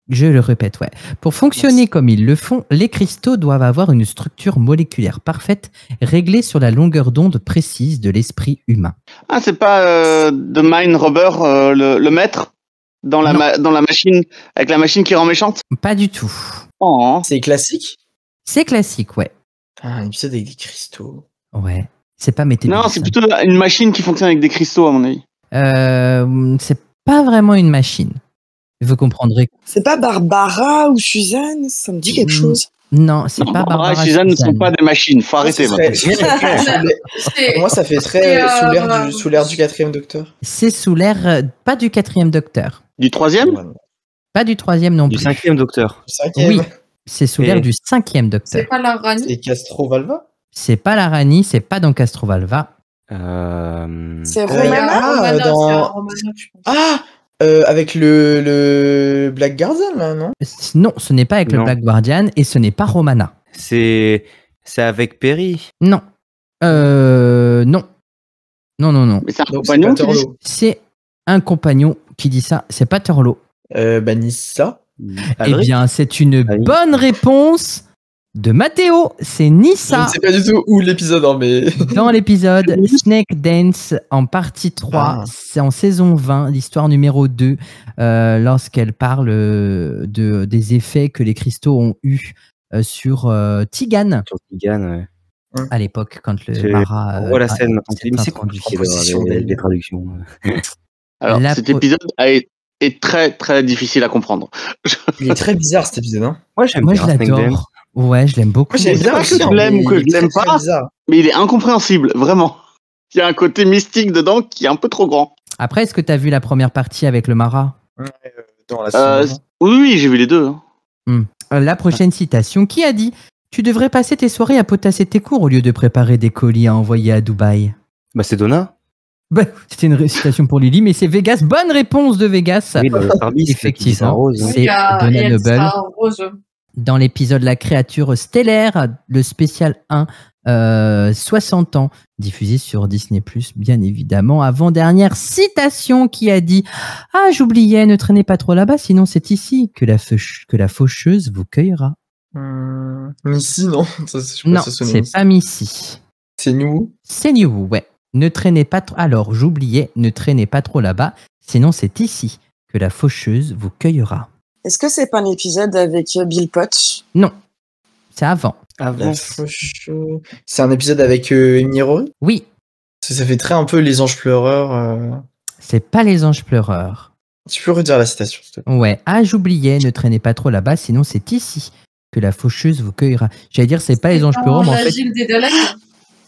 Je le répète, ouais. Pour fonctionner comme ils le font, les cristaux doivent avoir une structure moléculaire parfaite, réglée sur la longueur d'onde précise de l'esprit humain. Ah, c'est pas The Mind Robber, le maître dans la machine, avec la machine qui rend méchante? Pas du tout. Oh. C'est classique? C'est classique, ouais. Ah, un épisode avec des cristaux. Ouais. C'est pas météo. Non, c'est plutôt une machine qui fonctionne avec des cristaux, à mon avis. C'est pas vraiment une machine. Vous comprendrez. C'est pas Barbara ou Suzanne? Ça me dit quelque chose. Non, c'est pas Barbara et Suzanne ne sont pas des machines. Faut arrêter. Pour moi, ça fait très sous l'ère du 4e docteur. C'est sous l'ère pas du 4e docteur. Du 3e? Pas du 3e non plus. Du 5e docteur. Oui, c'est sous l'ère du 5e docteur. C'est pas la Rani? C'est Castrovalva? C'est pas la Rani, c'est pas dans Castrovalva. C'est Romana avec le Black Guardian, là, non? Non, ce n'est pas avec le Black Guardian et ce n'est pas Romana. C'est avec Perry? Non. Non. Non. Mais c'est un compagnon qui dit... C'est un compagnon qui dit ça. C'est pas Turlo. Nissa? Eh bien, c'est une bonne réponse de Mathéo. C'est Nissa. Je ne sais pas du tout où l'épisode, hein, mais... Dans l'épisode Snake Dance en partie 3, c'est en saison 20, l'histoire numéro 2, lorsqu'elle parle des effets que les cristaux ont eu sur Tigan. Sur Tigan, ouais. À l'époque, quand le Mara. Voilà la scène maintenant. C'est compliqué d'avoir les traductions. Alors, cet épisode est très très difficile à comprendre. Il est très bizarre cet épisode, hein. Moi, je l'adore. Ouais, je l'aime beaucoup. Moi, j'aime bien que je l'aime ou que je l'aime pas, mais il est incompréhensible, vraiment. Il y a un côté mystique dedans qui est un peu trop grand. Après, est-ce que tu as vu la première partie avec le Mara? Dans la oui, j'ai vu les deux. La prochaine citation. Qui a dit « Tu devrais passer tes soirées à potasser tes cours au lieu de préparer des colis à envoyer à Dubaï ?» Bah, c'est Donna. Bah, c'était une citation pour Lily, mais c'est Vegas. Bonne réponse de Vegas. Oui, effectivement, c'est Donna Noble. Dans l'épisode La créature stellaire, le spécial 1, 60 ans, diffusé sur Disney+, bien évidemment. Avant-dernière citation qui a dit « Ah, j'oubliais, ne traînez pas trop là-bas, sinon c'est ici que la faucheuse vous cueillera. » Missy, non? Non, c'est pas Missy. C'est nous. C'est nous, ouais. Ne traînez pas trop. Alors, j'oubliais, ne traînez pas trop là-bas, sinon c'est ici que la faucheuse vous cueillera. Est-ce que c'est pas un épisode avec Bill Potts? Non, c'est avant. C'est un épisode avec Amy Rory? Oui. Ça fait très un peu les anges pleureurs. C'est pas les anges pleureurs. Tu peux redire la citation, s'il te plaît? Ouais. Ah, j'oubliais, ne traînez pas trop là-bas, sinon c'est ici que la faucheuse vous cueillera. J'allais dire, c'est pas les anges pleureurs, mais en fait. L'asile des Daleks.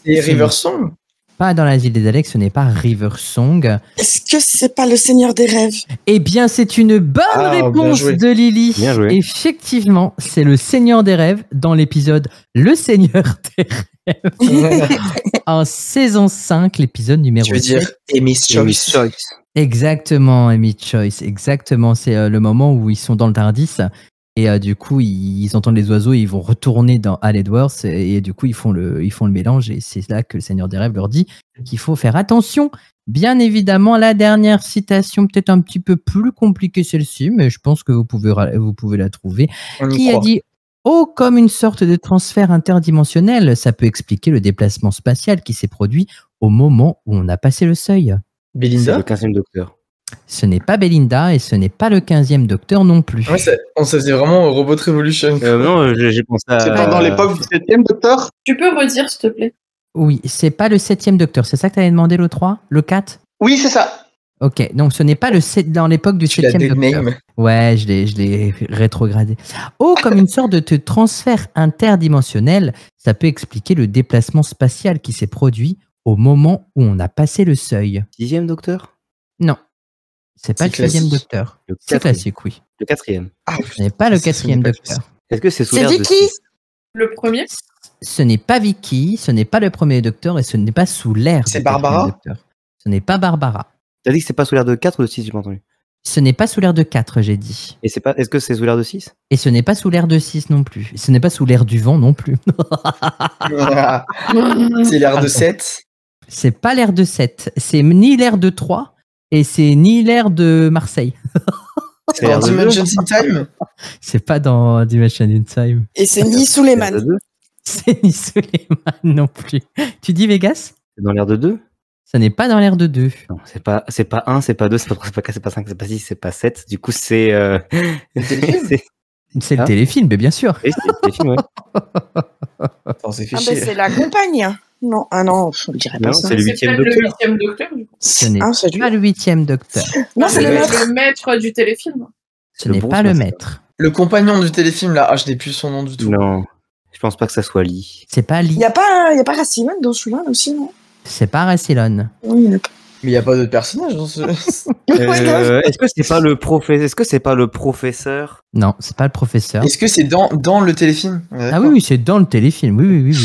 Et River Song? Pas dans l'asile des Daleks, ce n'est pas River Song. Est-ce que c'est pas le Seigneur des Rêves? Eh bien, c'est une bonne réponse de Lily. Bien joué. Effectivement, c'est le Seigneur des Rêves dans l'épisode Le Seigneur des Rêves. En saison 5, l'épisode numéro 7. Tu veux dire Amy's Choice. Exactement, Amy's Choice. Exactement, c'est le moment où ils sont dans le Tardis. Et du coup, ils entendent les oiseaux et ils vont retourner à l'Edworth et du coup, ils font le mélange et c'est là que le Seigneur des Rêves leur dit qu'il faut faire attention. Bien évidemment, la dernière citation, peut-être un petit peu plus compliquée celle-ci, mais je pense que vous pouvez la trouver. Qui a dit « Oh, comme une sorte de transfert interdimensionnel, ça peut expliquer le déplacement spatial qui s'est produit au moment où on a passé le seuil. » Belinda? C'est le 15e docteur. Ce n'est pas Belinda et ce n'est pas le 15e docteur non plus. Ouais, ça faisait vraiment Robot Revolution. Non, j'ai pensé à... C'est pas dans l'époque du 7e docteur? Tu peux redire, s'il te plaît? Oui, c'est pas le 7e docteur. C'est ça que tu avais demandé, le 3? Le 4? Oui, c'est ça. Ok, donc ce n'est pas dans l'époque du 7e docteur. Ouais, je l'ai rétrogradé. Oh, comme une sorte de transfert interdimensionnel, ça peut expliquer le déplacement spatial qui s'est produit au moment où on a passé le seuil. 6e docteur? Non. C'est pas le 6e docteur. C'est classique, oui. Le 4e. Ah, ce n'est pas le 4e docteur. Est-ce que c'est sous l'air de Vicky? Le premier? Ce n'est pas Vicky, ce n'est pas le premier docteur et ce n'est pas sous l'air. C'est Barbara? Docteur. Ce n'est pas Barbara. T'as dit que c'est pas sous l'air de 4 ou de 6, j'ai pas entendu. Ce n'est pas sous l'air de 4, j'ai dit. Et est-ce que c'est sous l'air de 6? Et ce n'est pas sous l'air de 6 non plus. Et ce n'est pas sous l'air du vent non plus. C'est l'air de 7? C'est pas l'air de 7. C'est ni l'air de 3. Et c'est ni l'air de Marseille. C'est dans Dimensions in Time? C'est pas dans Dimensions in Time. Et c'est ni Suleiman. C'est ni Suleiman non plus. Tu dis Vegas? C'est dans l'air de 2? Ce n'est pas dans l'air de 2. Non, c'est pas 1, c'est pas 2, c'est pas 3, c'est pas 4, c'est pas 5, c'est pas 6, c'est pas 7. Du coup, c'est... C'est le téléfilm, mais bien sûr. Oui, c'est le téléfilm, ouais. Attends, c'est fait chier. C'est la compagne. Non, je ne dirais pas ça. C'est le 8e docteur. Le 8e docteur, du coup. Ce n'est pas le 8e docteur. Non, c'est le maître du téléfilm. Ce n'est pas le maître. Le compagnon du téléfilm, là, je n'ai plus son nom du tout. Non, je pense pas que ça soit Lee. C'est pas Lee. Il n'y a pas Rassilon dans celui-là aussi, non? C'est pas Rassilon. Oui, mais il n'y a pas d'autres personnages dans ce... Est-ce que c'est pas le professeur? Non, c'est pas le professeur. Est-ce que c'est dans le téléfilm? Ah oui, c'est dans le téléfilm. Oui.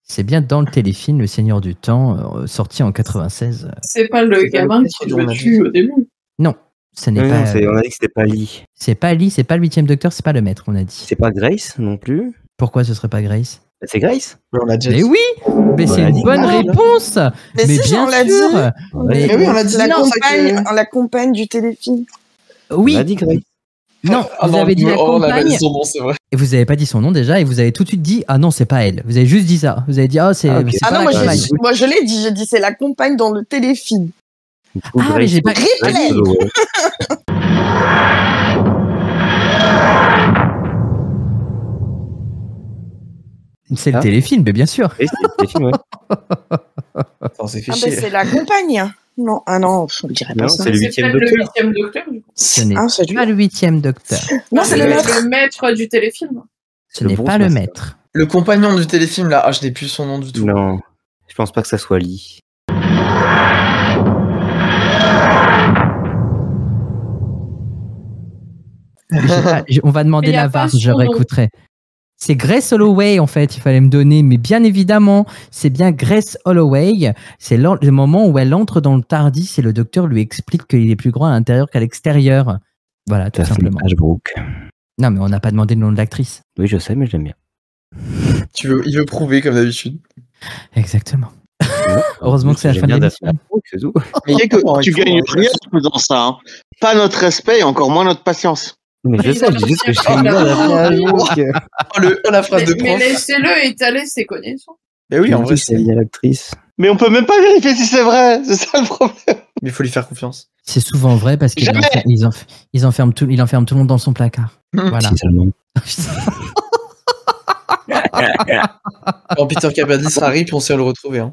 C'est bien dans le téléfilm Le Seigneur du Temps, sorti en 96. C'est pas le gamin qui le tue au début? Non, ce n'est pas... On a dit que c'était pas Lee. C'est pas Lee, c'est pas le 8e docteur, c'est pas le maître, on a dit. C'est pas Grace non plus? Pourquoi ce serait pas Grace? C'est Grace? On l'a déjà dit. Mais oui, mais c'est une bonne réponse. Mais si, bien on l'a sûr. dit. Mais oui, on l'a dit. La compagne du téléfilm. Oui. On a dit Grace. Non, vous avez dit la compagne. Son nom, c'est vrai. Et vous avez pas dit son nom déjà, et vous avez tout de suite dit ah non, c'est pas elle. Vous avez juste dit ça. Vous avez dit c'est pas la compagne. Moi je l'ai dit, j'ai dit c'est la compagne dans le téléfilm. Mais j'ai pas Ripley. « 」 ». 「 ». 「 ». 」 ». 「 ». « 」 ». « 」 ». « 」 ». « 」 ». « 」 ». « 」 ». « 」 ». « 」 ». « 」 ». 「 ». « C'est le téléfilm, mais bien sûr. Oui, c'est le téléfilm, ouais. Attends, c'est fait Ah, chier. c'est la compagne. Non, ah non, je ne dirais pas Non, ça. c'est le 8e docteur. Le 8e docteur. Du coup. Ce n'est c'est lui. pas le 8e docteur. Non, c'est le maître. Le maître du téléfilm. Ce Le n'est bon pas le sens. maître. Le compagnon du téléfilm, là, je n'ai plus son nom du tout. Non, je pense pas que ça soit Lee. On va demander Mais y a la pas VAR, son je nom. réécouterai. C'est Grace Holloway, en fait, il fallait me donner, mais bien évidemment, c'est bien Grace Holloway. C'est le moment où elle entre dans le TARDIS et le docteur lui explique qu'il est plus grand à l'intérieur qu'à l'extérieur. Voilà, tout simplement. Ashbrook. Non, mais on n'a pas demandé le nom de l'actrice. Oui, je sais, mais je l'aime bien. Il veut prouver, comme d'habitude. Exactement. Heureusement que c'est la fin de l'émission. C'est tout. Mais Tu sais que tu gagnes rien. rien en faisant ça. Hein. Pas notre respect et encore moins notre patience. Mais je Il sais, a je dis juste que réussi à j'aime bien faire la la- La phrase de Mais prof. laissez-le étaler ses connaissances. Mais oui, en vrai, j'aime bien l'actrice. Mais on peut même pas vérifier si c'est vrai. C'est ça le problème. Mais il faut lui faire confiance. C'est souvent vrai parce qu'il Jamais. enferme tout le monde dans son placard. Voilà. Si seulement. Quand Peter Capaldi sera rip, on sait le retrouver. Hein.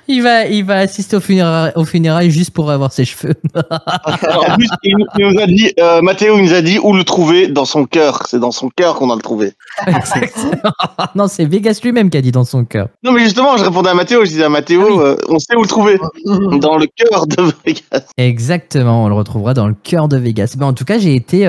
il va assister aux funérailles juste pour avoir ses cheveux. En plus, il nous a dit, Mathéo, il nous a dit où le trouver dans son cœur. C'est dans son cœur qu'on a le trouvé. Non, c'est Vegas lui-même qui a dit dans son cœur. Non, mais justement, je répondais à Mathéo. Je disais à Mathéo, on sait où le trouver. Dans le cœur de Vegas. Exactement, on le retrouvera dans le cœur de Vegas. Mais en tout cas, j'ai été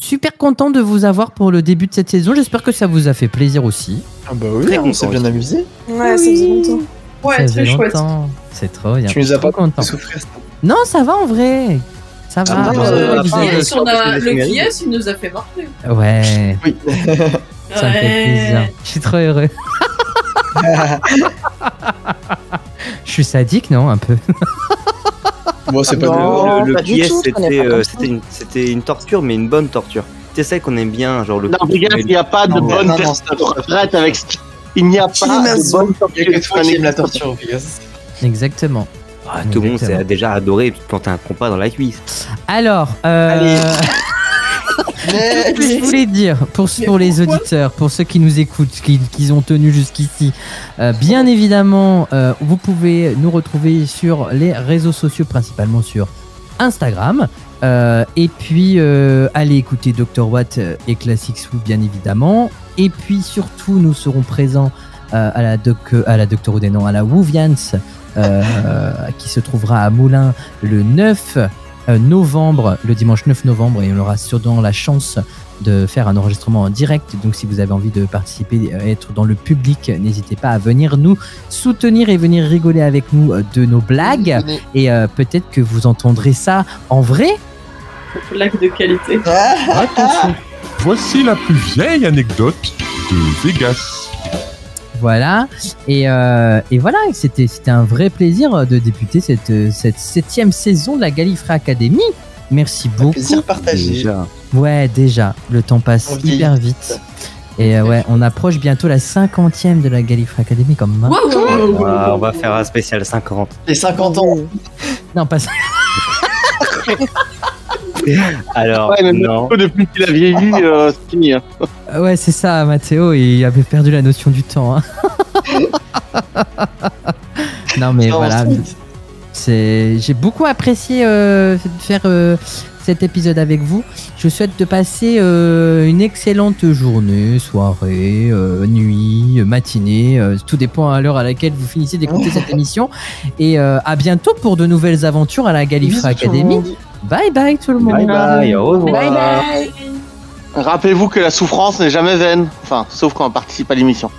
super content de vous avoir pour le début de cette saison. J'espère que ça vous a fait plaisir aussi. Ah bah oui, Très on s'est content bien aussi. amusé. Ouais, ça faisait longtemps. Ouais, Ça faisait très chouette. longtemps. C'est trop bien. Tu nous as Trop pas content. souffrir. Non, ça va en vrai. Ça va. Ah, Le on a Vous pas- avez- le qui il nous a fait marrer. Ouais, Oui. ça me fait plaisir. Je suis trop heureux. Je suis sadique, non? Un peu. Bon, c'est pas Non. de... pas du pièce, tout, je connais pas comme ça. c'était une torture, mais une bonne torture. C'est celle qu'on aime bien, genre le. Dans Vegas, il n'y a pas de Non, bonne non, personne. Arrête avec ce... Il n'y a pas de bonne Il y a que toi qui aime la torture. torture, Vegas. Exactement. Ah, tout le monde Exactement. s'est déjà adoré planter un compas dans la cuisse. Alors, ce que je voulais dire pour les auditeurs, pour ceux qui nous écoutent, qui ont tenu jusqu'ici, bien évidemment, vous pouvez nous retrouver sur les réseaux sociaux, principalement sur Instagram. Et puis, allez écouter Dr. Watt et Classic Swoo, bien évidemment. Et puis, surtout, nous serons présents à la Dr. Oudé, non, à la Wouvians, qui se trouvera à Moulins le 9 novembre, le dimanche 9 novembre, et on aura sûrement la chance de faire un enregistrement en direct. Donc si vous avez envie de participer, être dans le public, n'hésitez pas à venir nous soutenir et venir rigoler avec nous de nos blagues. Et peut-être que vous entendrez ça en vrai. Blague de qualité. Attention, voici la plus vieille anecdote de Vegas. Voilà. Et voilà, c'était un vrai plaisir de débuter cette 7e saison de la Gallifrey Academy. Merci beaucoup. Plaisir partagé. Déjà. Ouais, déjà, le temps passe On vieillit hyper vite. Et ouais, on approche bientôt la 50e de la Gallifrey Academy quand même. Ah, on va faire un spécial 50. Les 50 ans. Non, pas ça. Alors, Ouais, mais non. depuis qu'il a vieilli, c'est fini. Hein. Ouais, c'est ça, Mathéo, il avait perdu la notion du temps. Hein. Non, mais Ça, on voilà. J'ai beaucoup apprécié faire cet épisode avec vous. Je souhaite de passer une excellente journée, soirée, nuit, matinée. Tout dépend à l'heure à laquelle vous finissez d'écouter cette émission. Et à bientôt pour de nouvelles aventures à la Gallifrey Academy. Bye bye tout le monde. Bye bye, au revoir. Bye bye. Rappelez-vous que la souffrance n'est jamais vaine. Enfin, sauf quand on participe à l'émission.